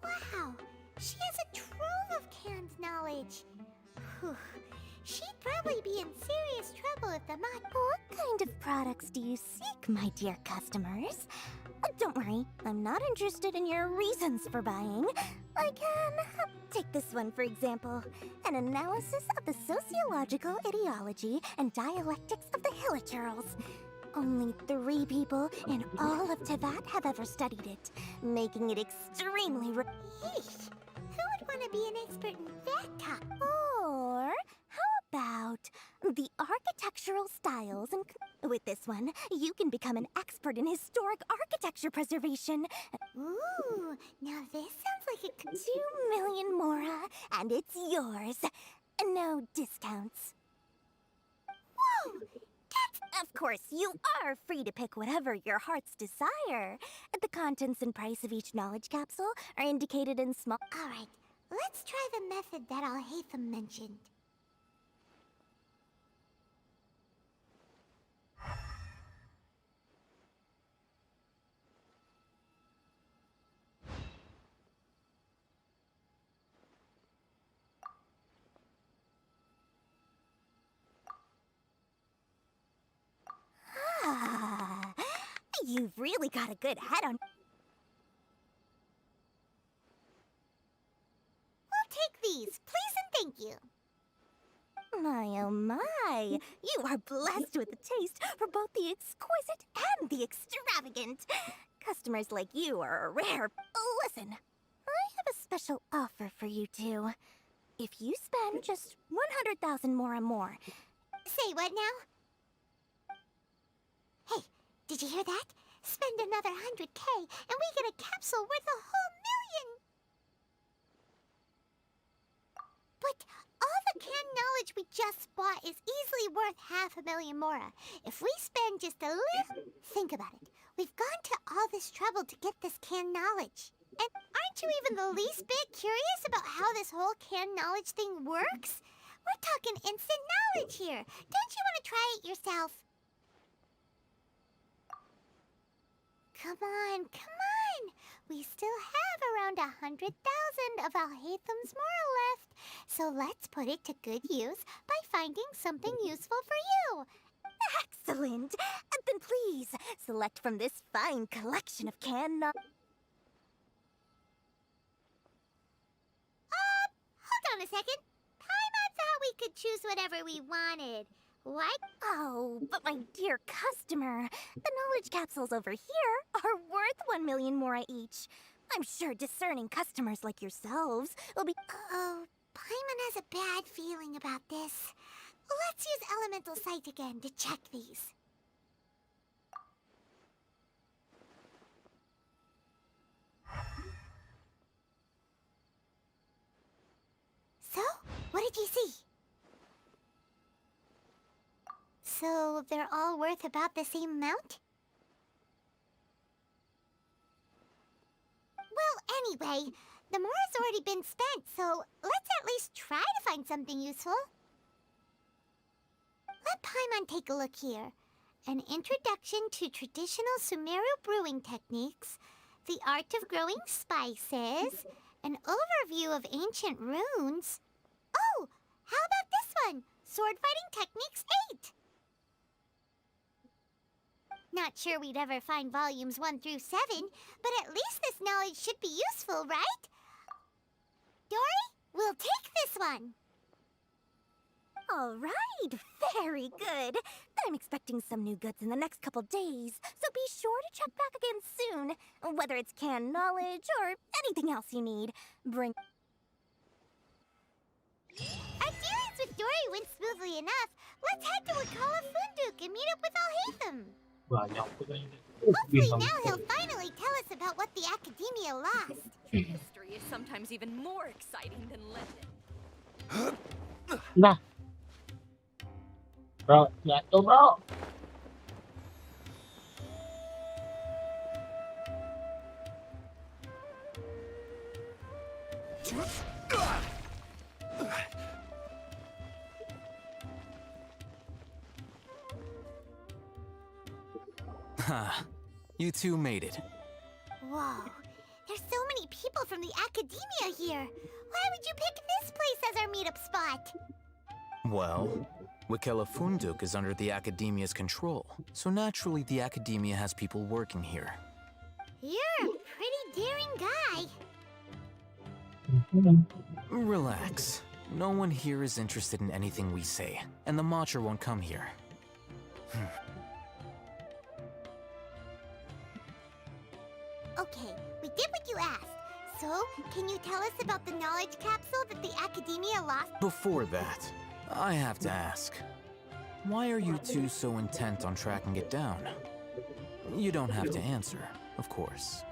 Wow, she has a trove of canned knowledge. Whew. She'd probably be in serious trouble if the What kind of products do you seek, my dear customers? Don't worry, I'm not interested in your reasons for buying. I can take this one, for example. An analysis of the sociological ideology and dialectics of the Hilichurls. Only 3 people in all of Tevat have ever studied it, making it extremely Yeesh. Who would want to be an expert in that topic? Or how about the architectural styles and... With this one, you can become an expert in historic architecture preservation. Ooh, now this sounds like a 2 million Mora, and it's yours. No discounts. Whoa! Of course, you are free to pick whatever your heart's desire. The contents and price of each knowledge capsule are indicated in small... Alright, Let's try the method that Alhaitham mentioned. Ah, you've really got a good head on. We'll take these, please and thank you. My oh my, you are blessed with a taste for both the exquisite and the extravagant. Customers like you are rare. Listen, I have a special offer for you two. If you spend just 100,000 more and more. Say what now? Hey, did you hear that? Spend another 100K and we get a capsule worth a whole million! But all the canned knowledge we just bought is easily worth 500,000 more. If we spend just a little... Think about it. We've gone to all this trouble to get this canned knowledge. And aren't you even the least bit curious about how this whole canned knowledge thing works? We're talking instant knowledge here. Don't you want to try it yourself? Come on, come on. We still have around 100,000 of Alhaitham's moral left. So let's put it to good use by finding something useful for you. Excellent. Then please, select from this fine collection of canned knowledge. Hold on a second. Paimon thought we could choose whatever we wanted. What? Oh, but my dear customer, the knowledge capsules over here are worth 1 million more each. I'm sure discerning customers like yourselves will be... Oh, Paimon has a bad feeling about this. Let's use Elemental Sight again to check these. So, what did you see? So, they're all worth about the same amount? Well, anyway, the more has already been spent, so let's at least try to find something useful. Let Paimon take a look here. An introduction to traditional Sumeruuu brewing techniques, the art of growing spices, an overview of ancient runes. Oh, how about this one? Sword Fighting Techniques 8. Not sure we'd ever find volumes 1 through 7, but at least this knowledge should be useful, right? Dory, we'll take this one. All right, very good. I'm expecting some new goods in the next couple days, so be sure to check back again soon. Whether it's canned knowledge or anything else you need, bring... Our dealings with Dory went smoothly enough. Let's head to Wakala Funduk and meet up with Alhaitham. Hopefully now he'll finally tell us about what the Academia lost. History is sometimes even more exciting than legend. Nah. Bro, jatuh bro. Ha, you two made it. Whoa, there's so many people from the Academia here. Why would you pick this place as our meetup spot? Well, Wakela Funduk is under the Academia's control, so naturally the Academia has people working here. You're a pretty daring guy. Relax. No one here is interested in anything we say, and the Matcher won't come here. Okay, we did what you asked. So, can you tell us about the knowledge capsule that the Academia lost? Before that, I have to ask, why are you two so intent on tracking it down? You don't have to answer, of course.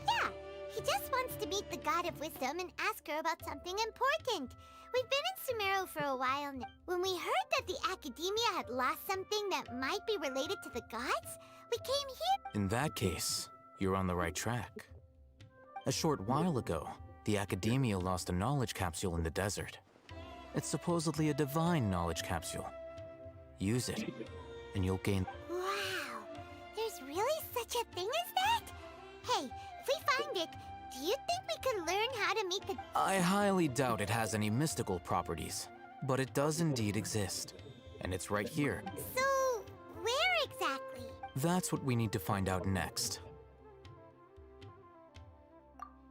Yeah, he just wants to meet the God of Wisdom and ask her about something important. We've been in Sumeruuu for a while now. When we heard that the Academia had lost something that might be related to the gods, we came here. In that case, you're on the right track. A short while ago, The Academia lost a knowledge capsule in the desert. It's supposedly a divine knowledge capsule. Use it, and you'll gain... Wow! There's really such a thing as that? Hey, if we find it, do you think we could learn how to make a... I highly doubt it has any mystical properties, but it does indeed exist. And it's right here. So, where exactly? That's what we need to find out next.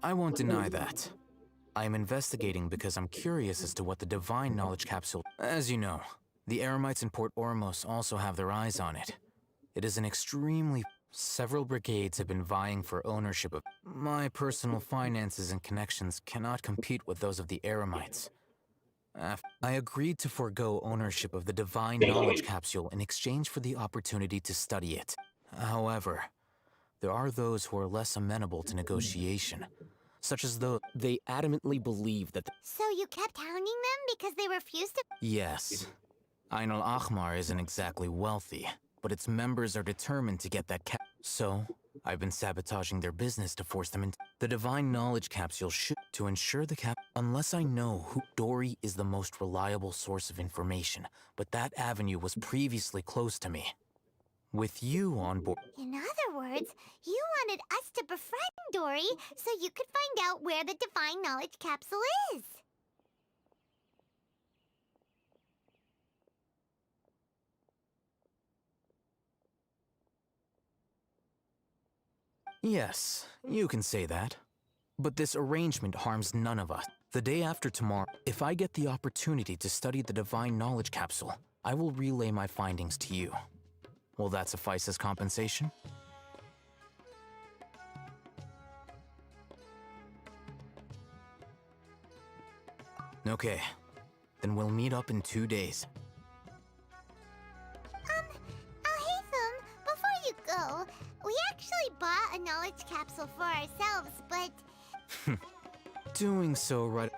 I won't deny that. I am investigating because I'm curious as to what the divine knowledge capsule... As you know, the Eremites in Port Ormos also have their eyes on it. It is an extremely... Several brigades have been vying for ownership of... My personal finances and connections cannot compete with those of the Eremites. I agreed to forego ownership of the divine knowledge capsule in exchange for the opportunity to study it. However, there are those who are less amenable to negotiation, such as though they adamantly believe that... So you kept hounding them because they refused to... Yes. Ain al-Ahmar isn't exactly wealthy, but its members are determined to get that So, I've been sabotaging their business to force them into... The divine knowledge capsule should... To ensure the Unless I know who... Dory is the most reliable source of information, but that avenue was previously closed to me. With you on board... In other words, you wanted us to befriend Dory so you could find out where the divine knowledge capsule is. Yes, you can say that. But this arrangement harms none of us. The day after tomorrow, if I get the opportunity to study the divine knowledge capsule, I will relay my findings to you. Will that suffice as compensation? Okay, then we'll meet up in 2 days. Alhaitham, before you go, we actually bought a knowledge capsule for ourselves, but... Doing so right...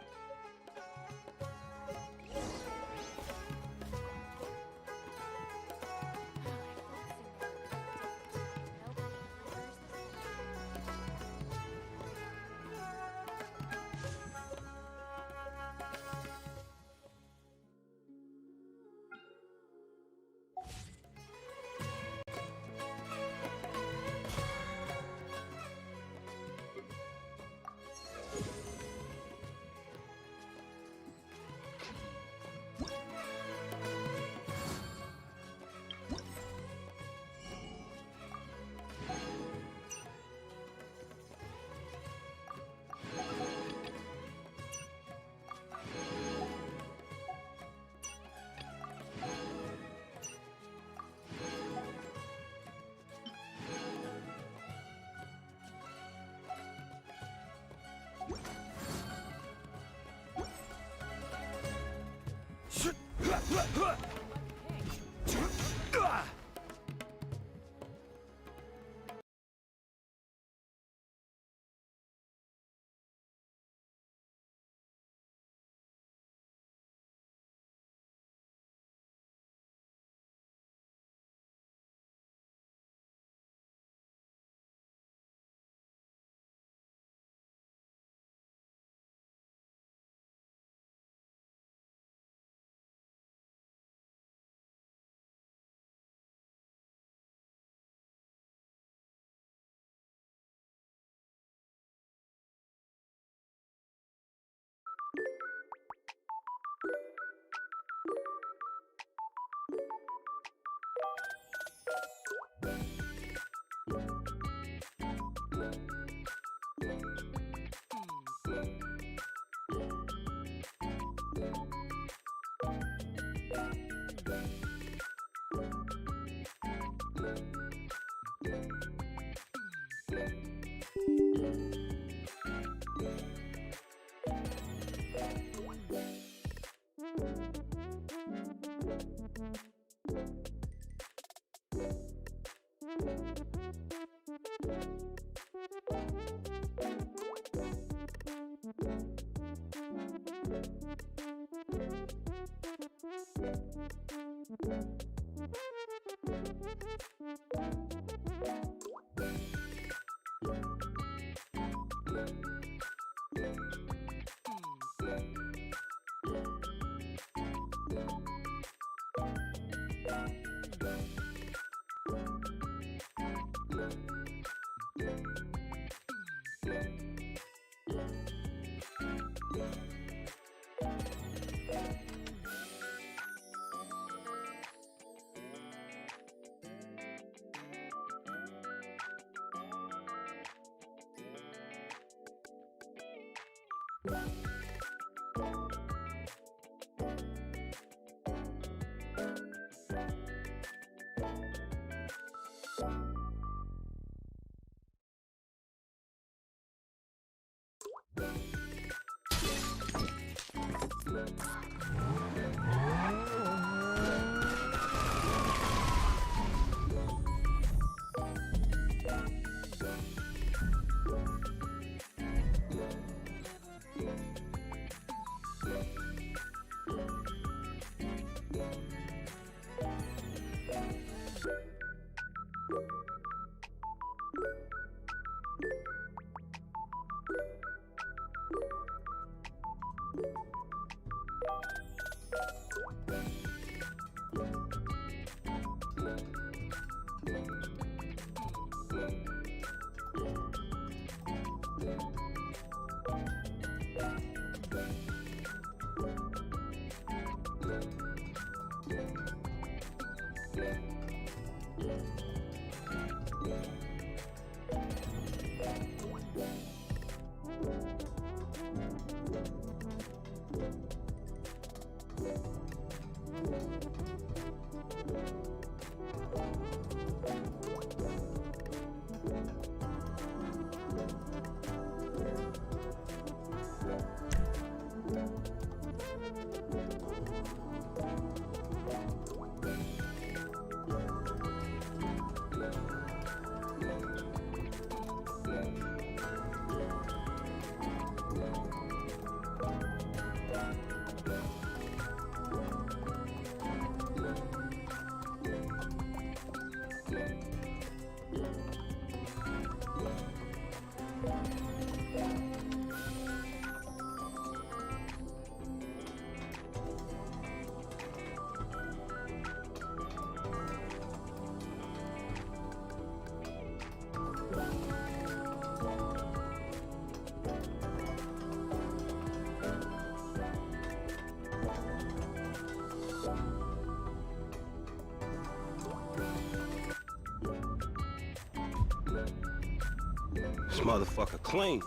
This motherfucker clean.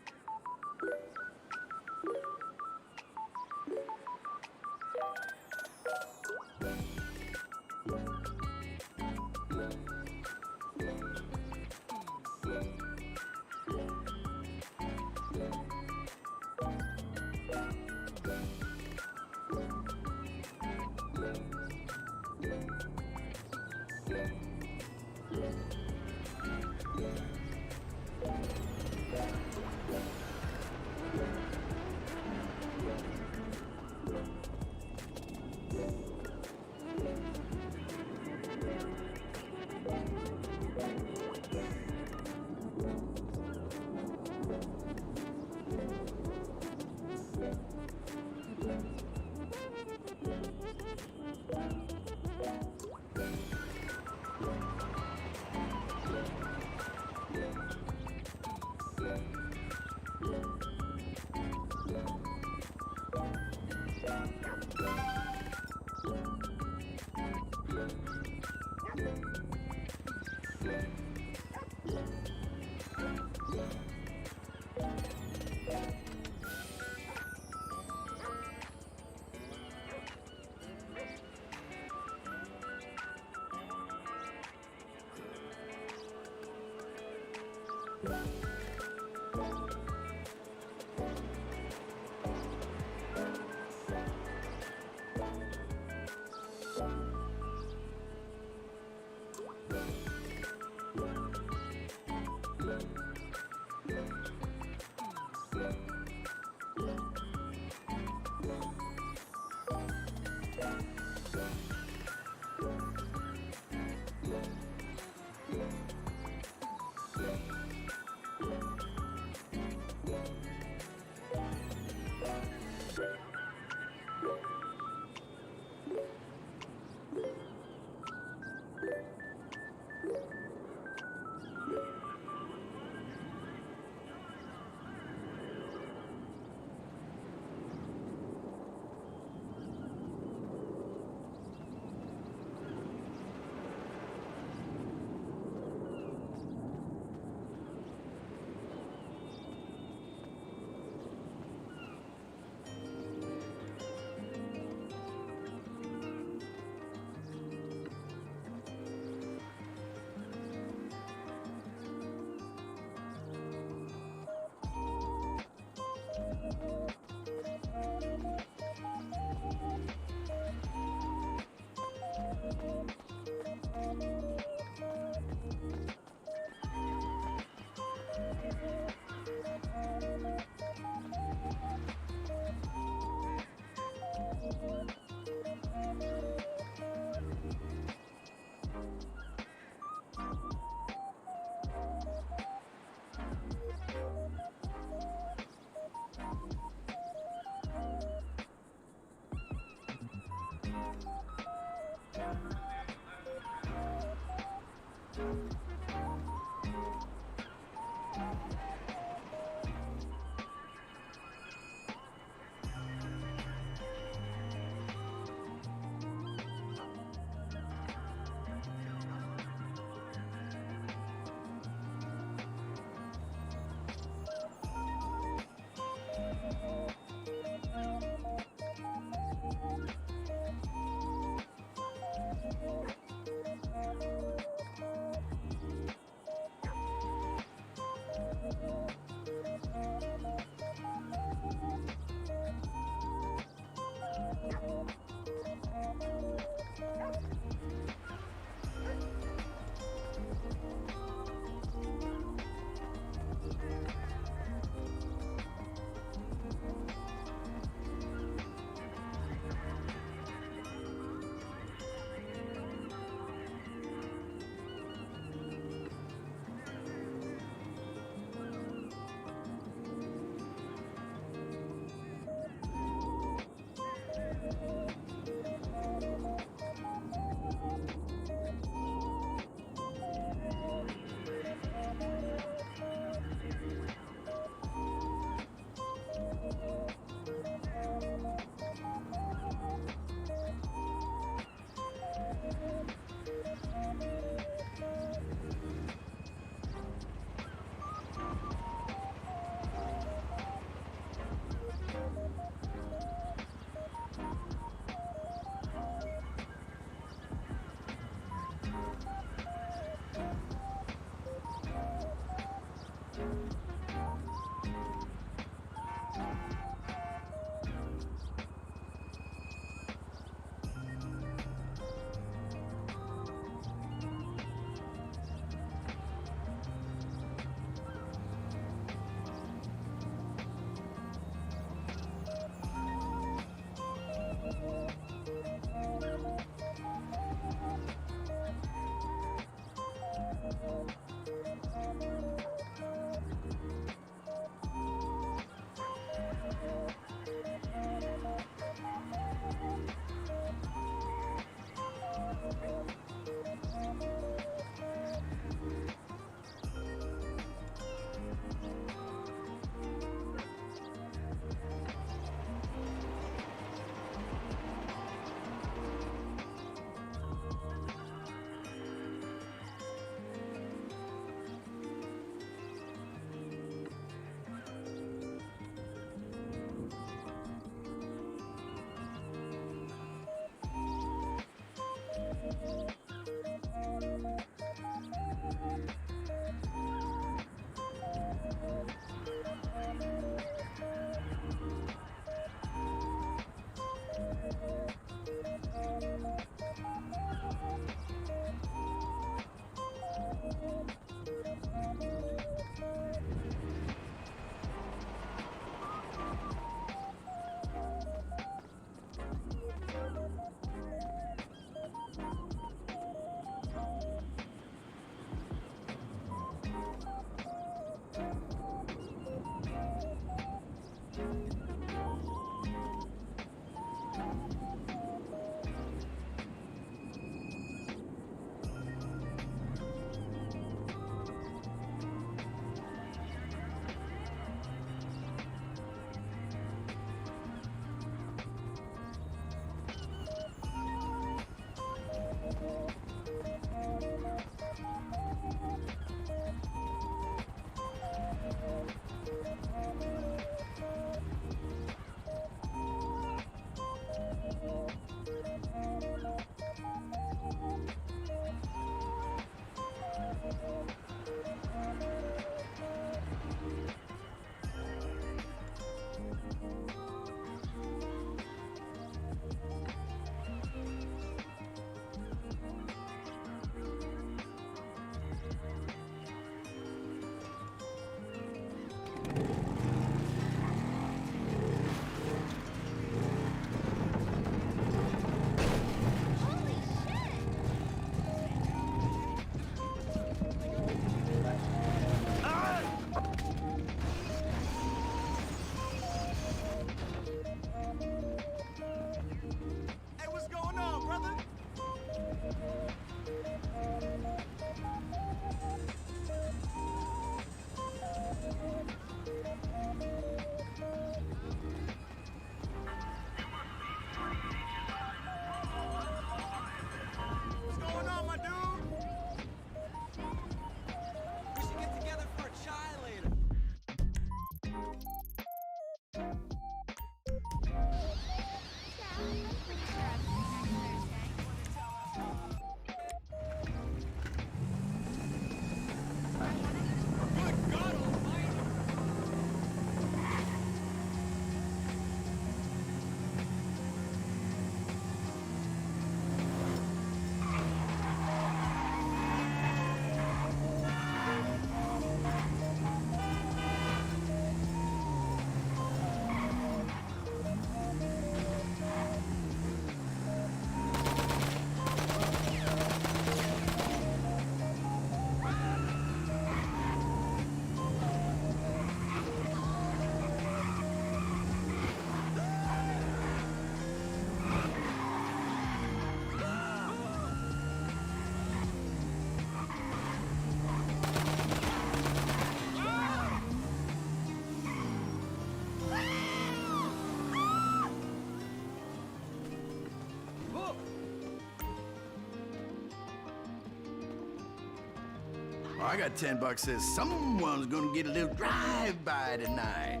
I got $10 says someone's gonna get a little drive-by tonight.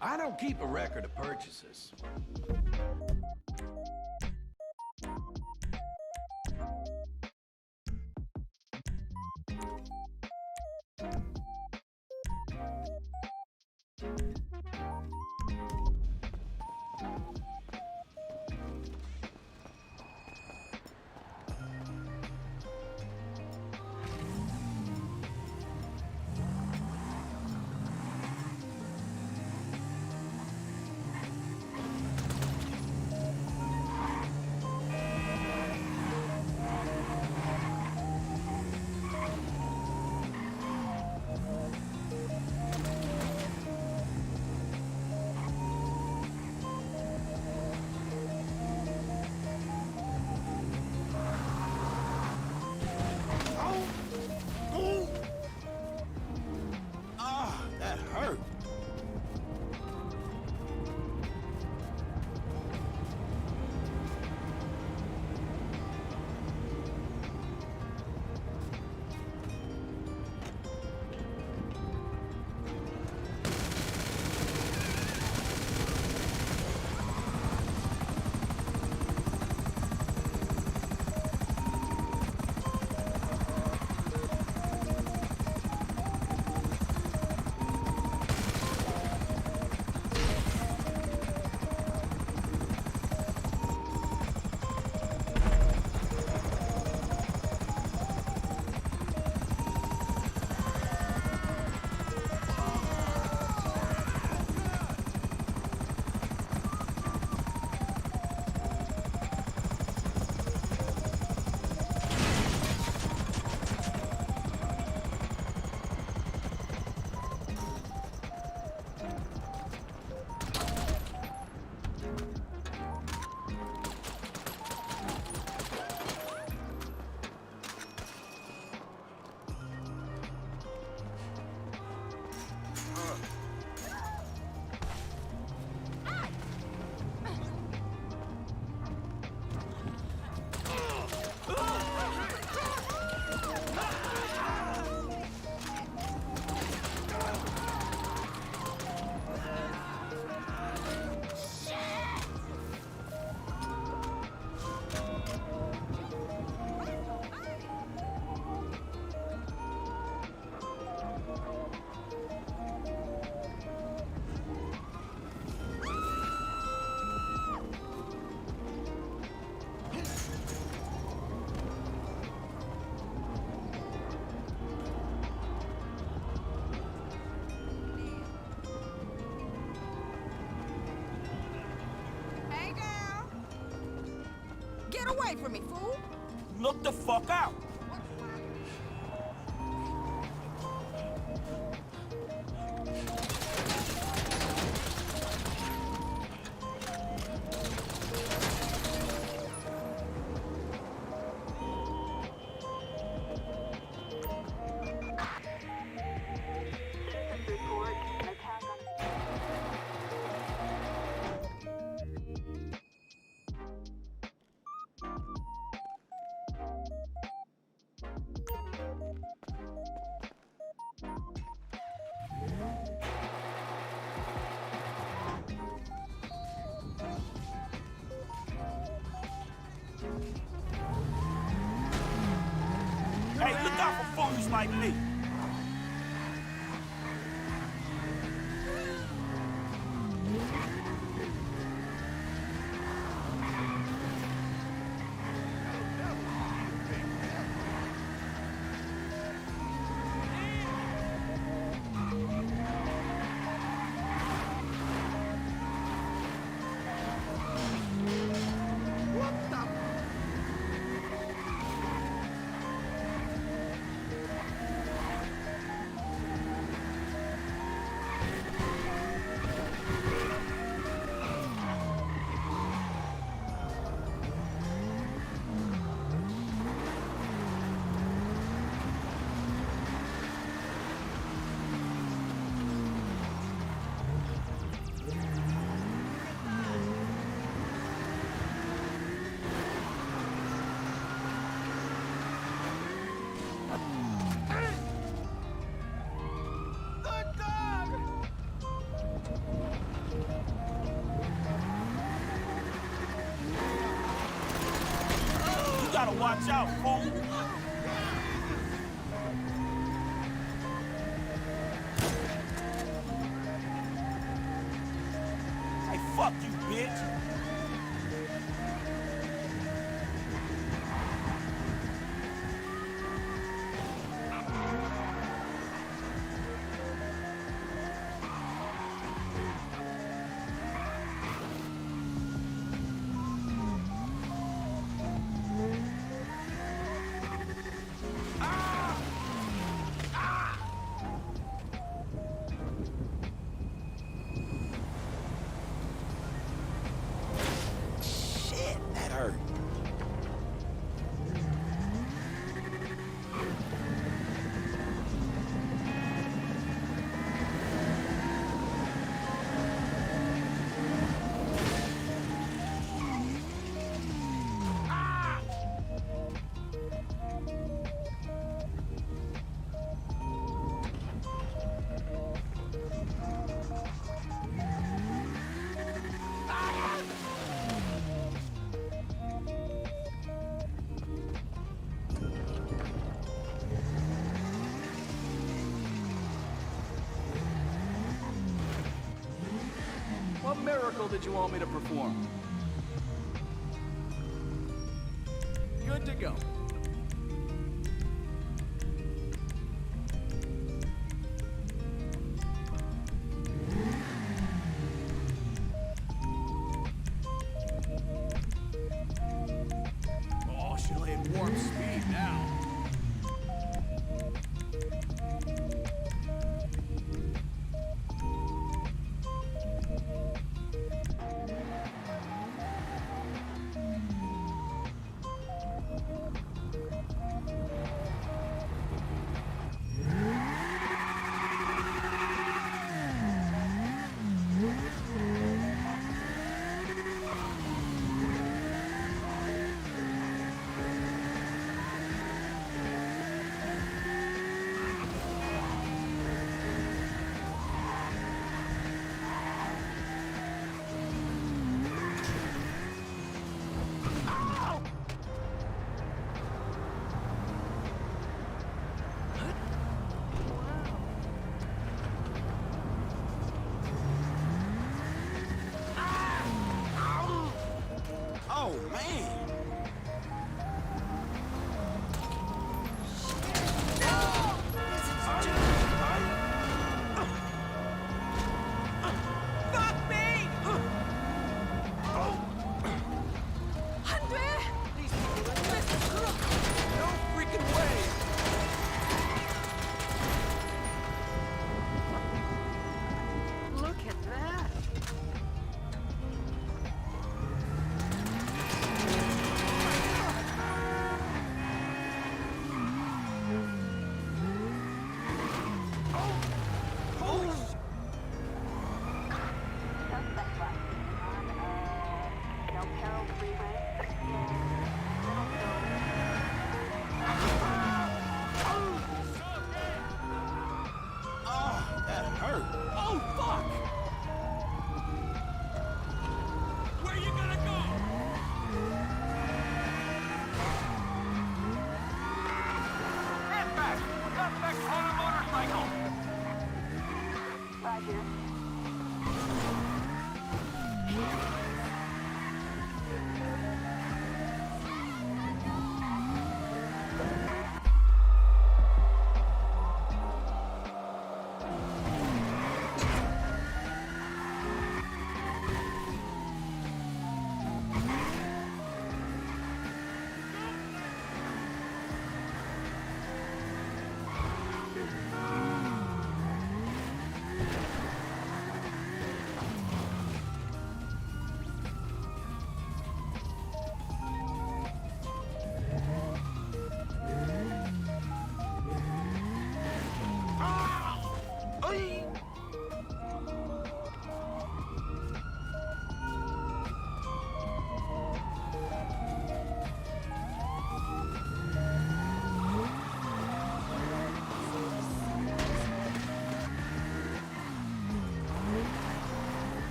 I don't keep a record of purchases. That hurt. Get away from me, fool! Look the fuck out! Hey, look out for fools like me! gotta watch out, fool. Hey, fuck you, bitch. What miracle did you want me to perform? Good to go. Oh, she'll hit warp speed now.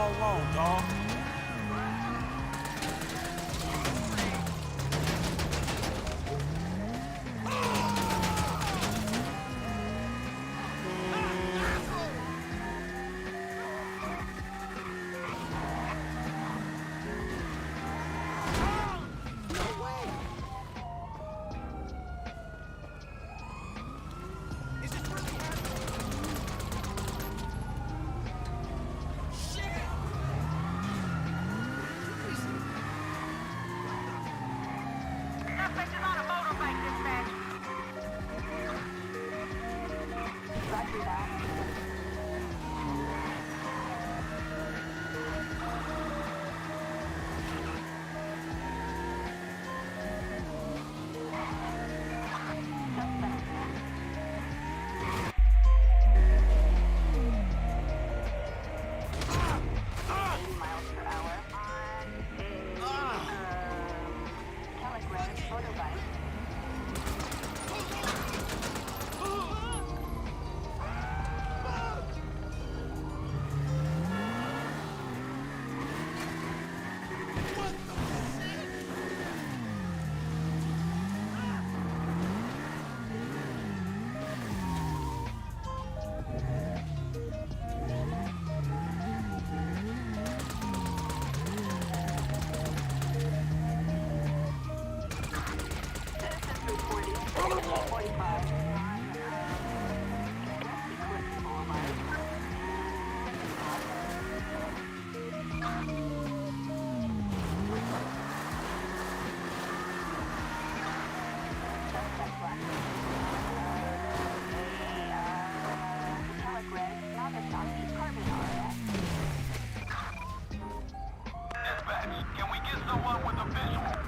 all alone, dawg. Can we get someone with a visual?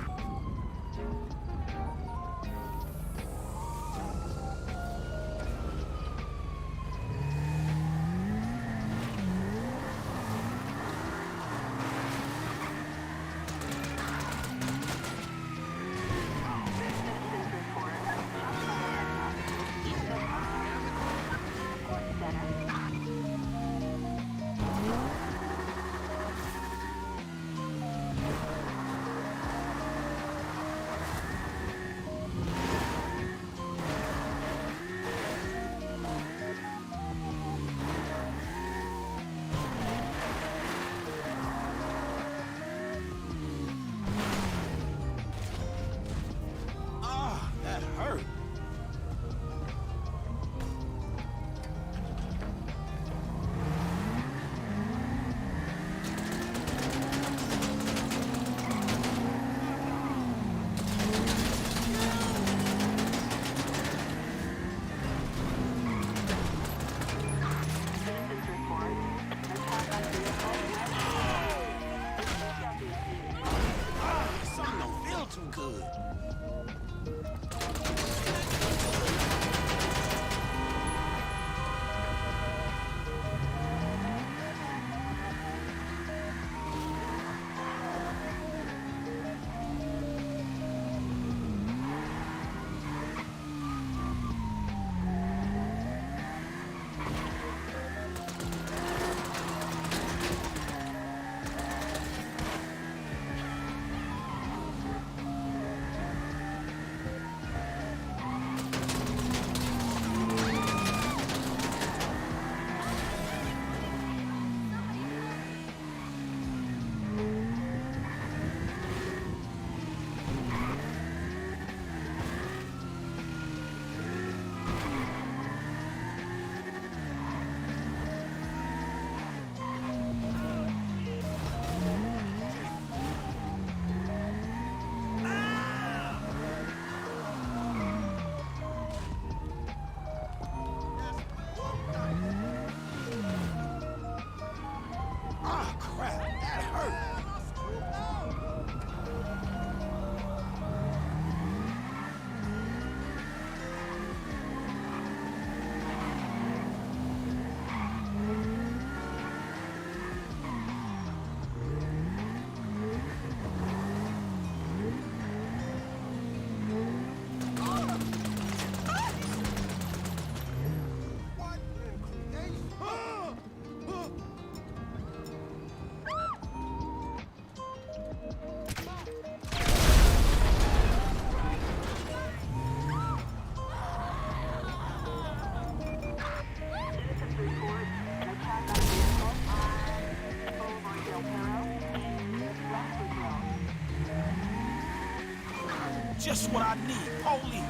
Just what I need, police.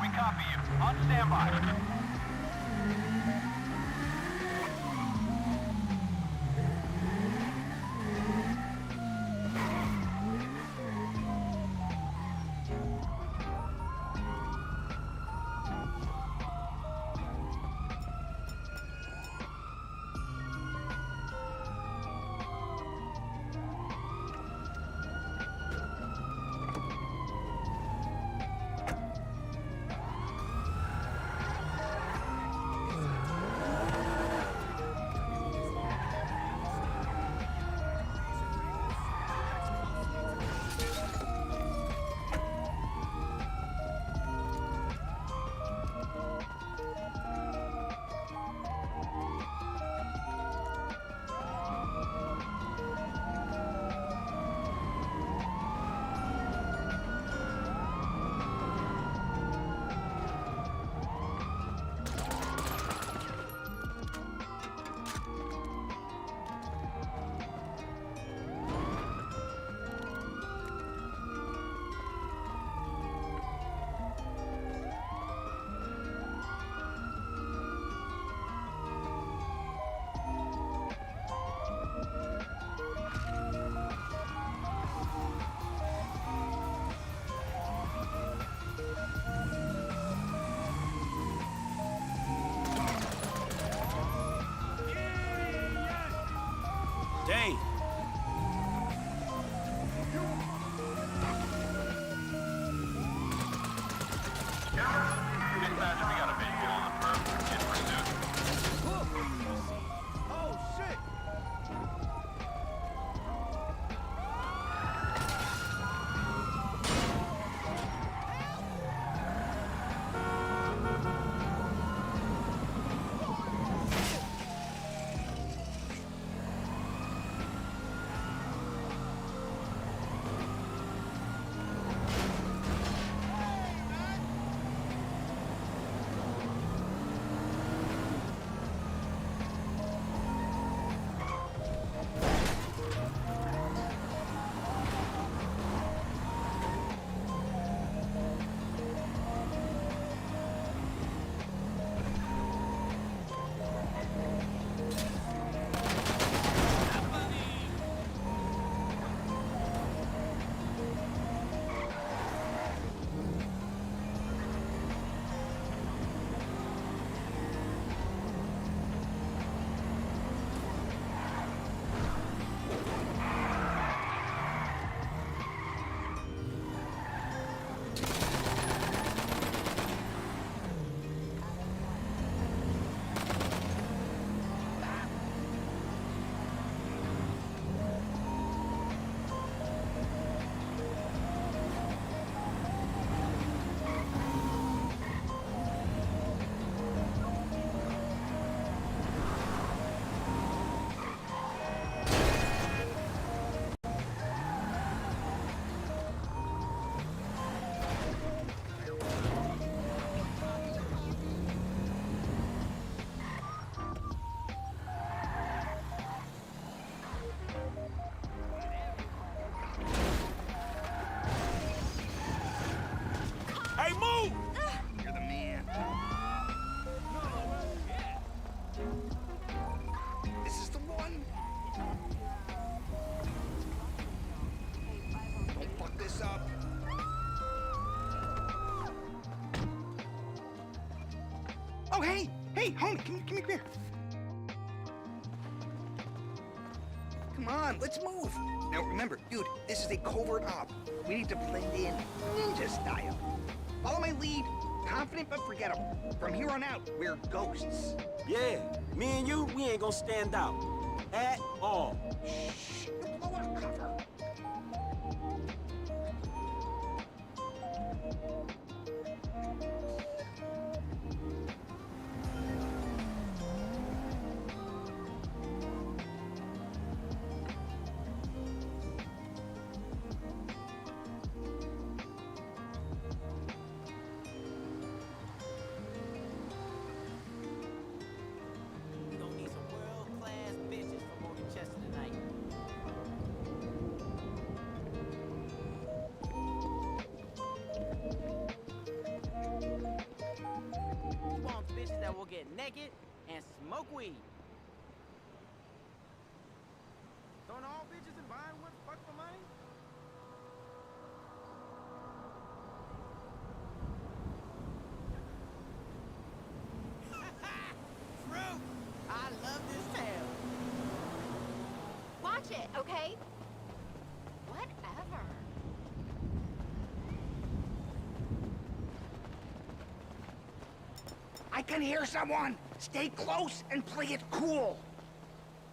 We copy you. On standby. Dave. Dispatch, we got a vehicle on the perp. In pursuit. Oh, shit! Hey, move! You're the man. This is the one. Don't fuck this up. Oh, hey! Hey, homie, come here. Come on, let's move. Now, remember, dude, this is a covert op. We need to blend in ninja style. Follow my lead. Confident but forgettable. From here on out, we're ghosts. Yeah, me and you, we ain't gonna stand out. At all. Shh, you'll blow our cover. We gonna need some world-class bitches from over Chester We'll get naked and smoke weed. Throwing all bitches and buying what fuck for money? Fruit! I love this town. Watch it, okay? Whatever. I can hear someone. Stay close and play it cool.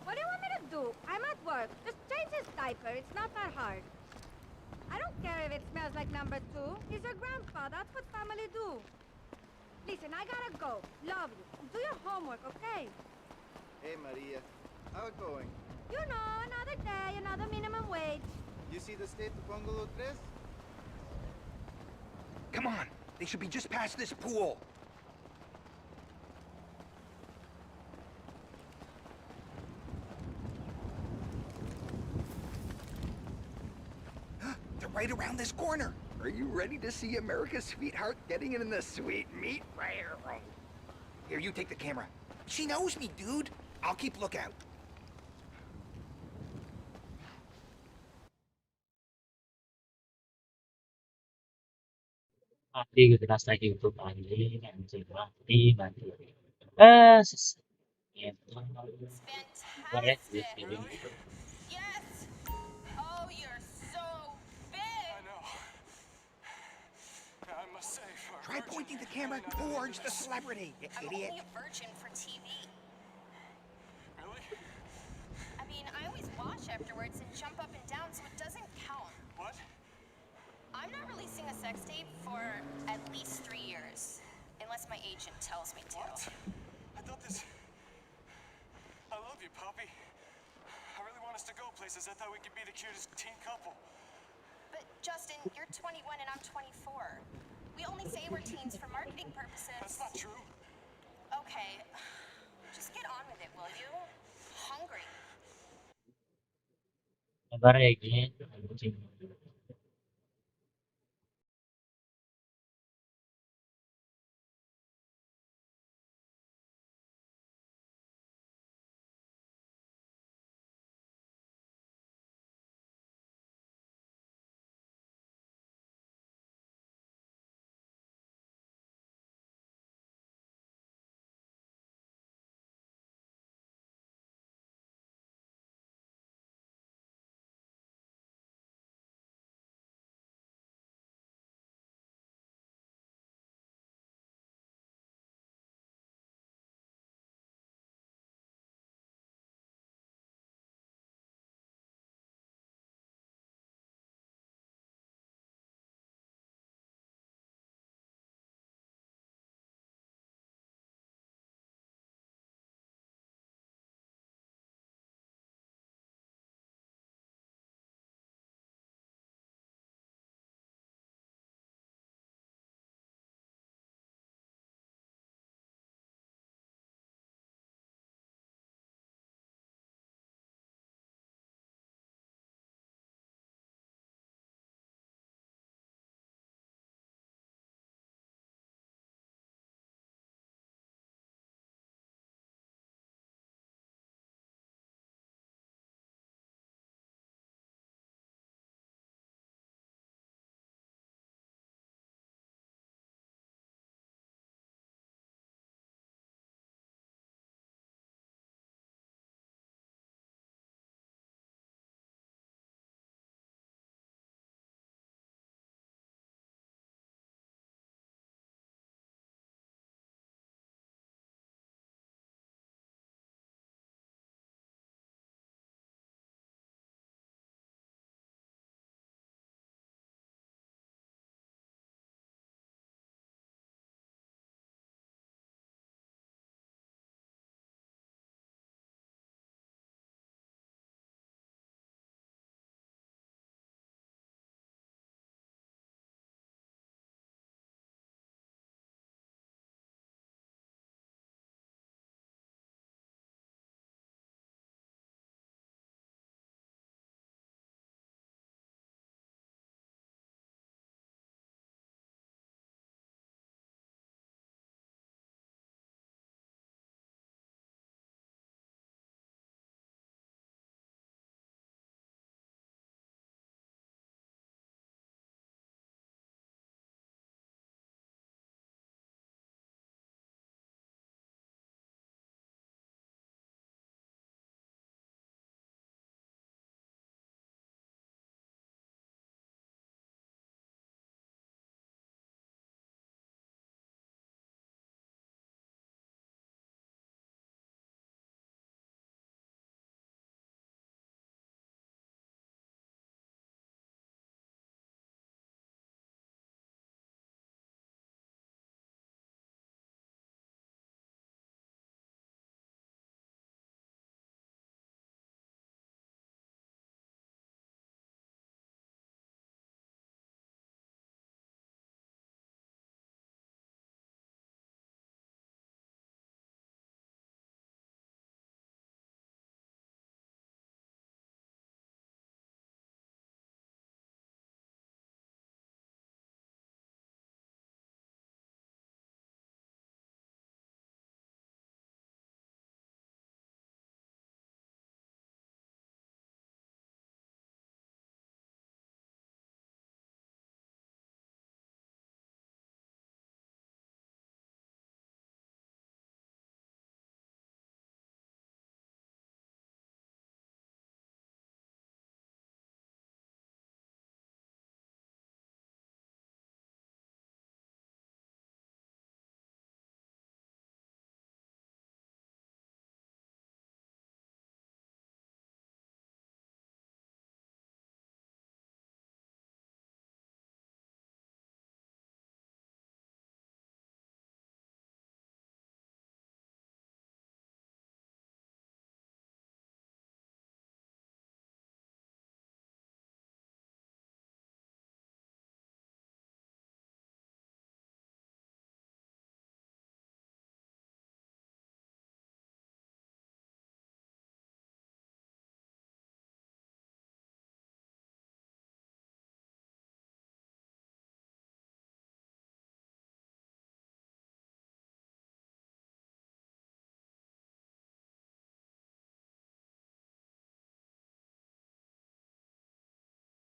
What do you want me to do? I'm at work. Just change his diaper. It's not that hard. I don't care if it smells like number 2. He's your grandpa. That's what family do. Listen, I gotta go. Love you. Do your homework, okay? Hey, Maria. How it going? You know, another day, another minimum wage. You see the state of Bungalow 3? Come on. They should be just past this pool. They're right around this corner. Are you ready to see America's sweetheart getting in the sweet meat? Here, you take the camera. She knows me, dude. I'll keep lookout. Mati gitu rasa YouTube anjing anjing mati. Selesai. Gitu. Boleh jadi. Yes! Oh, you're so big! I know. I must say, for a Try virgin, pointing the camera towards the celebrity, you I'm idiot. only a virgin for TV. Really? I mean, I always wash afterwards and jump up and down, so it doesn't count. What? I'm not releasing a sex tape for at least 3 years. Unless my agent tells me to. What? I thought this... I love you, Poppy. I really want us to go places. I thought we could be the cutest teen couple. But Justin, you're 21 and I'm 24. We only say we're teens for marketing purposes. That's not true. Okay, just get on with it, will you? Hungry. Sabar ya, anjing.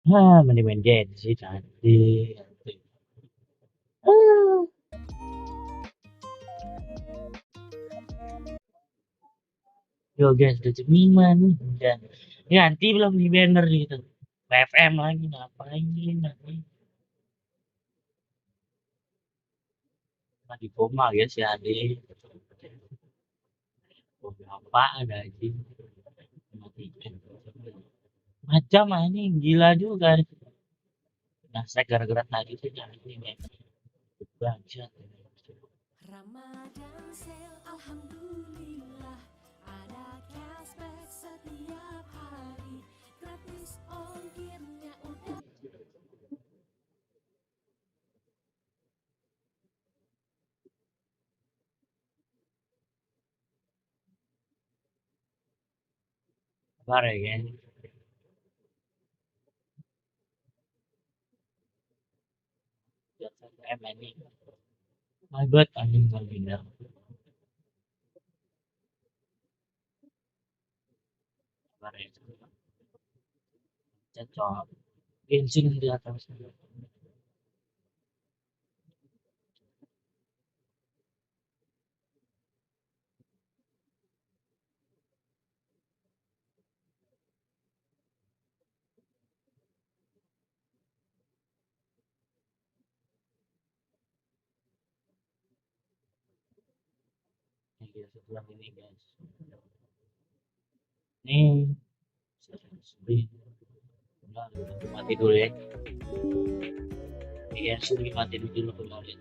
Mending main game sih cantik. Ah. Yo guys, udah jam 5 nih. Dan ganti belum di banner gitu. PFM lagi ngapain nanti. Di koma ya si Ade. Apaan aja. Matikan. Macam ini gila juga. Nah, saya gara-gara tadi sih jangan ini. Baca. Ramadan sale alhamdulillah ada cashback setiap hari gratis ongkirnya udah Kabar ya kan. Ini. My bad anjing nggak bilang. Kabar ya. Cocok. Genshin di atas. Ini setelah ini guys. Nih. Sebelum udah mati dulu ya. Iya, sudah mati dulu kemarin.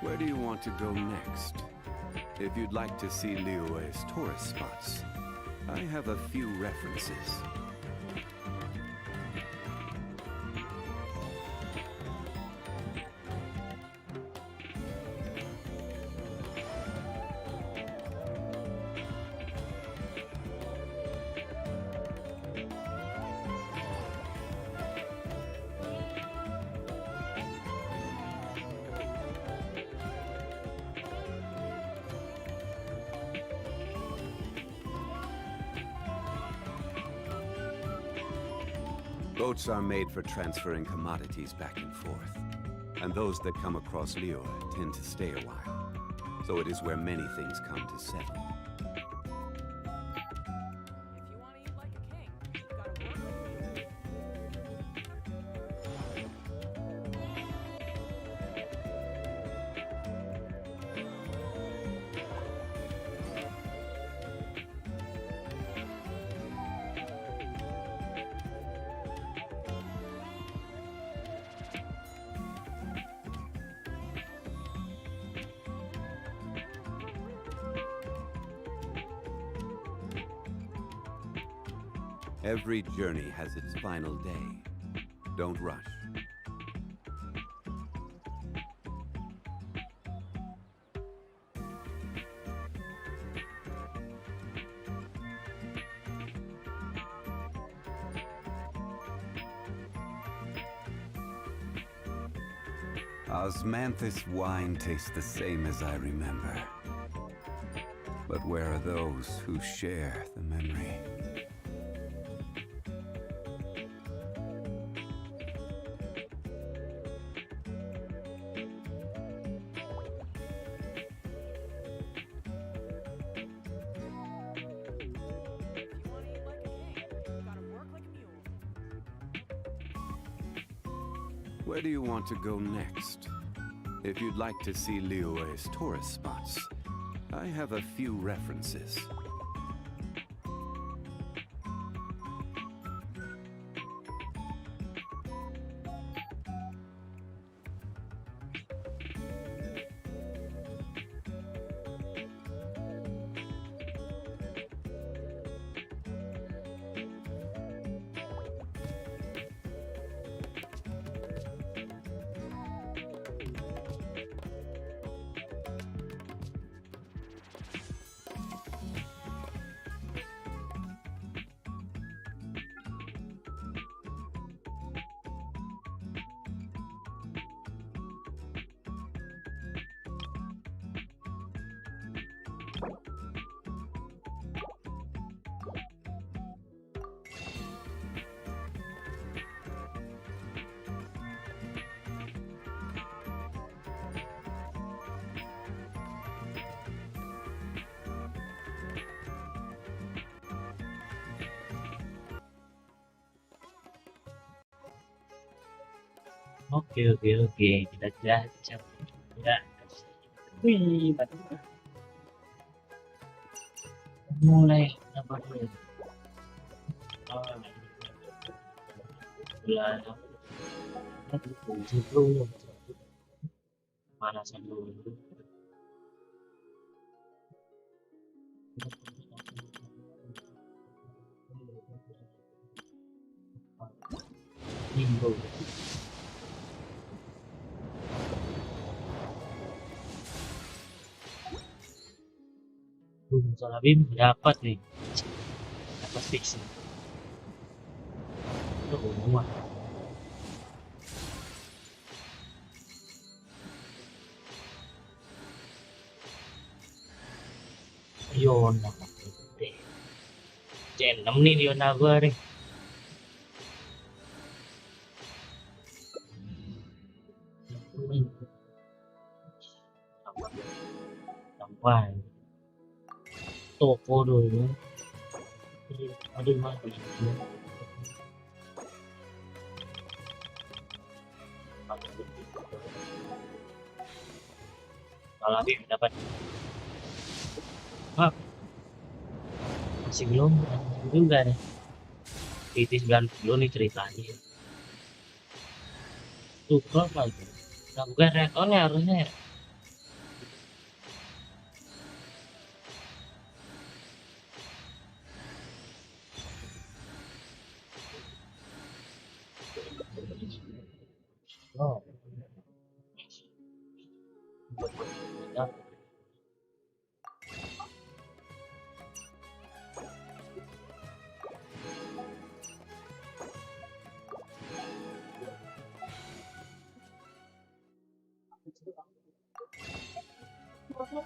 Where do you want to go next? If you'd like to see Liyue's tourist spots, I have a few references. Boats are made for transferring commodities back and forth, and those that come across Liyue tend to stay a while, so it is where many things come to settle. Every journey has its final day. Don't rush. Osmanthus wine tastes the same as I remember. But where are those who share the memory? Where do you want to go next? If you'd like to see Liyue's tourist spots, I have a few references. Oke, kita jajak. Ya. Wih, betul. Mulai apa dulu? Bulan sebelum panasan dulu. Minggu. Salah Bim dapat nih, dapat fix nih. Itu semua. Yona, C6 nih Yona gua nih. Sampai toko dulu. Aduh mah salah Bim dapat. Masih belum juga nih. Titis 90 nih ceritanya. Tuh lagi. Nah, bukan reakonnya harusnya ya. Oh,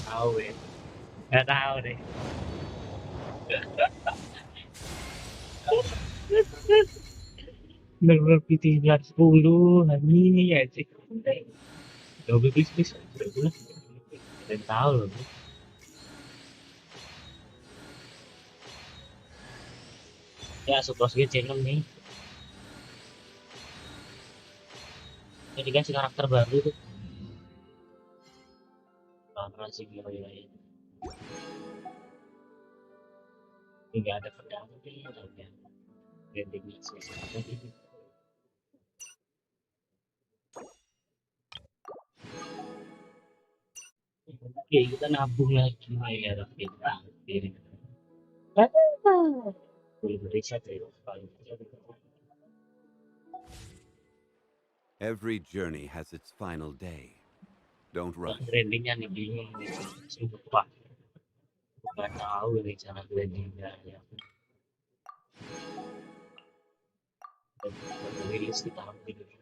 tahu ya. Nggak tahu deh. Bener-bener PT 10 ini ya sih. Double please. Udah. Kalian tahu loh. Ya, Subros channel nih. Ini dikasih karakter baru tuh. Parah sih gila ya. Ini nggak ada pedang tapi ya. Brandingnya selesai. Oke, kita nabung lagi ya, kita. Boleh beriset ya. Every journey has its final day. Don't rush. Brandingnya nih bingung nih. Sumpah. Nggak tahu nih cara brandingnya ya. Dan rilis di tahun ini.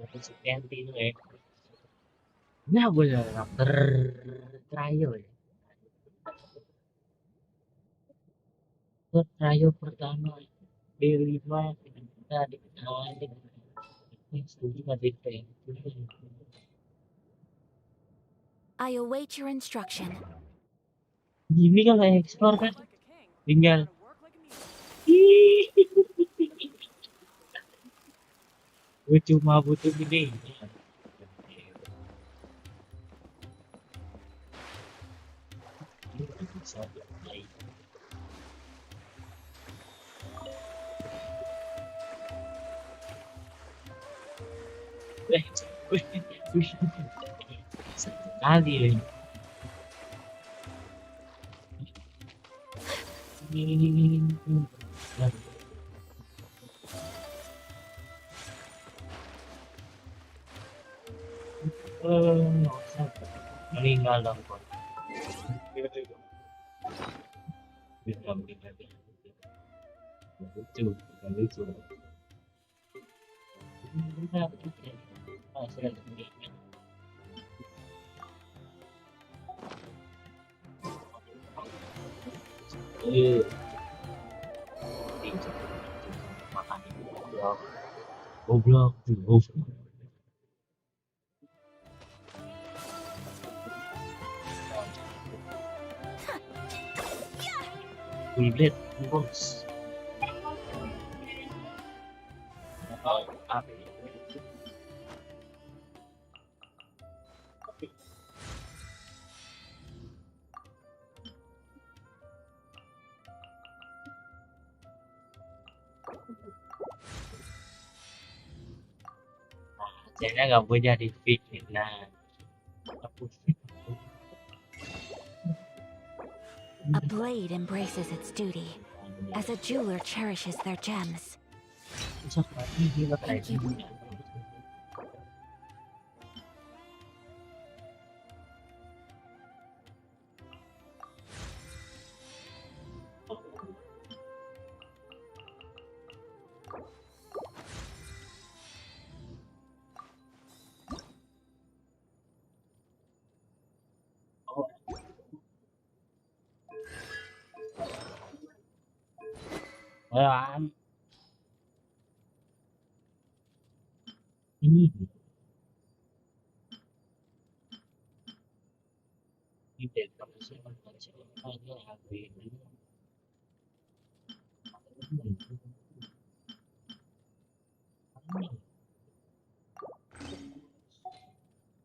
Konsistensi itu ya. Nah, boleh karakter trial ya. Trial pertama D5 kita diketahui studi D5. I await your instruction. Gini kalau ekspor kan tinggal gue cuma butuh gini. Bisa dipakai. Sekali ya. Meninggal dong kok. Lucu. Goblok. Bullet bos. Saya nggak punya di feed. Nah, A blade embraces its duty, as a jeweler cherishes their gems. Thank you. Ini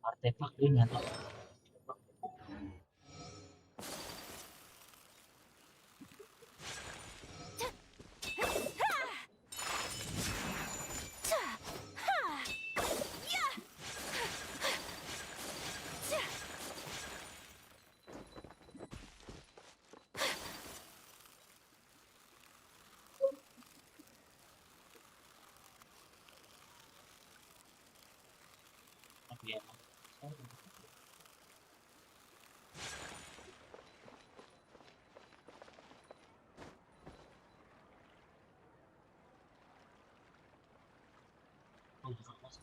artefak ini atau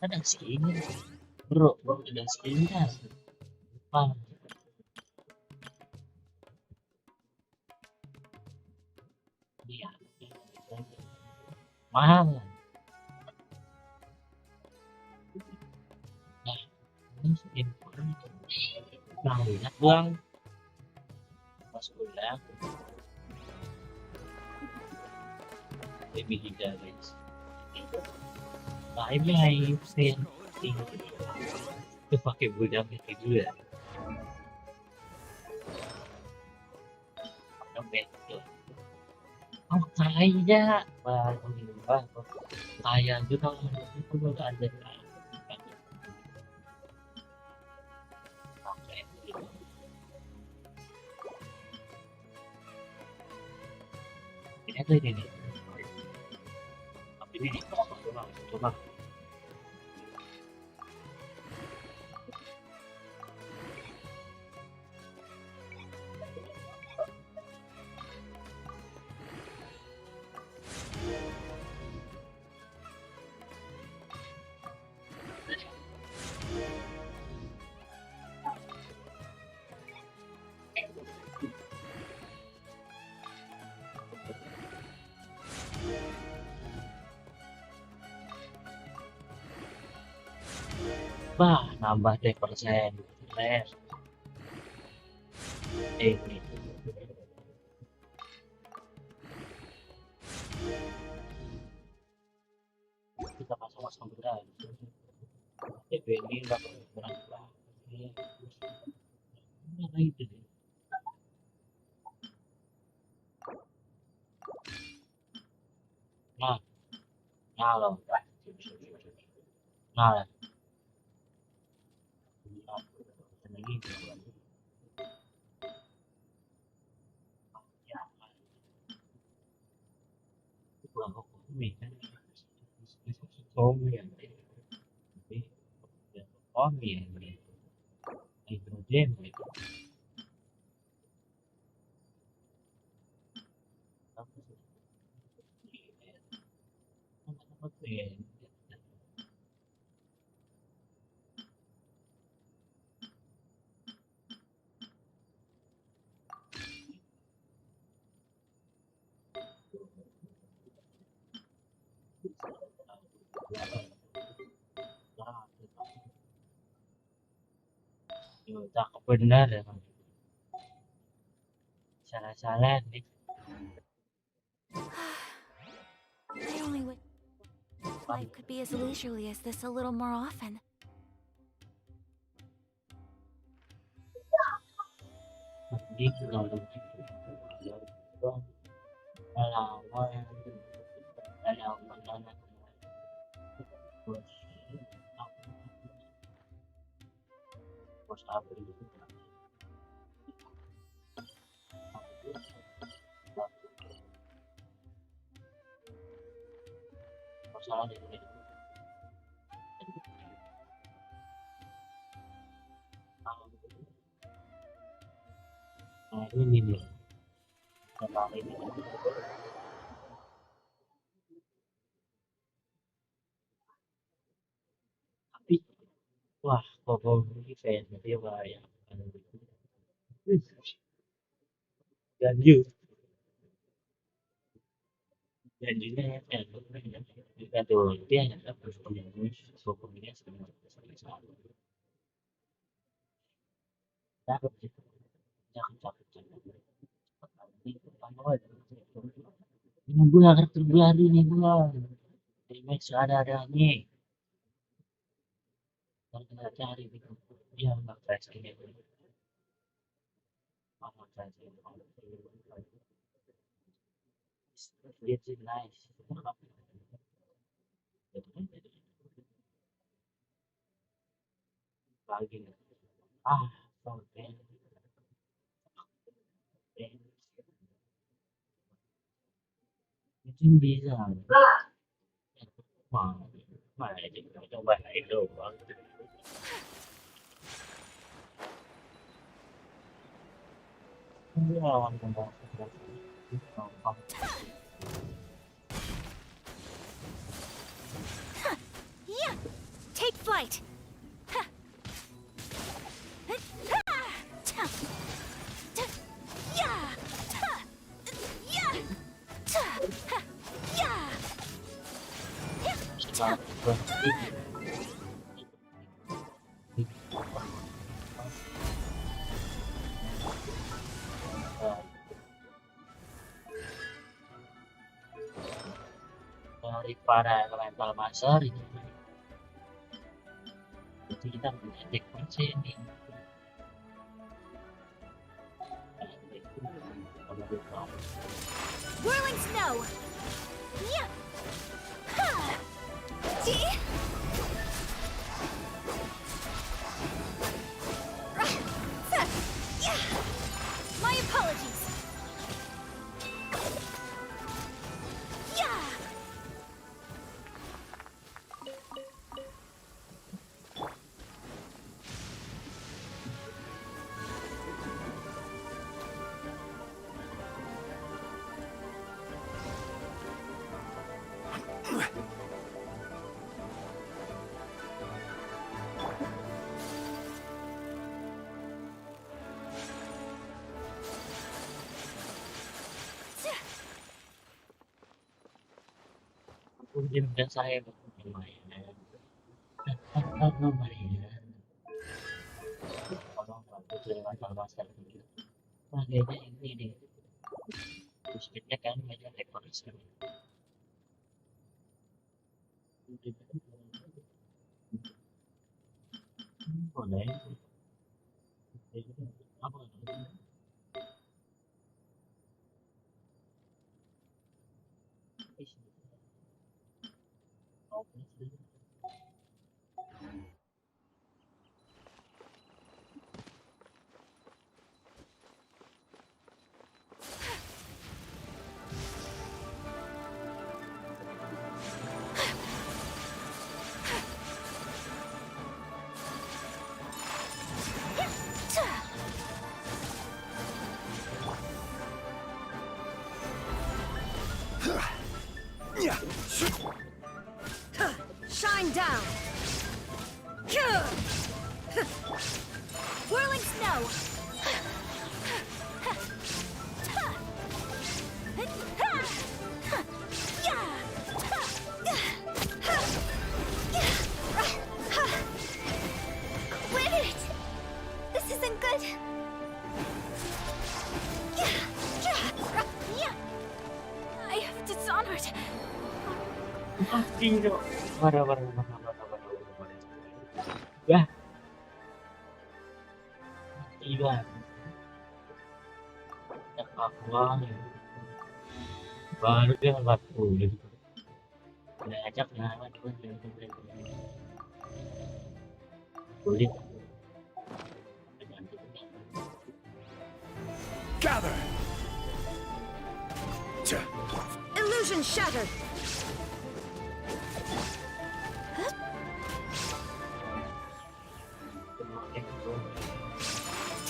Ada skinnya, bro. Ada skinnya. Apa? Iya. Mahal. Nah, ini skin. Nah, lihat bang. Masuk ulang. Lebih juga guys. Bye bye, friend. Itu pakai budak itu juga. Betul. Oh kaya, wah, kaya juga itu juga ada. Ini ada ini. Tapi ini coba. Bah, nambah deh persen. Les. Ini. Kita masuk berat. Ini nggak berat. Apa itu? Nah, nah loh. Nah, lagi. Kurang hukum kan. Hidrogen cakep benar ya. Salah-salah nih. I only wish life could be as leisurely as this a little more often. Nah, ini nih. Ini. Tapi wah, kok ini fans dia banyak. Janjinya ya juga tuh dia ada performance sebenarnya cakep sih cakep ini gua karakter baru nih gua remake seadanya kalau kita cari gitu dia nggak fresh ini apa fresh dia sih nice lagi ah sampai itu bisa wah mana coba itu lawan pembahasan Yeah! Take flight! dari para elemental master itu. Jadi kita punya deck ini. Whirling snow! Yeah! Ha! See? Yeah! My apologies! Yeah! Mungkin dan saya bermain. Lumayan. Kalau bantu elemental master gitu. Wah, kayaknya ini deh. Terus speednya kan aja rekor sekali. Boleh. Apa? Shine down! Whirling snow! Quit it! This isn't good! I have dishonored. Tidak. Parah. Ya. Iya. Ya kawan. Baru dia 40 gitu. Udah ajak lawan boleh. Gather. Illusion shattered.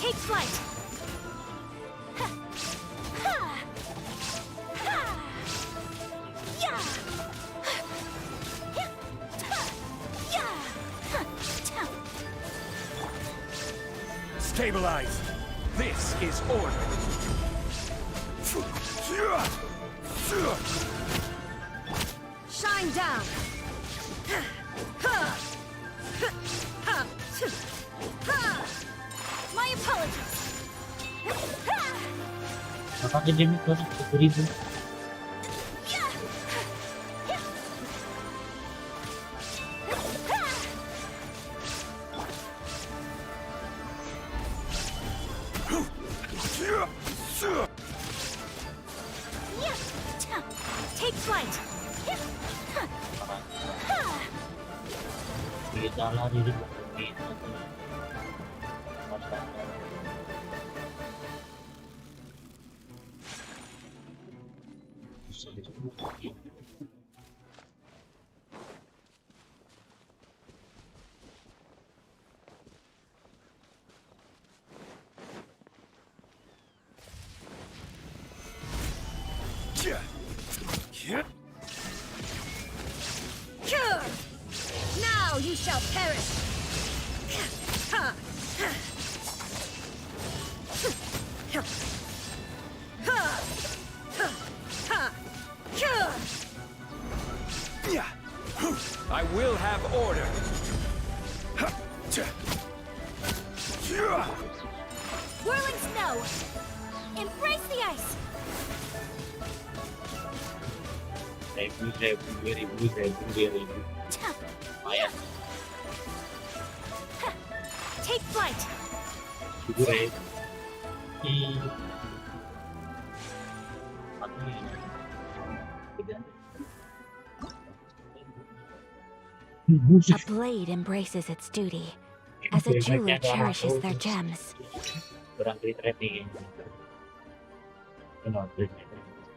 Take flight. Stabilize. This is order. Shine down. My apologies. Makanya dia mikir 10.000. Take flight. Kita lari di Now you shall perish! Ha! I will have order. Whirling snow! Embrace the ice! Ribu. Lumayan. Take flight! 7.000. A blade embraces its duty, as a jeweler cherishes their gems. Kurang duit rating. Kenapa duit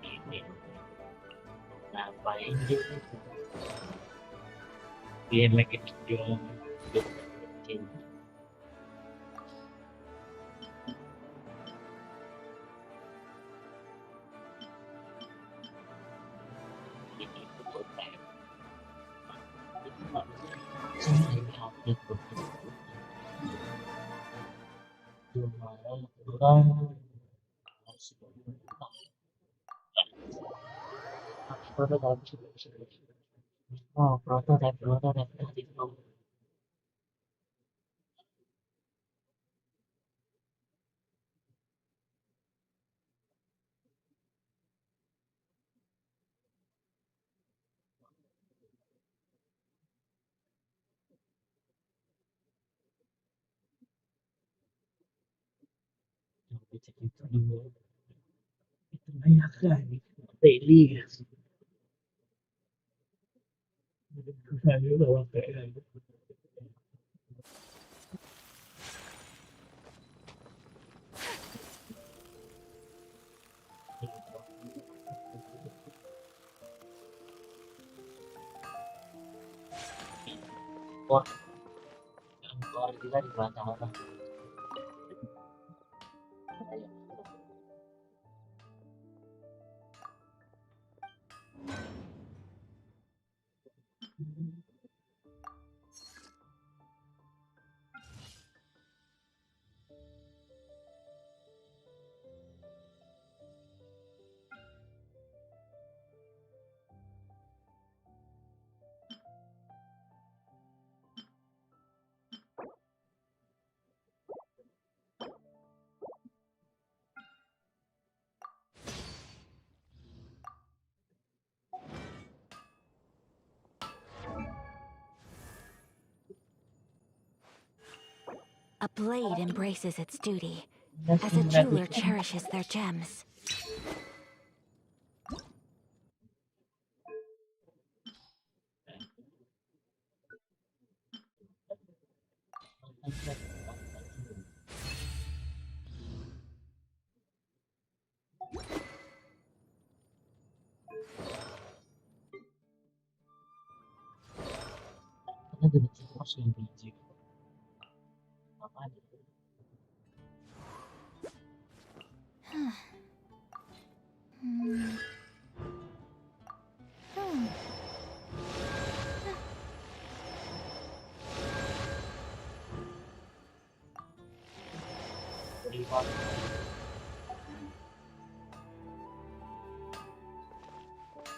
ini? Ngapain dia? Dia makin jual. Oh, prototype. Itu dulu. Itu banyak kan? Daily. Saya bawa kayak wah, keluar kita di belakang orang. A blade embraces its duty, as a jeweler cherishes their gems. Karena dengan situasi yang biji. Apaan?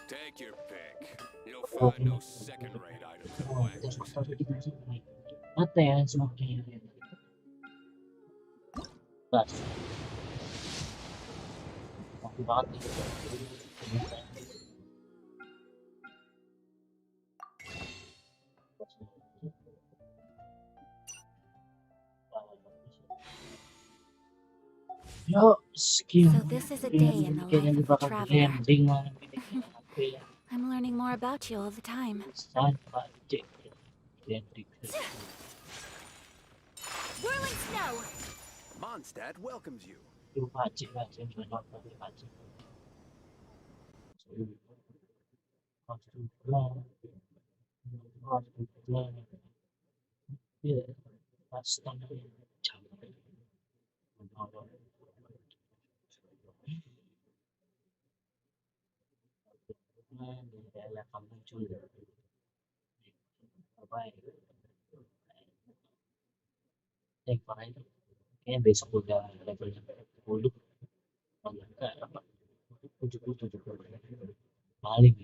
Take your pick. You'll find no second-rate items in Wangzhou. Mata ya semakin bas. Aku banget Yo, skill. So this is a day in the life of a traveler. I'm learning more about you all the time. Whirling snow! Mondstadt welcomes you. perkembangan di daerah kamu muncul apa ya kemarin itu kayaknya besok udah levelnya 10 kalau enggak apa 70 paling